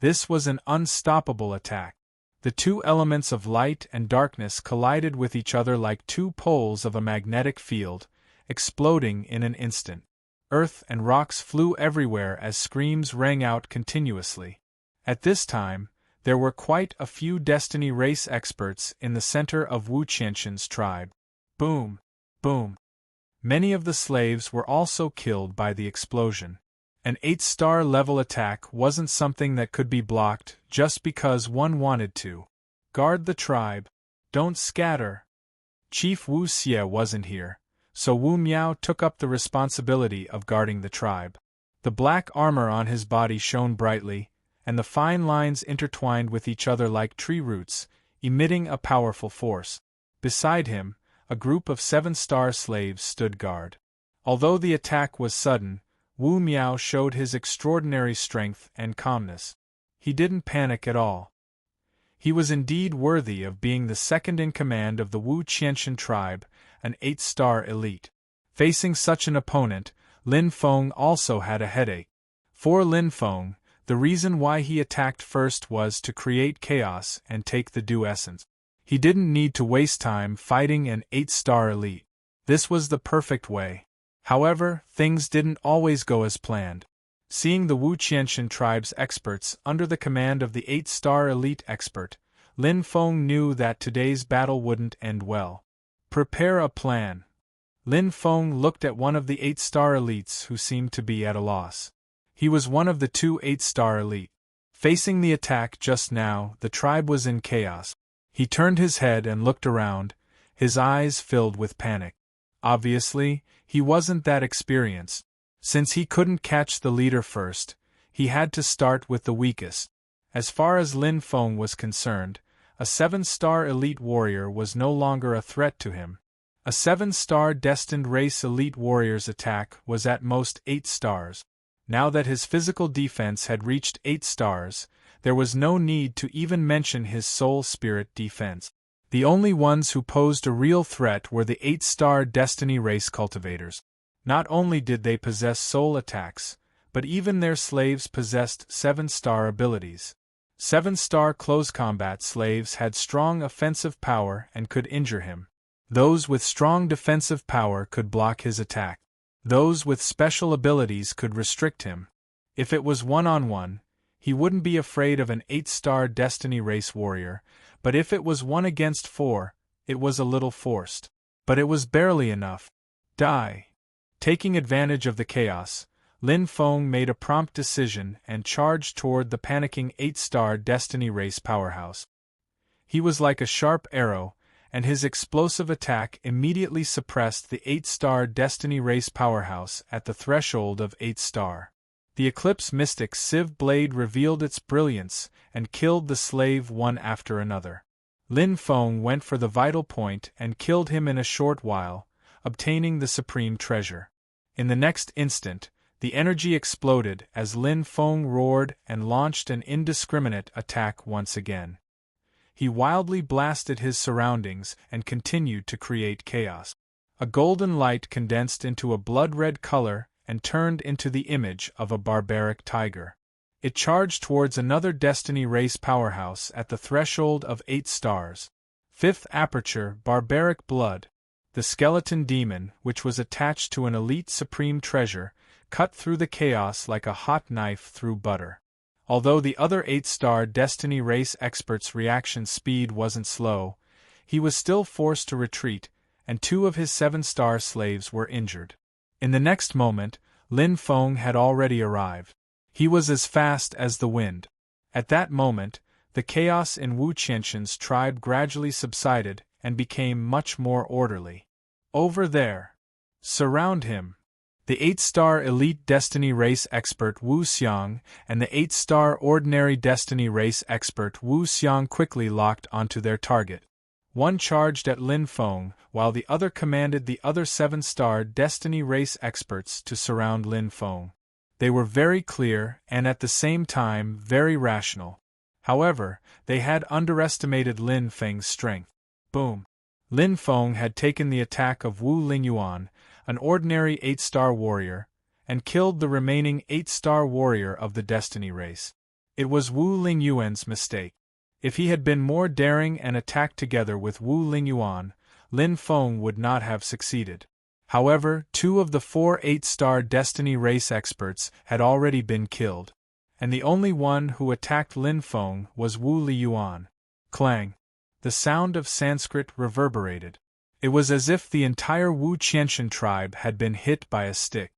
This was an unstoppable attack. The 2 elements of light and darkness collided with each other like 2 poles of a magnetic field, exploding in an instant. Earth and rocks flew everywhere as screams rang out continuously. At this time, there were quite a few Destiny race experts in the center of Wu Qianxin's tribe. Boom! Boom! Many of the slaves were also killed by the explosion. An 8-star level attack wasn't something that could be blocked just because one wanted to. Guard the tribe. Don't scatter. Chief Wu Xie wasn't here, so Wu Miao took up the responsibility of guarding the tribe. The black armor on his body shone brightly, and the fine lines intertwined with each other like tree roots, emitting a powerful force. Beside him, a group of 7-star slaves stood guard. Although the attack was sudden, Wu Miao showed his extraordinary strength and calmness. He didn't panic at all. He was indeed worthy of being the second in command of the Wu Qianxin tribe, an 8-star elite. Facing such an opponent, Lin Feng also had a headache. For Lin Feng, the reason why he attacked first was to create chaos and take the Dew Essence. He didn't need to waste time fighting an 8-star elite. This was the perfect way. However, things didn't always go as planned. Seeing the Wu Qianxin tribe's experts under the command of the 8-star elite expert, Lin Feng knew that today's battle wouldn't end well. Prepare a plan. Lin Feng looked at one of the 8-star elites who seemed to be at a loss. He was one of the 2 8-star elite. Facing the attack just now, the tribe was in chaos. He turned his head and looked around, his eyes filled with panic. Obviously, he wasn't that experienced. Since he couldn't catch the leader first, he had to start with the weakest. As far as Lin Feng was concerned, a 7-star elite warrior was no longer a threat to him. A 7-star destined race elite warrior's attack was at most 8 stars. Now that his physical defense had reached 8 stars, there was no need to even mention his soul spirit defense. The only ones who posed a real threat were the 8-star Destiny race cultivators. Not only did they possess soul attacks, but even their slaves possessed 7-star abilities. 7-star close combat slaves had strong offensive power and could injure him. Those with strong defensive power could block his attack. Those with special abilities could restrict him. If it was one-on-one, he wouldn't be afraid of an 8-star Destiny race warrior, but if it was 1 against 4, it was a little forced. But it was barely enough. Die. Taking advantage of the chaos, Lin Feng made a prompt decision and charged toward the panicking 8-star Destiny Race powerhouse. He was like a sharp arrow, and his explosive attack immediately suppressed the 8-star Destiny Race powerhouse at the threshold of 8-star. The Eclipse Mystic's Civ blade revealed its brilliance and killed the slave one after another. Lin Feng went for the vital point and killed him in a short while, obtaining the supreme treasure. In the next instant, the energy exploded as Lin Feng roared and launched an indiscriminate attack once again. He wildly blasted his surroundings and continued to create chaos. A golden light condensed into a blood-red color and turned into the image of a barbaric tiger. It charged towards another Destiny Race powerhouse at the threshold of 8 stars. Fifth aperture, Barbaric Blood. The skeleton demon, which was attached to an elite supreme treasure, cut through the chaos like a hot knife through butter. Although the other 8-star Destiny Race expert's reaction speed wasn't slow, he was still forced to retreat, and 2 of his 7-star slaves were injured. In the next moment, Lin Feng had already arrived. He was as fast as the wind. At that moment, the chaos in Wu Qianxin's tribe gradually subsided and became much more orderly. Over there! Surround him! The 8-star Elite Destiny Race expert Wu Xiang and the 8-star Ordinary Destiny Race expert Wu Xiang quickly locked onto their target. One charged at Lin Feng, while the other commanded the other 7-star Destiny Race experts to surround Lin Feng. They were very clear and at the same time very rational. However, they had underestimated Lin Feng's strength. Boom! Lin Feng had taken the attack of Wu Lingyuan, an ordinary 8-star warrior, and killed the remaining 8-star warrior of the Destiny Race. It was Wu Lingyuan's mistake. If he had been more daring and attacked together with Wu Lingyuan, Lin Feng would not have succeeded. However, 2 of the 4 8-star Destiny Race experts had already been killed, and the only one who attacked Lin Feng was Wu Liyuan. Clang! The sound of Sanskrit reverberated. It was as if the entire Wu Qianxin tribe had been hit by a stick.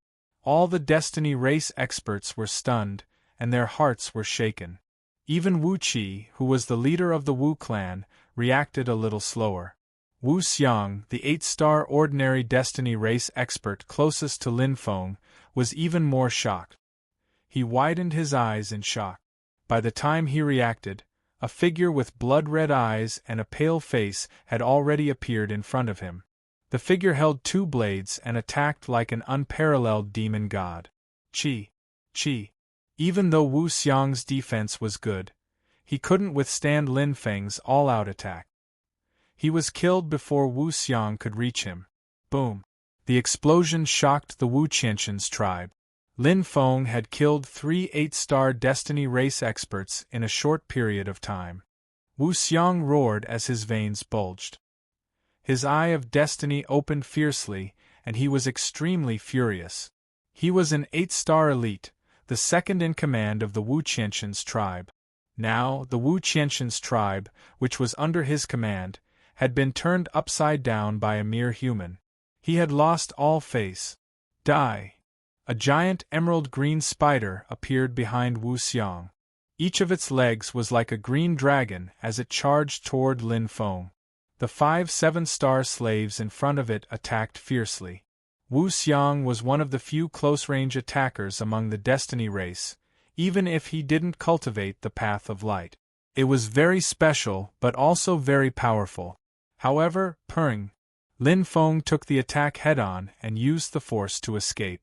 All the Destiny Race experts were stunned, and their hearts were shaken. Even Wu Qi, who was the leader of the Wu clan, reacted a little slower. Wu Xiang, the 8-star Ordinary Destiny Race expert closest to Lin Feng, was even more shocked. He widened his eyes in shock. By the time he reacted, a figure with blood-red eyes and a pale face had already appeared in front of him. The figure held 2 blades and attacked like an unparalleled demon god. Qi. Even though Wu Xiang's defense was good, he couldn't withstand Lin Feng's all-out attack. He was killed before Wu Xiang could reach him. Boom! The explosion shocked the Wu Qianxin's tribe. Lin Feng had killed 3 8-star Destiny Race experts in a short period of time. Wu Xiang roared as his veins bulged. His eye of destiny opened fiercely, and he was extremely furious. He was an 8-star elite, the second in command of the Wu Qianxin's tribe. Now, the Wu Qianxin's tribe, which was under his command, had been turned upside down by a mere human. He had lost all face. Die! A giant emerald-green spider appeared behind Wu Xiang. Each of its legs was like a green dragon as it charged toward Lin Feng. The 5 7-star slaves in front of it attacked fiercely. Wu Xiang was one of the few close-range attackers among the Destiny Race, even if he didn't cultivate the path of light. It was very special but also very powerful. However, Lin Feng took the attack head-on and used the force to escape.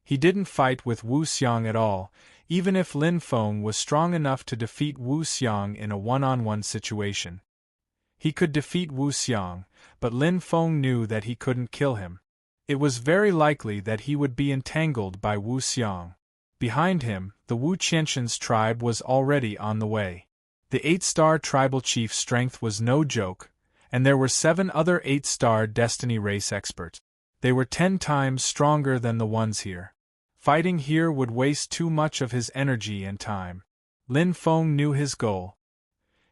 He didn't fight with Wu Xiang at all, even if Lin Feng was strong enough to defeat Wu Xiang in a one-on-one situation. He could defeat Wu Xiang, but Lin Feng knew that he couldn't kill him. It was very likely that he would be entangled by Wu Xiang. Behind him, the Wu Qianxin's tribe was already on the way. The 8-star tribal chief's strength was no joke, and there were 7 other 8-star Destiny Race experts. They were 10 times stronger than the ones here. Fighting here would waste too much of his energy and time. Lin Feng knew his goal.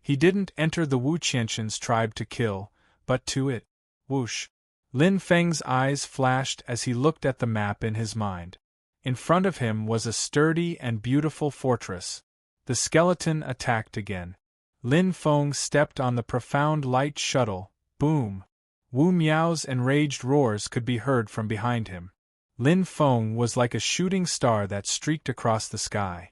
He didn't enter the Wu Qianxin's tribe to kill, but to it. Whoosh! Lin Feng's eyes flashed as he looked at the map in his mind. In front of him was a sturdy and beautiful fortress. The skeleton attacked again. Lin Feng stepped on the profound light shuttle. Boom! Wu Miao's enraged roars could be heard from behind him. Lin Feng was like a shooting star that streaked across the sky.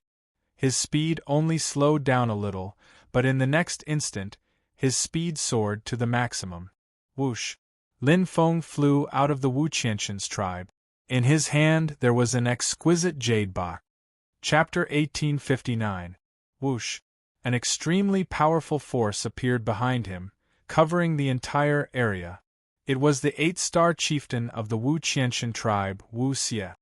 His speed only slowed down a little, but in the next instant, his speed soared to the maximum. Whoosh! Lin Feng flew out of the Wuqianshan's tribe. In his hand there was an exquisite jade box. Chapter 1859. Whoosh! An extremely powerful force appeared behind him, covering the entire area. It was the 8-star chieftain of the Wuqianshan tribe, Wu Xie.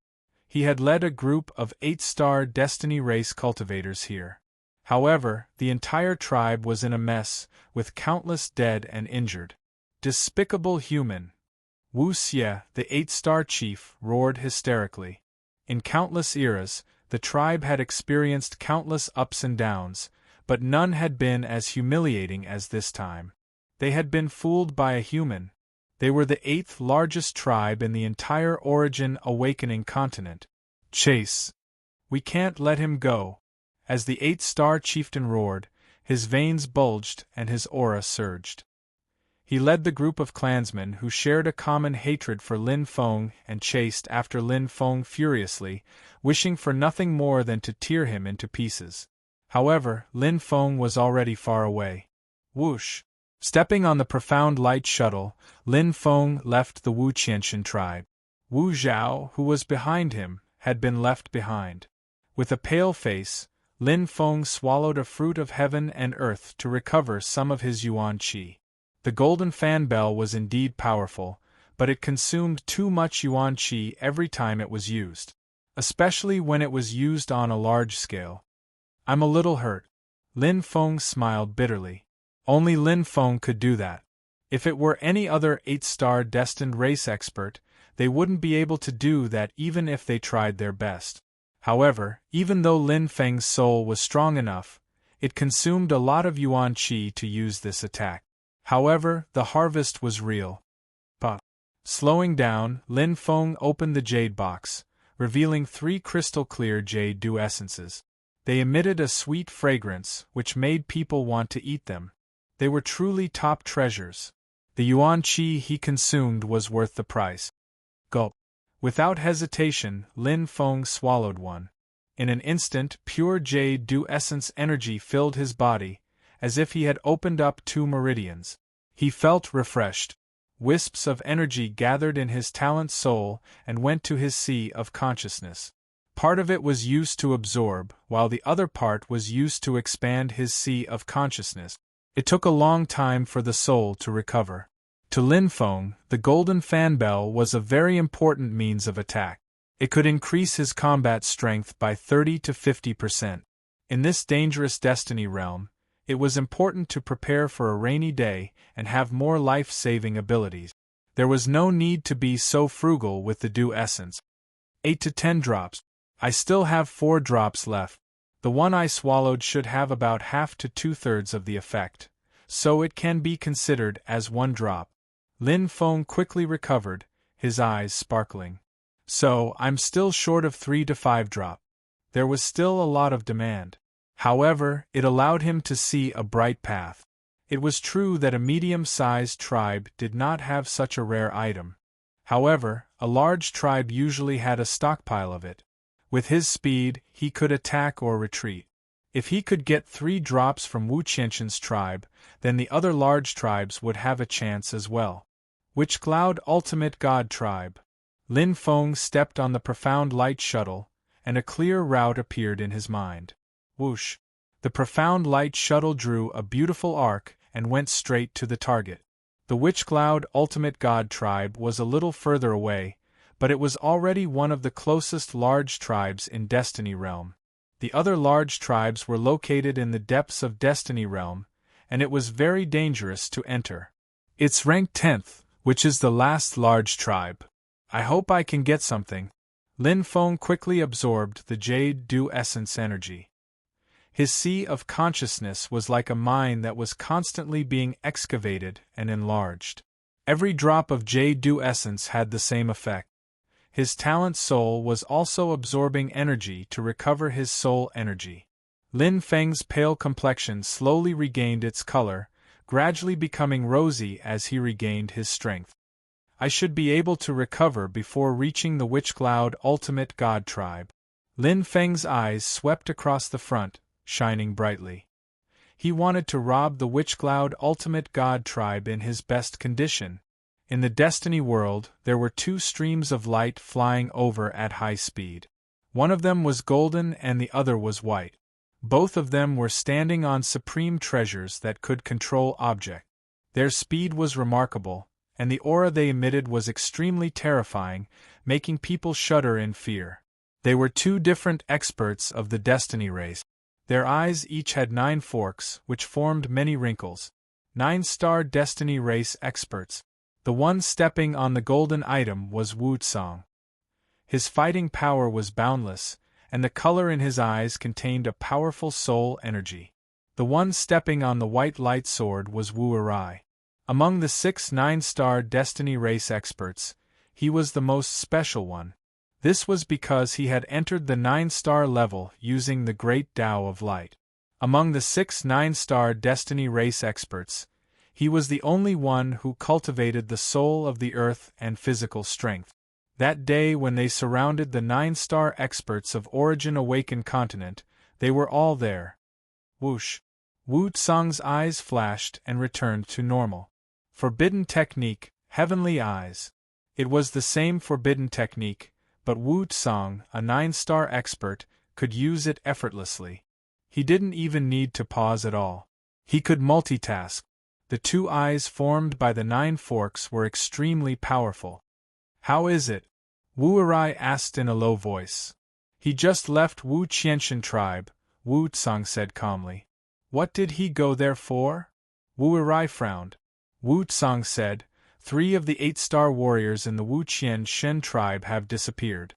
He had led a group of 8-star destiny race cultivators here. However, the entire tribe was in a mess, with countless dead and injured. Despicable human! Wu Xie, the 8-star chief, roared hysterically. In countless eras, the tribe had experienced countless ups and downs, but none had been as humiliating as this time. They had been fooled by a human. They were the 8th largest tribe in the entire Origin Awakening continent. Chase! We can't let him go! As the 8-star chieftain roared, his veins bulged and his aura surged. He led the group of clansmen who shared a common hatred for Lin Feng and chased after Lin Feng furiously, wishing for nothing more than to tear him into pieces. However, Lin Feng was already far away. Whoosh! Stepping on the profound light shuttle, Lin Feng left the Wuqianshan tribe. Wu Zhao, who was behind him, had been left behind. With a pale face, Lin Feng swallowed a fruit of heaven and earth to recover some of his yuan qi. The golden fan bell was indeed powerful, but it consumed too much yuan qi every time it was used, especially when it was used on a large scale. I'm a little hurt. Lin Feng smiled bitterly. Only Lin Feng could do that. If it were any other 8-star destined race expert, they wouldn't be able to do that even if they tried their best. However, even though Lin Feng's soul was strong enough, it consumed a lot of yuan qi to use this attack. However, the harvest was real. But, slowing down, Lin Feng opened the jade box, revealing 3 crystal-clear jade dew essences. They emitted a sweet fragrance, which made people want to eat them. They were truly top treasures. The yuan qi he consumed was worth the price. Gulp. Without hesitation, Lin Feng swallowed one. In an instant, pure jade dew essence energy filled his body, as if he had opened up 2 meridians. He felt refreshed. Wisps of energy gathered in his talent soul and went to his sea of consciousness. Part of it was used to absorb, while the other part was used to expand his sea of consciousness. It took a long time for the soul to recover. To Lin Feng, the golden fan bell was a very important means of attack. It could increase his combat strength by 30 to 50%. In this dangerous destiny realm, it was important to prepare for a rainy day and have more life-saving abilities. There was no need to be so frugal with the dew essence. 8 to 10 drops. I still have 4 drops left. The one I swallowed should have about half to 2/3 of the effect, so it can be considered as 1 drop. Lin Feng quickly recovered, his eyes sparkling. So, I'm still short of 3 to 5 drops. There was still a lot of demand. However, it allowed him to see a bright path. It was true that a medium-sized tribe did not have such a rare item. However, a large tribe usually had a stockpile of it. With his speed, he could attack or retreat. If he could get 3 drops from Wuqianshan's tribe, then the other large tribes would have a chance as well. Witch Cloud Ultimate God Tribe. Lin Feng stepped on the profound light shuttle, and a clear route appeared in his mind. Whoosh! The profound light shuttle drew a beautiful arc and went straight to the target. The Witch Cloud Ultimate God Tribe was a little further away, but it was already one of the closest large tribes in Destiny Realm. The other large tribes were located in the depths of Destiny Realm, and it was very dangerous to enter. It's ranked 10th, which is the last large tribe. I hope I can get something. Lin Feng quickly absorbed the jade dew essence energy. His sea of consciousness was like a mine that was constantly being excavated and enlarged. Every drop of jade dew essence had the same effect. His talent soul was also absorbing energy to recover his soul energy. Lin Feng's pale complexion slowly regained its color, gradually becoming rosy as he regained his strength. I should be able to recover before reaching the Witch Cloud Ultimate God Tribe. Lin Feng's eyes swept across the front, shining brightly. He wanted to rob the Witch Cloud Ultimate God Tribe in his best condition. In the Destiny world, there were two streams of light flying over at high speed. One of them was golden and the other was white. Both of them were standing on supreme treasures that could control objects. Their speed was remarkable, and the aura they emitted was extremely terrifying, making people shudder in fear. They were two different experts of the Destiny race. Their eyes each had 9 forks, which formed many wrinkles. 9-star Destiny race experts. The one stepping on the golden item was Wu Tsang. His fighting power was boundless, and the color in his eyes contained a powerful soul energy. The one stepping on the white light sword was Wu Erai. Among the 6 9-star Destiny race experts, he was the most special one. This was because he had entered the 9-star level using the Great Tao of Light. Among the 6 9-star Destiny race experts, he was the only one who cultivated the soul of the earth and physical strength. That day when they surrounded the 9-star experts of Origin Awakened Continent, they were all there. Whoosh! Wu Tsang's eyes flashed and returned to normal. Forbidden technique, heavenly eyes. It was the same forbidden technique, but Wu Tsang, a 9-star expert, could use it effortlessly. He didn't even need to pause at all. He could multitask. The 2 eyes formed by the 9 forks were extremely powerful. How is it? Wu Erai asked in a low voice. He just left Wu Qianshan tribe, Wu Tsang said calmly. What did he go there for? Wu Erai frowned. Wu Tsang said, 3 of the 8-star warriors in the Wu Qianshan tribe have disappeared.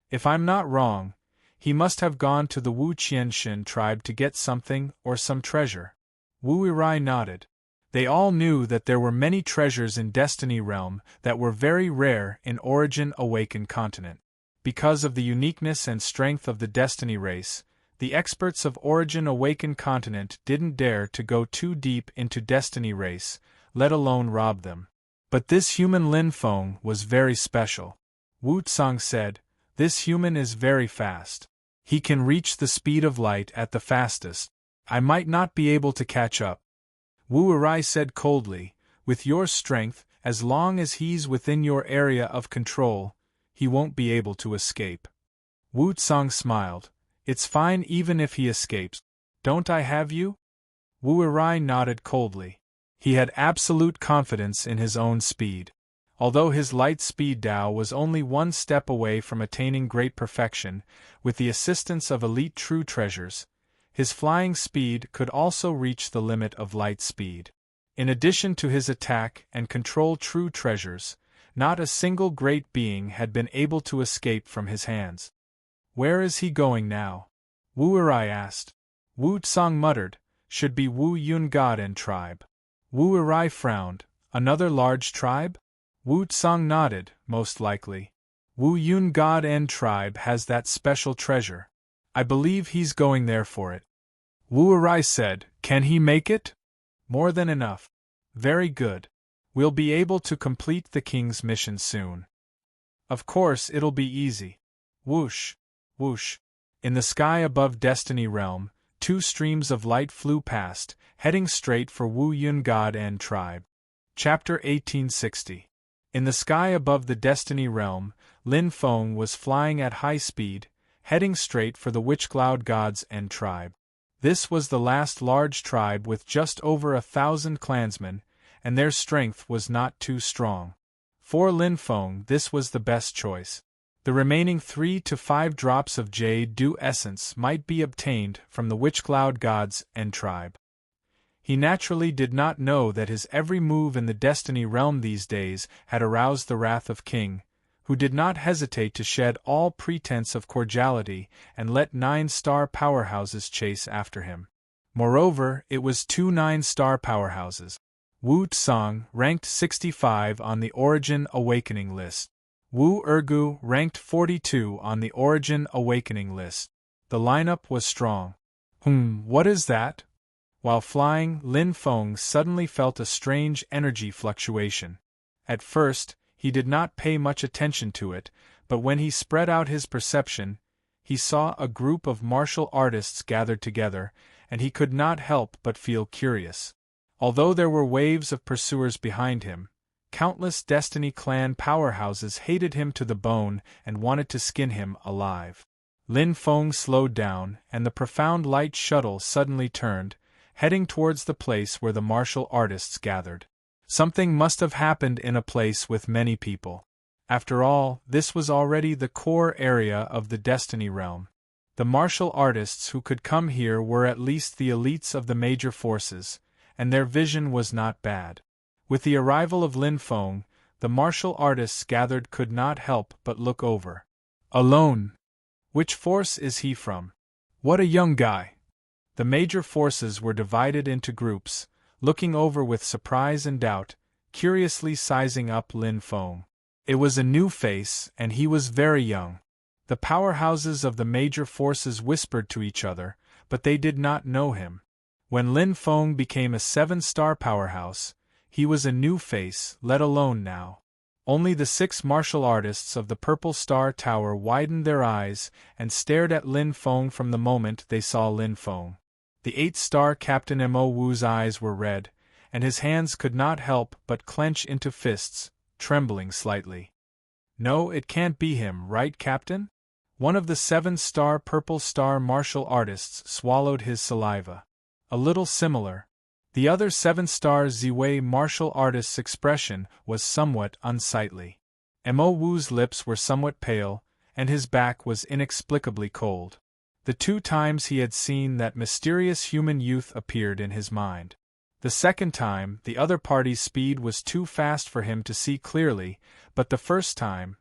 If I'm not wrong, he must have gone to the Wu Qianshan tribe to get something or some treasure. Wu Erai nodded. They all knew that there were many treasures in Destiny Realm that were very rare in Origin Awakened Continent. Because of the uniqueness and strength of the Destiny race, the experts of Origin Awakened Continent didn't dare to go too deep into Destiny race, let alone rob them. But this human Lin Feng was very special. Wu Tsang said, this human is very fast. He can reach the speed of light at the fastest. I might not be able to catch up. Wu Erai said coldly, with your strength, as long as he's within your area of control, he won't be able to escape. Wu Tsang smiled. It's fine even if he escapes. Don't I have you? Wu Erai nodded coldly. He had absolute confidence in his own speed. Although his light speed Tao was only 1 step away from attaining great perfection, with the assistance of elite true treasures, his flying speed could also reach the limit of light speed. In addition to his attack and control true treasures, not a single great being had been able to escape from his hands. Where is he going now? Wu Erai asked. Wu Tsang muttered, should be Wu Yun God tribe. Wu Erai frowned, another large tribe? Wu Tsang nodded, most likely. Wu Yun God tribe has that special treasure. I believe he's going there for it. Wu Erai said, can he make it? More than enough. Very good. We'll be able to complete the king's mission soon. Of course it'll be easy. Whoosh, whoosh. In the sky above Destiny Realm, 2 streams of light flew past, heading straight for Wu Yun God tribe. Chapter 1860. In the sky above the Destiny Realm, Lin Feng was flying at high speed, heading straight for the Witch Cloud Gods tribe. This was the last large tribe with just over 1,000 clansmen, and their strength was not too strong. For Lin Feng, this was the best choice. The remaining 3 to 5 drops of Jade Dew Essence might be obtained from the Witch Cloud Gods tribe. He naturally did not know that his every move in the Destiny Realm these days had aroused the wrath of King, who did not hesitate to shed all pretense of cordiality and let 9-star powerhouses chase after him. Moreover, it was 2 9-star powerhouses. Wu Tsang ranked 65 on the Origin Awakening list. Wu Ergu ranked 42 on the Origin Awakening list. The lineup was strong. What is that? While flying, Lin Feng suddenly felt a strange energy fluctuation. At first, he did not pay much attention to it, but when he spread out his perception, he saw a group of martial artists gathered together, and he could not help but feel curious. Although there were waves of pursuers behind him, countless Destiny Clan powerhouses hated him to the bone and wanted to skin him alive. Lin Feng slowed down, and the profound light shuttle suddenly turned, heading towards the place where the martial artists gathered. Something must have happened in a place with many people. After all, this was already the core area of the Destiny realm. The martial artists who could come here were at least the elites of the major forces, and their vision was not bad. With the arrival of Lin Feng, the martial artists gathered could not help but look over. Alone. Which force is he from? What a young guy! The major forces were divided into groups, looking over with surprise and doubt, curiously sizing up Lin Feng. It was a new face, and he was very young. The powerhouses of the major forces whispered to each other, but they did not know him. When Lin Feng became a 7-star powerhouse, he was a new face, let alone now. Only the 6 martial artists of the Purple Star Tower widened their eyes and stared at Lin Feng from the moment they saw Lin Feng. The 8-star Captain Mo Wu's eyes were red, and his hands could not help but clench into fists, trembling slightly. No, it can't be him, right, Captain? One of the 7-star Purple Star martial artists swallowed his saliva. A little similar. The other 7-star Ziwei martial artist's expression was somewhat unsightly. Mo Wu's lips were somewhat pale, and his back was inexplicably cold. The 2 times he had seen that mysterious human youth appeared in his mind. The second time, the other party's speed was too fast for him to see clearly, but the first time,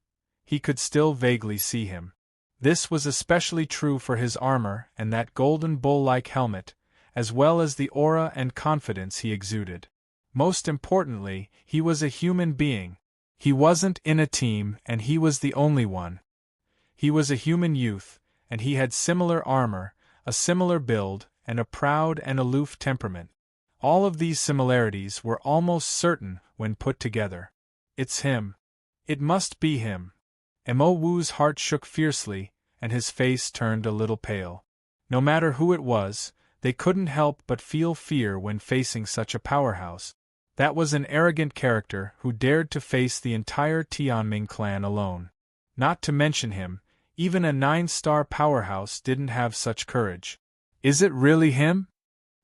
he could still vaguely see him. This was especially true for his armor and that golden bull-like helmet, as well as the aura and confidence he exuded. Most importantly, he was a human being. He wasn't in a team, and he was the only one. He was a human youth, and he had similar armor, a similar build, and a proud and aloof temperament. All of these similarities were almost certain when put together. It's him. It must be him. Mo Wu's heart shook fiercely, and his face turned a little pale. No matter who it was, they couldn't help but feel fear when facing such a powerhouse. That was an arrogant character who dared to face the entire Tianming clan alone. Not to mention him, even a 9-star powerhouse didn't have such courage. Is it really him?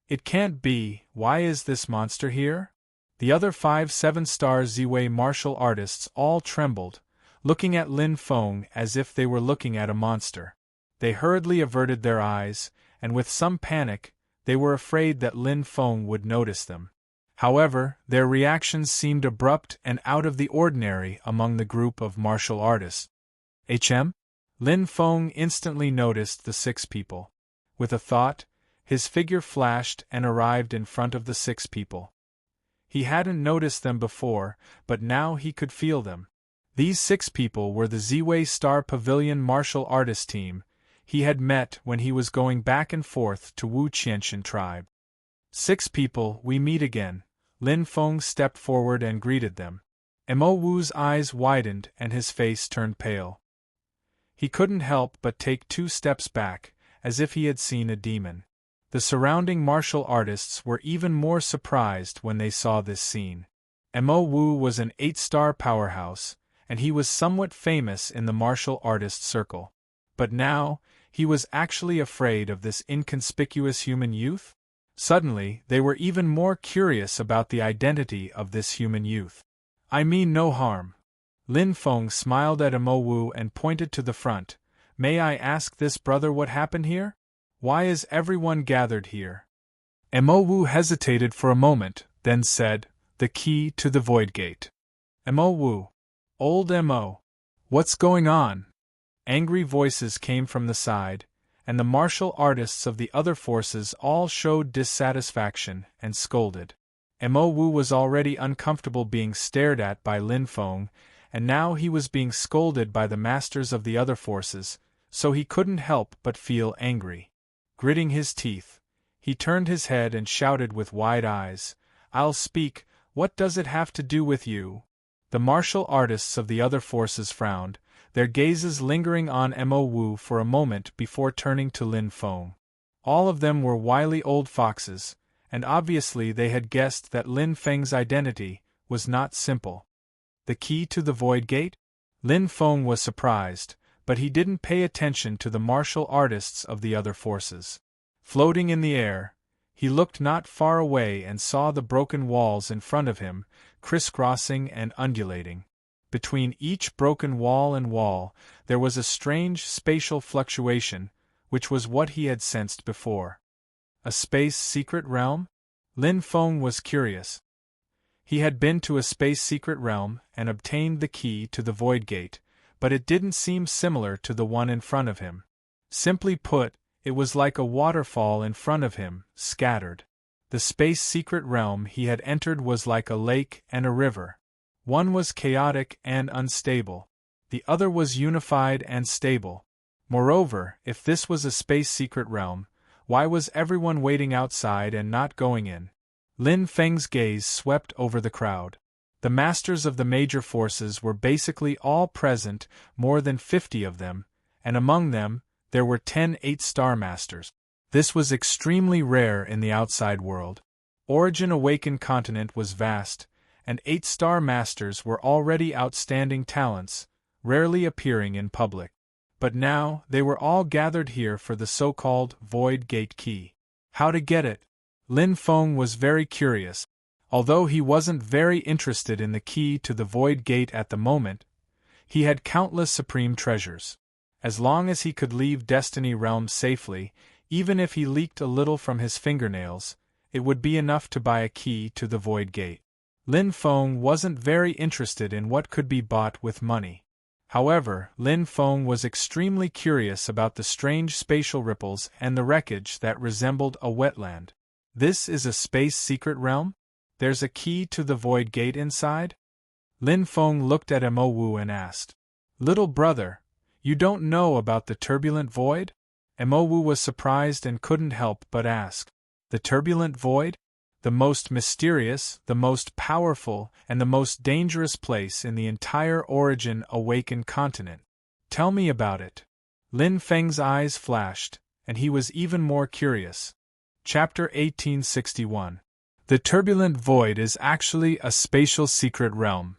It can't be. Why is this monster here? The other 5 7-star Ziwei martial artists all trembled, looking at Lin Feng as if they were looking at a monster. They hurriedly averted their eyes, and with some panic, they were afraid that Lin Feng would notice them. However, their reactions seemed abrupt and out of the ordinary among the group of martial artists. Lin Feng instantly noticed the 6 people. With a thought, his figure flashed and arrived in front of the 6 people. He hadn't noticed them before, but now he could feel them. These 6 people were the Ziwei Star Pavilion martial artist team he had met when he was going back and forth to Wu Qianshan tribe. 6 people, we meet again. Lin Feng stepped forward and greeted them. Mo Wu's eyes widened and his face turned pale. He couldn't help but take 2 steps back, as if he had seen a demon. The surrounding martial artists were even more surprised when they saw this scene. Mo Wu was an 8-star powerhouse, and he was somewhat famous in the martial artist circle. But now, he was actually afraid of this inconspicuous human youth? Suddenly, they were even more curious about the identity of this human youth. I mean no harm. Lin Feng smiled at Mo Wu and pointed to the front. May I ask this brother what happened here? Why is everyone gathered here? Mo Wu hesitated for a moment, then said, the key to the Void Gate. Mo Wu. Old Mo. What's going on? Angry voices came from the side, and the martial artists of the other forces all showed dissatisfaction and scolded. Mo Wu was already uncomfortable being stared at by Lin Feng, and now he was being scolded by the masters of the other forces, so he couldn't help but feel angry. Gritting his teeth, he turned his head and shouted with wide eyes, "I'll speak, what does it have to do with you?" The martial artists of the other forces frowned, their gazes lingering on Mo Wu for a moment before turning to Lin Feng. All of them were wily old foxes, and obviously they had guessed that Lin Feng's identity was not simple. The key to the Void Gate? Lin Feng was surprised, but he didn't pay attention to the martial artists of the other forces. Floating in the air, he looked not far away and saw the broken walls in front of him, crisscrossing and undulating. Between each broken wall and wall, there was a strange spatial fluctuation, which was what he had sensed before. A space secret realm? Lin Feng was curious. He had been to a space secret realm and obtained the key to the Void Gate, but it didn't seem similar to the one in front of him. Simply put, it was like a waterfall in front of him, scattered. The space secret realm he had entered was like a lake and a river. One was chaotic and unstable. The other was unified and stable. Moreover, if this was a space secret realm, why was everyone waiting outside and not going in? Lin Feng's gaze swept over the crowd. The masters of the major forces were basically all present, more than 50 of them, and among them, there were 10 8-star masters. This was extremely rare in the outside world. Origin Awakened continent was vast, and 8-star masters were already outstanding talents, rarely appearing in public. But now, they were all gathered here for the so-called Void Gate key. How to get it? Lin Feng was very curious. Although he wasn't very interested in the key to the Void Gate at the moment, he had countless supreme treasures. As long as he could leave Destiny Realm safely, even if he leaked a little from his fingernails, it would be enough to buy a key to the Void Gate. Lin Feng wasn't very interested in what could be bought with money. However, Lin Feng was extremely curious about the strange spatial ripples and the wreckage that resembled a wetland. This is a space secret realm? There's a key to the Void Gate inside? Lin Feng looked at Mo Wu and asked, "Little brother, you don't know about the turbulent void?" Mo Wu was surprised and couldn't help but ask, "The turbulent void? The most mysterious, the most powerful, and the most dangerous place in the entire Origin Awakened continent. Tell me about it." Lin Feng's eyes flashed, and he was even more curious. Chapter 1861. The turbulent void is actually a spatial secret realm.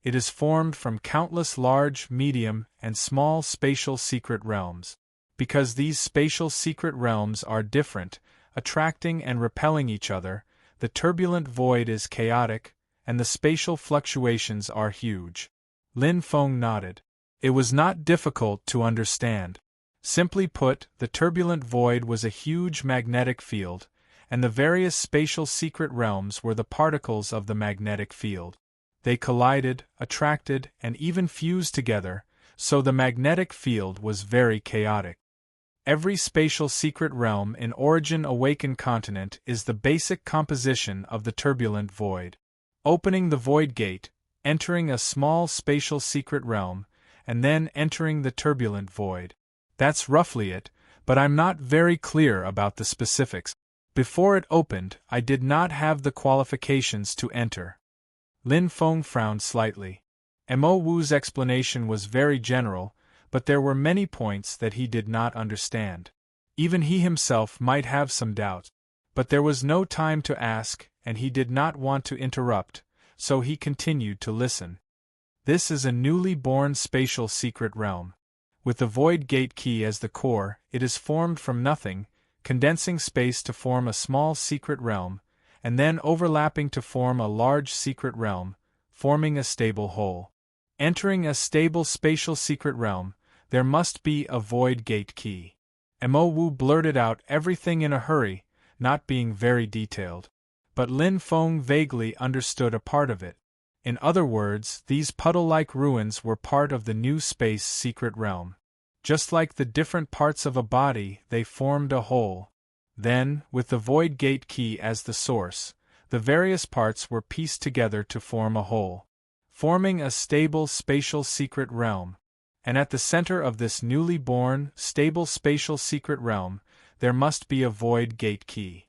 It is formed from countless large, medium, and small spatial secret realms. Because these spatial secret realms are different, attracting and repelling each other, the turbulent void is chaotic, and the spatial fluctuations are huge. Lin Feng nodded. It was not difficult to understand. Simply put, the turbulent void was a huge magnetic field, and the various spatial secret realms were the particles of the magnetic field. They collided, attracted, and even fused together, so the magnetic field was very chaotic. Every spatial secret realm in Origin Awakened continent is the basic composition of the turbulent void. Opening the Void Gate, entering a small spatial secret realm, and then entering the turbulent void. That's roughly it, but I'm not very clear about the specifics. Before it opened, I did not have the qualifications to enter. Lin Feng frowned slightly. Mo Wu's explanation was very general, but there were many points that he did not understand. Even he himself might have some doubts. But there was no time to ask, and he did not want to interrupt, so he continued to listen. This is a newly born spatial secret realm. With the Void Gate key as the core, it is formed from nothing, condensing space to form a small secret realm, and then overlapping to form a large secret realm, forming a stable whole. Entering a stable spatial secret realm, there must be a Void Gate key. Mo Wu blurted out everything in a hurry, not being very detailed. But Lin Feng vaguely understood a part of it. In other words, these puddle-like ruins were part of the new space secret realm. Just like the different parts of a body, they formed a whole. Then, with the Void Gate key as the source, the various parts were pieced together to form a whole. forming a stable spatial secret realm. And at the center of this newly born, stable spatial secret realm, there must be a void gate key.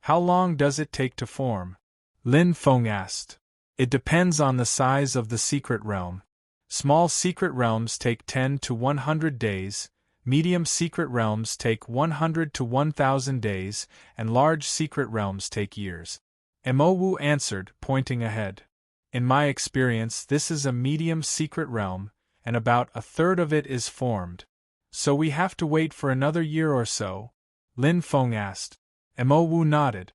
How long does it take to form? Lin Feng asked. It depends on the size of the secret realm. Small secret realms take 10 to 100 days, medium secret realms take 100 to 1000 days, and large secret realms take years. Mo Wu answered, pointing ahead. In my experience, this is a medium secret realm, and about a third of it is formed. So we have to wait for another year or so? Lin Feng asked. Mo Wu nodded.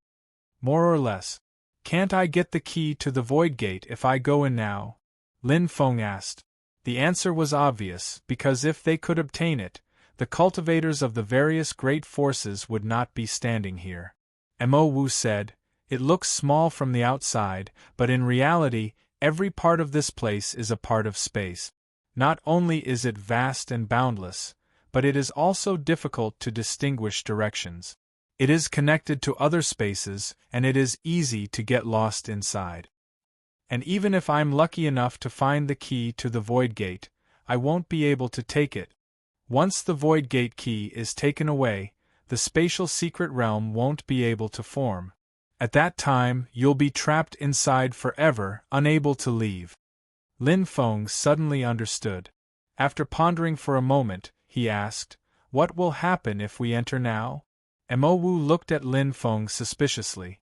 More or less. Can't I get the key to the void gate if I go in now? Lin Feng asked. The answer was obvious, because if they could obtain it, the cultivators of the various great forces would not be standing here. Mo Wu said, It looks small from the outside, but in reality, every part of this place is a part of space. Not only is it vast and boundless, but it is also difficult to distinguish directions. It is connected to other spaces, and it is easy to get lost inside. And even if I'm lucky enough to find the key to the void gate, I won't be able to take it. Once the void gate key is taken away, the spatial secret realm won't be able to form. At that time, you'll be trapped inside forever, unable to leave. Lin Feng suddenly understood. After pondering for a moment, he asked, What will happen if we enter now? Mo Wu looked at Lin Feng suspiciously.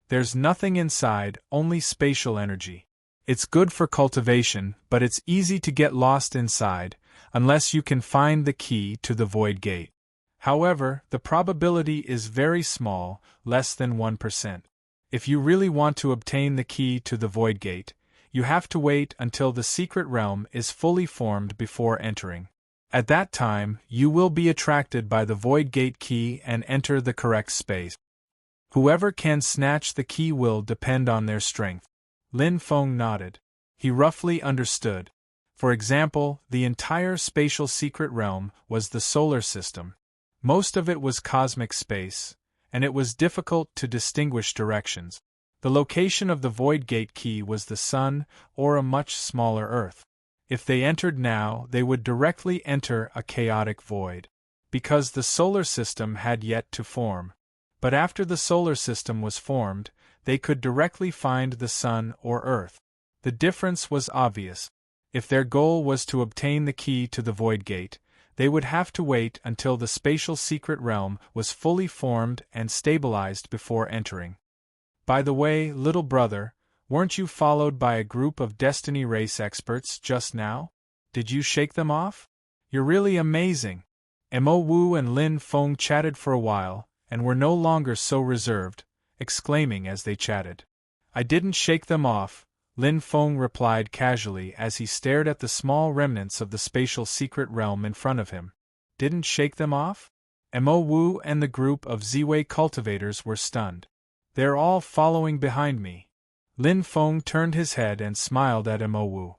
There's nothing inside, only spatial energy. It's good for cultivation, but it's easy to get lost inside, unless you can find the key to the void gate. However, the probability is very small, less than 1%. If you really want to obtain the key to the void gate, you have to wait until the secret realm is fully formed before entering. At that time, you will be attracted by the void gate key and enter the correct space. Whoever can snatch the key will depend on their strength. Lin Feng nodded. He roughly understood. For example, the entire spatial secret realm was the solar system. Most of it was cosmic space, and it was difficult to distinguish directions. The location of the void gate key was the sun, or a much smaller Earth. If they entered now, they would directly enter a chaotic void. Because the solar system had yet to form. But after the solar system was formed, they could directly find the sun or Earth. The difference was obvious. If their goal was to obtain the key to the void gate, they would have to wait until the spatial secret realm was fully formed and stabilized before entering. By the way, little brother, weren't you followed by a group of Destiny race experts just now? Did you shake them off? You're really amazing. Mo Wu and Lin Feng chatted for a while, and were no longer so reserved, exclaiming as they chatted. I didn't shake them off, Lin Feng replied casually as he stared at the small remnants of the spatial secret realm in front of him. Didn't shake them off? Mo Wu and the group of Ziwei cultivators were stunned. They're all following behind me. Lin Feng turned his head and smiled at Mo Wu.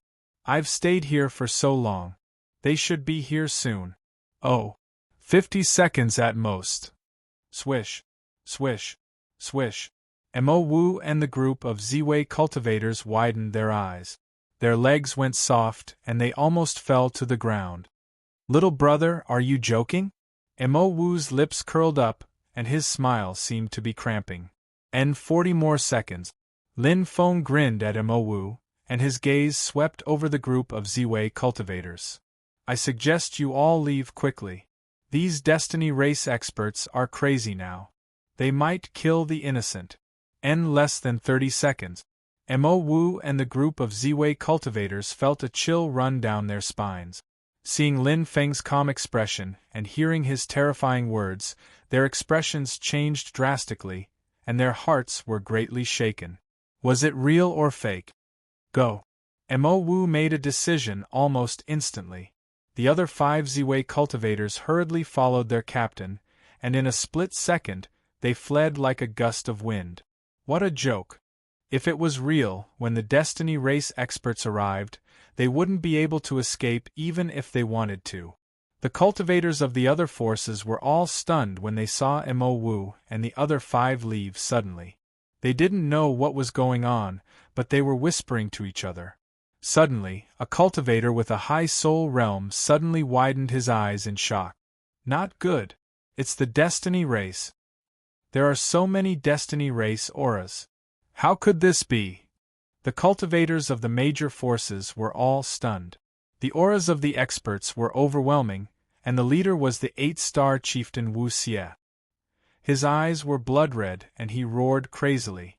I've stayed here for so long. They should be here soon. Oh, 50 seconds at most. Swish, swish, swish. Mo Wu and the group of Ziwei cultivators widened their eyes. Their legs went soft and they almost fell to the ground. Little brother, are you joking? Mo Wu's lips curled up, and his smile seemed to be cramping. 40 more seconds. Lin Feng grinned at Mo Wu, and his gaze swept over the group of Ziwei cultivators. I suggest you all leave quickly. These Destiny race experts are crazy now. They might kill the innocent. Less than 30 seconds. Mo Wu and the group of Ziwei cultivators felt a chill run down their spines. Seeing Lin Feng's calm expression and hearing his terrifying words, their expressions changed drastically, and their hearts were greatly shaken. Was it real or fake? Go. Mo Wu made a decision almost instantly. The other 5 Ziwei cultivators hurriedly followed their captain, and in a split second, they fled like a gust of wind. What a joke! If it was real, when the Destiny race experts arrived, they wouldn't be able to escape even if they wanted to. The cultivators of the other forces were all stunned when they saw Mo Wu and the other 5 leave suddenly. They didn't know what was going on, but they were whispering to each other. Suddenly, a cultivator with a high soul realm suddenly widened his eyes in shock. Not good. It's the destiny race. There are so many destiny race auras. How could this be? The cultivators of the major forces were all stunned. The auras of the experts were overwhelming, and the leader was the 8-star chieftain Wu Xie. His eyes were blood-red and he roared crazily.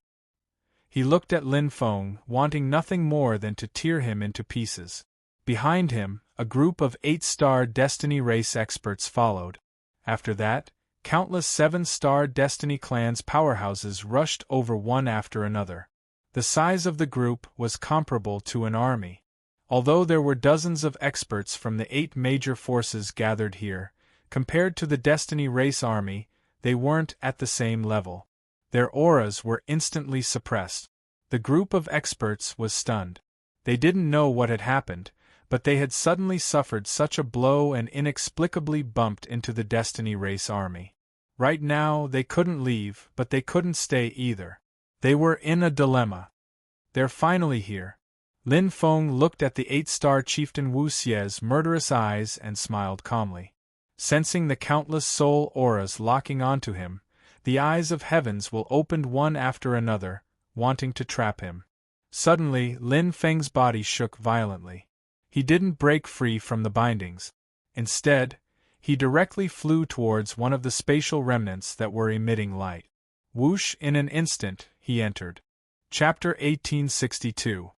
He looked at Lin Feng, wanting nothing more than to tear him into pieces. Behind him, a group of 8-star Destiny race experts followed. After that, countless 7-star Destiny clans powerhouses rushed over one after another. The size of the group was comparable to an army. Although there were dozens of experts from the 8 major forces gathered here, compared to the Destiny race army, they weren't at the same level. Their auras were instantly suppressed. The group of experts was stunned. They didn't know what had happened, but they had suddenly suffered such a blow and inexplicably bumped into the Destiny race army. Right now they couldn't leave, but they couldn't stay either. They were in a dilemma. They're finally here. Lin Feng looked at the 8-star chieftain Wu Xie's murderous eyes and smiled calmly. Sensing the countless soul auras locking onto him, the eyes of heavens will opened one after another, wanting to trap him. Suddenly, Lin Feng's body shook violently. He didn't break free from the bindings. Instead, he directly flew towards one of the spatial remnants that were emitting light. Whoosh! In an instant, he entered. Chapter 1862.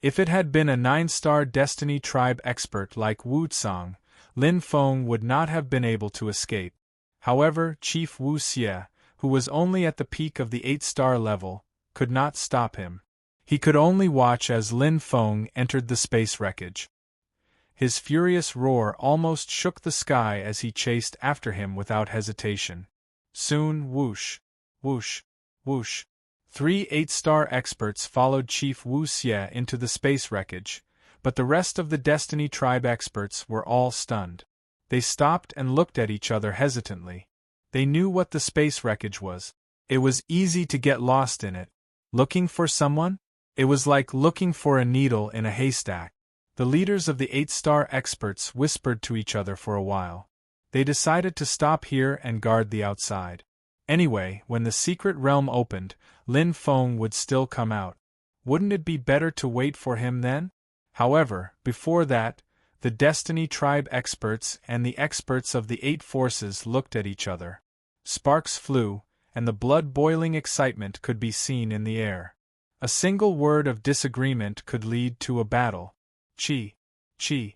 If it had been a 9-star Destiny tribe expert like Wu Tsang, Lin Feng would not have been able to escape. However, Chief Wu Xie, who was only at the peak of the 8-star level, could not stop him. He could only watch as Lin Feng entered the space wreckage. His furious roar almost shook the sky as he chased after him without hesitation. Soon, whoosh, whoosh, whoosh. 3 8-star experts followed Chief Wu Xie into the space wreckage, but the rest of the Destiny tribe experts were all stunned. They stopped and looked at each other hesitantly. They knew what the space wreckage was. It was easy to get lost in it. Looking for someone? It was like looking for a needle in a haystack. The leaders of the 8-star experts whispered to each other for a while. They decided to stop here and guard the outside. Anyway, when the secret realm opened, Lin Feng would still come out. Wouldn't it be better to wait for him then? However, before that, the Destiny tribe experts and the experts of the 8 forces looked at each other. Sparks flew, and the blood-boiling excitement could be seen in the air. A single word of disagreement could lead to a battle. Chi, chi,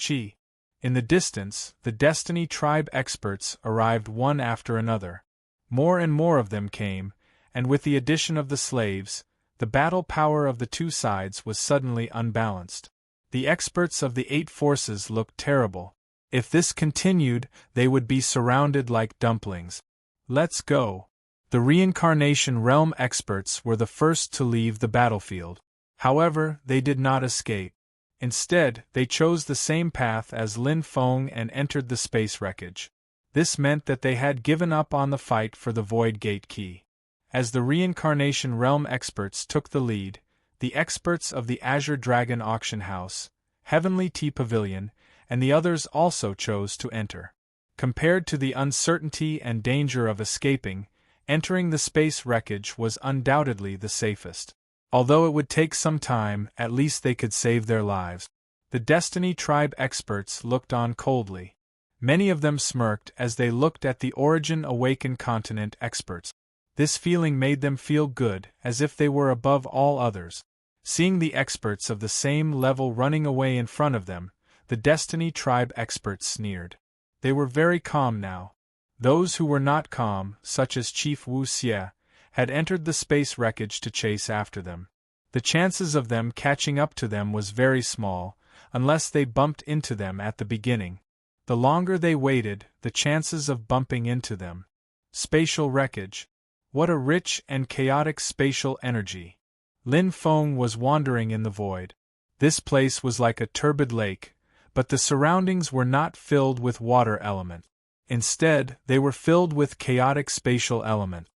chi. In the distance, the Destiny tribe experts arrived one after another. More and more of them came, and with the addition of the slaves, the battle power of the two sides was suddenly unbalanced. The experts of the 8 forces looked terrible. If this continued, they would be surrounded like dumplings. Let's go. The reincarnation realm experts were the first to leave the battlefield. However, they did not escape. Instead, they chose the same path as Lin Feng and entered the space wreckage. This meant that they had given up on the fight for the Void Gate key. As the reincarnation realm experts took the lead, the experts of the Azure Dragon Auction House, Heavenly Tea Pavilion, and the others also chose to enter. Compared to the uncertainty and danger of escaping, entering the space wreckage was undoubtedly the safest. Although it would take some time, at least they could save their lives. The Destiny tribe experts looked on coldly. Many of them smirked as they looked at the Origin Awakened Continent experts. This feeling made them feel good, as if they were above all others. Seeing the experts of the same level running away in front of them, the Destiny tribe experts sneered. They were very calm now. Those who were not calm, such as Chief Wu Xie, had entered the space wreckage to chase after them. The chances of them catching up to them was very small, unless they bumped into them at the beginning. The longer they waited, the chances of bumping into them. Spatial wreckage. What a rich and chaotic spatial energy. Lin Feng was wandering in the void. This place was like a turbid lake, but the surroundings were not filled with water element. Instead, they were filled with chaotic spatial element.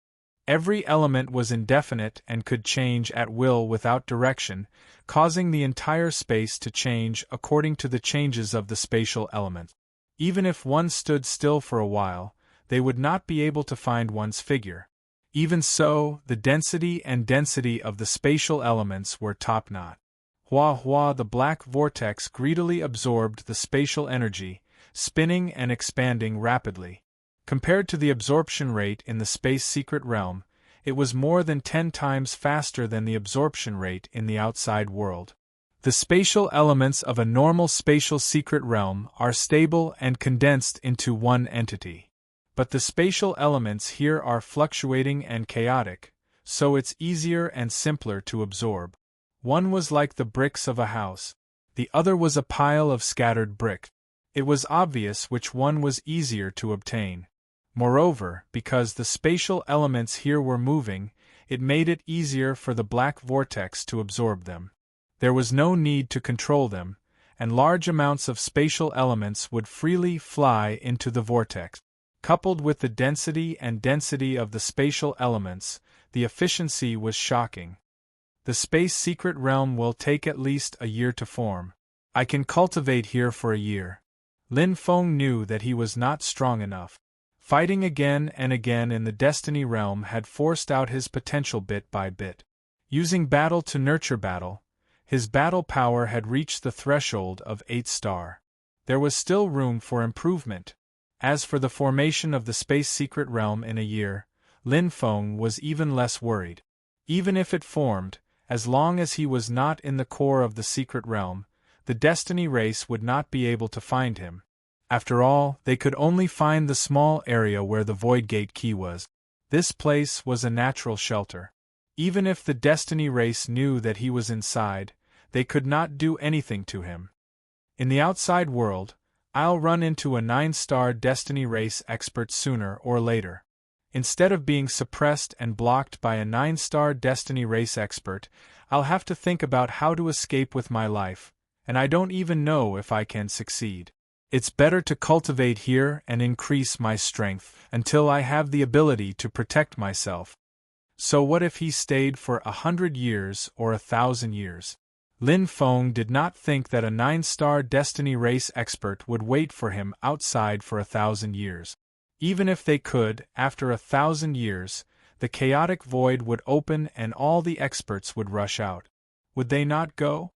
Every element was indefinite and could change at will without direction, causing the entire space to change according to the changes of the spatial element. Even if one stood still for a while, they would not be able to find one's figure. Even so, the density of the spatial elements were top-notch. Hua, the black vortex greedily absorbed the spatial energy, spinning and expanding rapidly. Compared to the absorption rate in the space secret realm, it was more than 10 times faster than the absorption rate in the outside world. The spatial elements of a normal spatial secret realm are stable and condensed into one entity. But the spatial elements here are fluctuating and chaotic, so it's easier and simpler to absorb. One was like the bricks of a house. The other was a pile of scattered bricks. It was obvious which one was easier to obtain. Moreover, because the spatial elements here were moving, it made it easier for the black vortex to absorb them. There was no need to control them, and large amounts of spatial elements would freely fly into the vortex. Coupled with the density of the spatial elements, the efficiency was shocking. The space secret realm will take at least a year to form. I can cultivate here for a year. Lin Feng knew that he was not strong enough. Fighting again and again in the Destiny realm had forced out his potential bit by bit. Using battle to nurture battle, his battle power had reached the threshold of 8-star. There was still room for improvement. As for the formation of the space secret realm in a year, Lin Feng was even less worried. Even if it formed, as long as he was not in the core of the secret realm, the Destiny race would not be able to find him. After all, they could only find the small area where the Void Gate key was. This place was a natural shelter. Even if the Destiny race knew that he was inside, they could not do anything to him. In the outside world, I'll run into a 9-star Destiny race expert sooner or later. Instead of being suppressed and blocked by a 9-star Destiny race expert, I'll have to think about how to escape with my life, and I don't even know if I can succeed. It's better to cultivate here and increase my strength until I have the ability to protect myself. So what if he stayed for 100 years or 1,000 years? Lin Feng did not think that a 9-star Destiny race expert would wait for him outside for 1,000 years. Even if they could, after 1,000 years, the chaotic void would open and all the experts would rush out. Would they not go?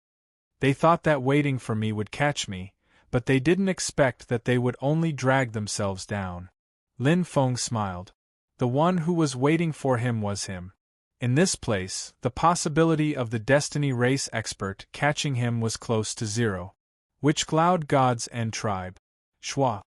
They thought that waiting for me would catch me, but they didn't expect that they would only drag themselves down. Lin Feng smiled. The one who was waiting for him was him. In this place, the possibility of the Destiny race expert catching him was close to zero. Witch Cloud Gods and Tribe. Shwa.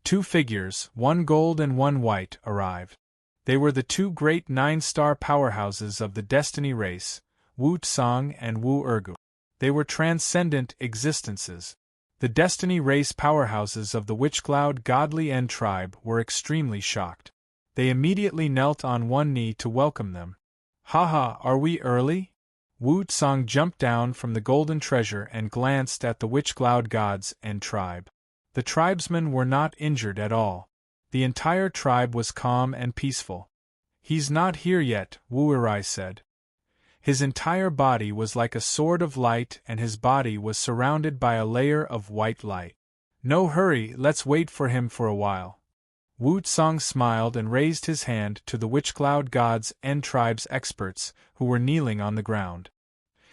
2 figures, one gold and one white, arrived. They were the 2 great 9-star powerhouses of the Destiny race, Wu Tsang and Wu Ergu. They were transcendent existences. The Destiny race powerhouses of the Witch Cloud Godly End tribe were extremely shocked. They immediately knelt on one knee to welcome them. Haha, are we early? Wu Tsang jumped down from the golden treasure and glanced at the Witch Cloud Gods and tribe. The tribesmen were not injured at all. The entire tribe was calm and peaceful. He's not here yet, Wu Erai said. His entire body was like a sword of light and his body was surrounded by a layer of white light. No hurry, let's wait for him for a while. Wu Tsang smiled and raised his hand to the Witch Cloud Gods and tribe's experts, who were kneeling on the ground.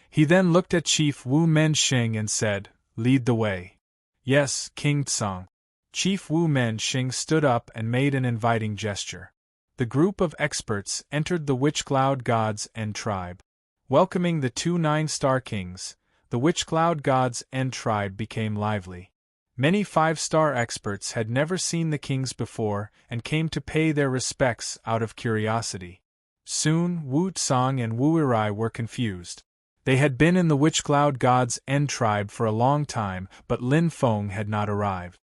He then looked at Chief Wu Menxing and said, "Lead the way." "Yes, King Tsang." Chief Wu Menxing stood up and made an inviting gesture. The group of experts entered the Witch Cloud Gods and tribe. Welcoming the 2 9-star kings, the Witch Cloud Gods and tribe became lively. Many 5-star experts had never seen the kings before and came to pay their respects out of curiosity. Soon, Wu Tsang and Wu Erai were confused. They had been in the Witch Cloud Gods and tribe for a long time, but Lin Feng had not arrived.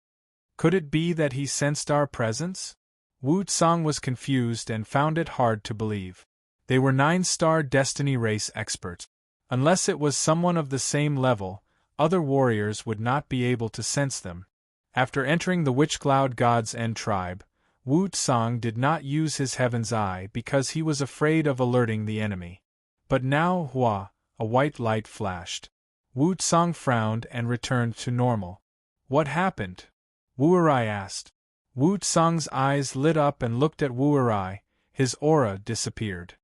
Could it be that he sensed our presence? Wu Tsang was confused and found it hard to believe. They were 9-star Destiny race experts. Unless it was someone of the same level, other warriors would not be able to sense them. After entering the Witch Cloud Gods and tribe, Wu Tsang did not use his Heaven's Eye because he was afraid of alerting the enemy. But now, a white light flashed. Wu Tsang frowned and returned to normal. What happened? Wu Erai asked. Wu Tsang's eyes lit up and looked at Wu Erai. His aura disappeared.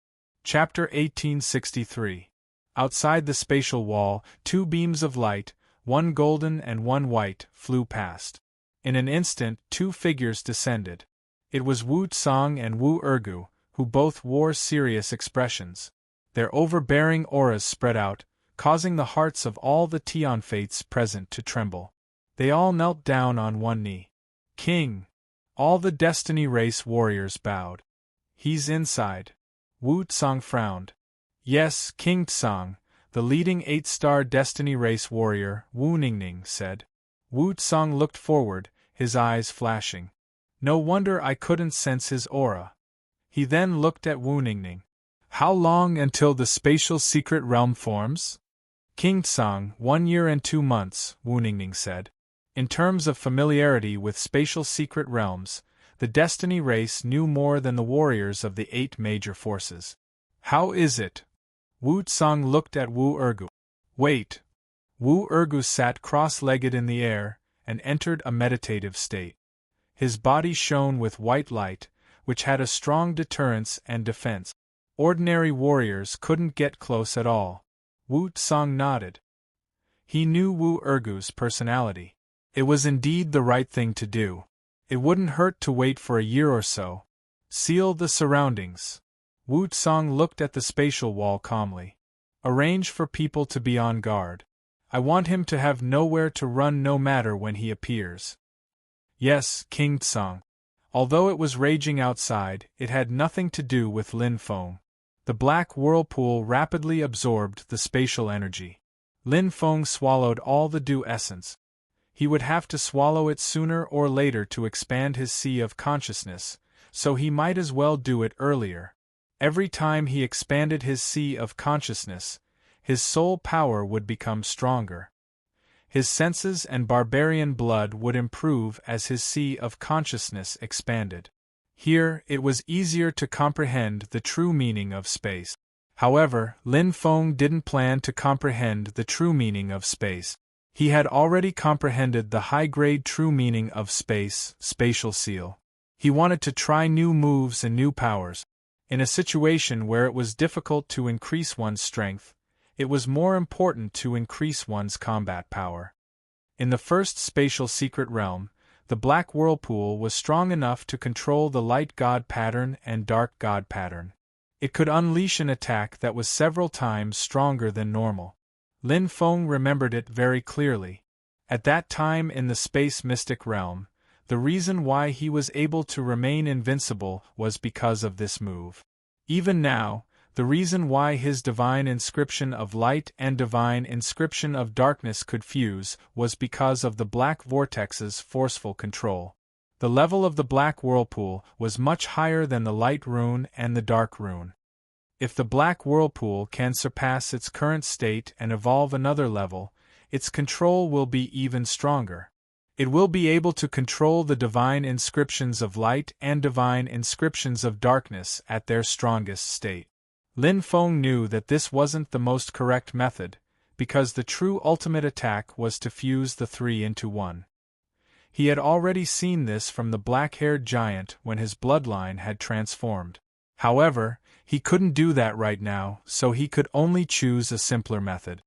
Chapter 1863. Outside the spatial wall, two beams of light, one golden and one white, flew past. In an instant, two figures descended. It was Wu Tsang and Wu Ergu, who both wore serious expressions. Their overbearing auras spread out, causing the hearts of all the Tian fates present to tremble. They all knelt down on one knee. King! All the Destiny Race warriors bowed. He's inside. Wu Tsang frowned. Yes, King Tsang, the leading 8-star Destiny Race warrior, Wu Ningning said. Wu Tsang looked forward, his eyes flashing. No wonder I couldn't sense his aura. He then looked at Wu Ningning. How long until the spatial secret realm forms? King Tsang, 1 year and 2 months, Wu Ningning said. In terms of familiarity with spatial secret realms, the Destiny Race knew more than the warriors of the 8 major forces. How is it? Wu Tsang looked at Wu Ergu. Wait. Wu Ergu sat cross-legged in the air and entered a meditative state. His body shone with white light, which had a strong deterrence and defense. Ordinary warriors couldn't get close at all. Wu Tsang nodded. He knew Wu Ergu's personality. It was indeed the right thing to do. It wouldn't hurt to wait for a year or so. Seal the surroundings. Wu Tsang looked at the spatial wall calmly. Arrange for people to be on guard. I want him to have nowhere to run no matter when he appears. Yes, King Tsang. Although it was raging outside, it had nothing to do with Lin Feng. The black whirlpool rapidly absorbed the spatial energy. Lin Feng swallowed all the dew essence. He would have to swallow it sooner or later to expand his sea of consciousness, so he might as well do it earlier. Every time he expanded his sea of consciousness, his soul power would become stronger. His senses and barbarian blood would improve as his sea of consciousness expanded. Here, it was easier to comprehend the true meaning of space. However, Lin Feng didn't plan to comprehend the true meaning of space. He had already comprehended the high-grade true meaning of space, spatial seal. He wanted to try new moves and new powers. In a situation where it was difficult to increase one's strength, it was more important to increase one's combat power. In the first spatial secret realm, the black whirlpool was strong enough to control the light god pattern and dark god pattern. It could unleash an attack that was several times stronger than normal. Lin Feng remembered it very clearly. At that time in the space mystic realm, the reason why he was able to remain invincible was because of this move. Even now, the reason why his divine inscription of light and divine inscription of darkness could fuse was because of the black vortex's forceful control. The level of the black whirlpool was much higher than the light rune and the dark rune. If the black whirlpool can surpass its current state and evolve another level, its control will be even stronger. It will be able to control the divine inscriptions of light and divine inscriptions of darkness at their strongest state. Lin Feng knew that this wasn't the most correct method, because the true ultimate attack was to fuse the three into one. He had already seen this from the black-haired giant when his bloodline had transformed. However, he couldn't do that right now, so he could only choose a simpler method.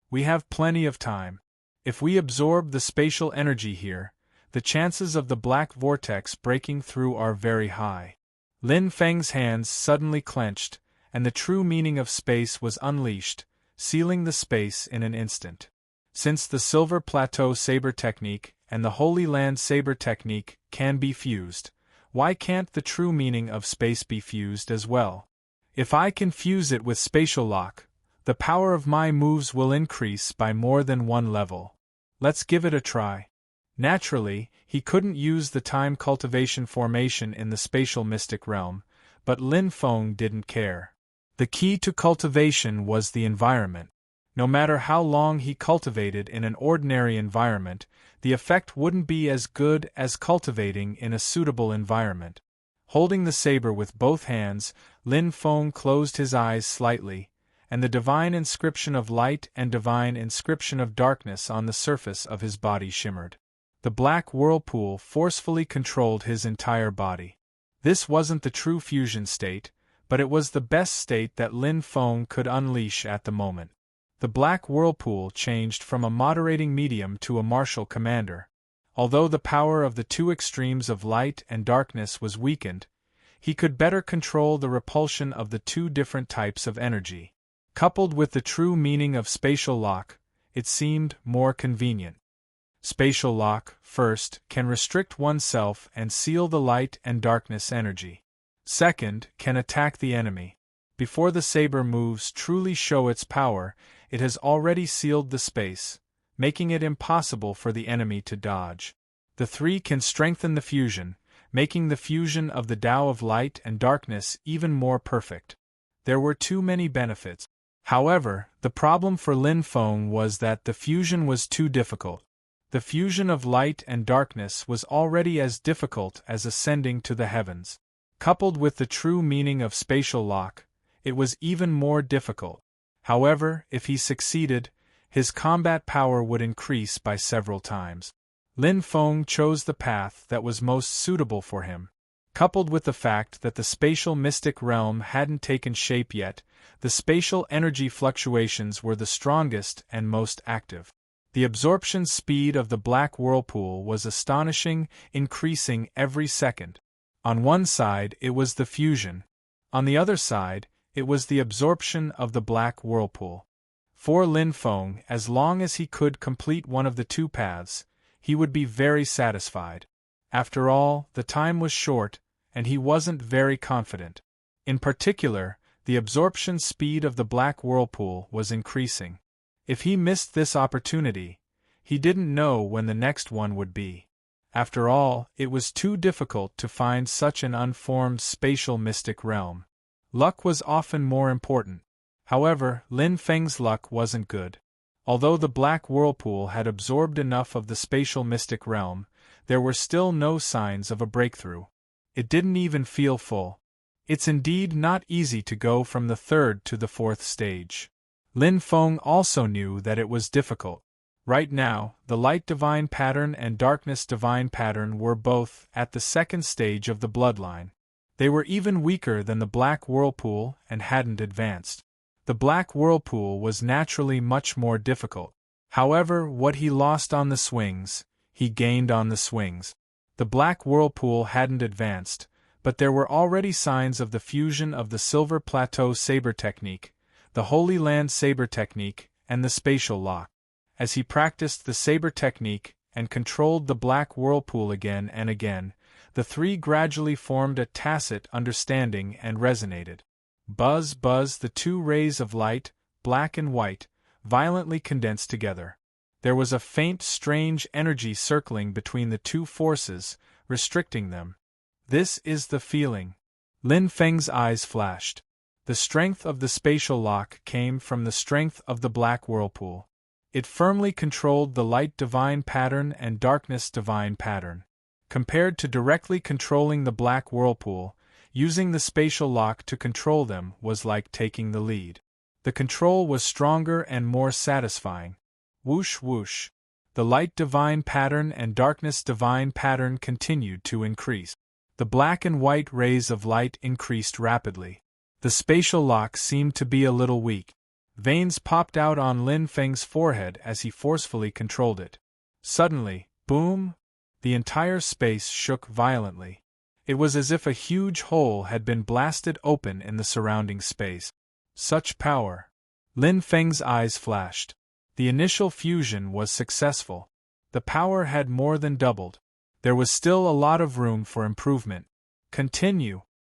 We have plenty of time. If we absorb the spatial energy here, the chances of the black vortex breaking through are very high. Lin Feng's hands suddenly clenched, and the true meaning of space was unleashed, sealing the space in an instant. Since the Silver Plateau Saber Technique and the Holy Land Saber Technique can be fused, why can't the true meaning of space be fused as well? If I can fuse it with spatial lock, the power of my moves will increase by more than one level. Let's give it a try. Naturally, he couldn't use the time cultivation formation in the spatial mystic realm, but Lin Feng didn't care. The key to cultivation was the environment. No matter how long he cultivated in an ordinary environment, the effect wouldn't be as good as cultivating in a suitable environment. Holding the saber with both hands, Lin Feng closed his eyes slightly, and the divine inscription of light and divine inscription of darkness on the surface of his body shimmered. The black whirlpool forcefully controlled his entire body. This wasn't the true fusion state, but it was the best state that Lin Feng could unleash at the moment. The black whirlpool changed from a moderating medium to a martial commander. Although the power of the two extremes of light and darkness was weakened, he could better control the repulsion of the two different types of energy. Coupled with the true meaning of spatial lock, it seemed more convenient. Spatial lock, first, can restrict oneself and seal the light and darkness energy. Second, can attack the enemy. Before the saber moves truly show its power, it has already sealed the space, making it impossible for the enemy to dodge. The three can strengthen the fusion, making the fusion of the Tao of light and darkness even more perfect. There were too many benefits. However, the problem for Lin Feng was that the fusion was too difficult. The fusion of light and darkness was already as difficult as ascending to the heavens. Coupled with the true meaning of spatial lock, it was even more difficult. However, if he succeeded, his combat power would increase by several times. Lin Feng chose the path that was most suitable for him. Coupled with the fact that the spatial mystic realm hadn't taken shape yet, the spatial energy fluctuations were the strongest and most active. The absorption speed of the black whirlpool was astonishing, increasing every second. On one side it was the fusion. On the other side, it was the absorption of the black whirlpool. For Lin Feng, as long as he could complete one of the two paths, he would be very satisfied. After all, the time was short, and he wasn't very confident. In particular, the absorption speed of the black whirlpool was increasing. If he missed this opportunity, he didn't know when the next one would be. After all, it was too difficult to find such an unformed spatial mystic realm. Luck was often more important. However, Lin Feng's luck wasn't good. Although the black whirlpool had absorbed enough of the spatial mystic realm, there were still no signs of a breakthrough. It didn't even feel full. It's indeed not easy to go from the third to the fourth stage. Lin Feng also knew that it was difficult. Right now, the light divine pattern and darkness divine pattern were both at the second stage of the bloodline. They were even weaker than the black whirlpool and hadn't advanced. The black whirlpool was naturally much more difficult. However, what he lost on the swings, he gained on the swings. The black whirlpool hadn't advanced, but there were already signs of the fusion of the Silver Plateau Saber Technique, the Holy Land Saber Technique, and the Spatial Lock. As he practiced the Saber Technique and controlled the black whirlpool again and again, the three gradually formed a tacit understanding and resonated. Buzz, buzz, the two rays of light, black and white, violently condensed together. There was a faint, strange energy circling between the two forces, restricting them. This is the feeling. Lin Feng's eyes flashed. The strength of the spatial lock came from the strength of the black whirlpool. It firmly controlled the light divine pattern and darkness divine pattern. Compared to directly controlling the black whirlpool, using the spatial lock to control them was like taking the lead. The control was stronger and more satisfying. Whoosh whoosh. The light divine pattern and darkness divine pattern continued to increase. The black and white rays of light increased rapidly. The spatial lock seemed to be a little weak. Veins popped out on Lin Feng's forehead as he forcefully controlled it. Suddenly, boom! The entire space shook violently. It was as if a huge hole had been blasted open in the surrounding space. Such power! Lin Feng's eyes flashed. The initial fusion was successful. The power had more than doubled. There was still a lot of room for improvement. Continue.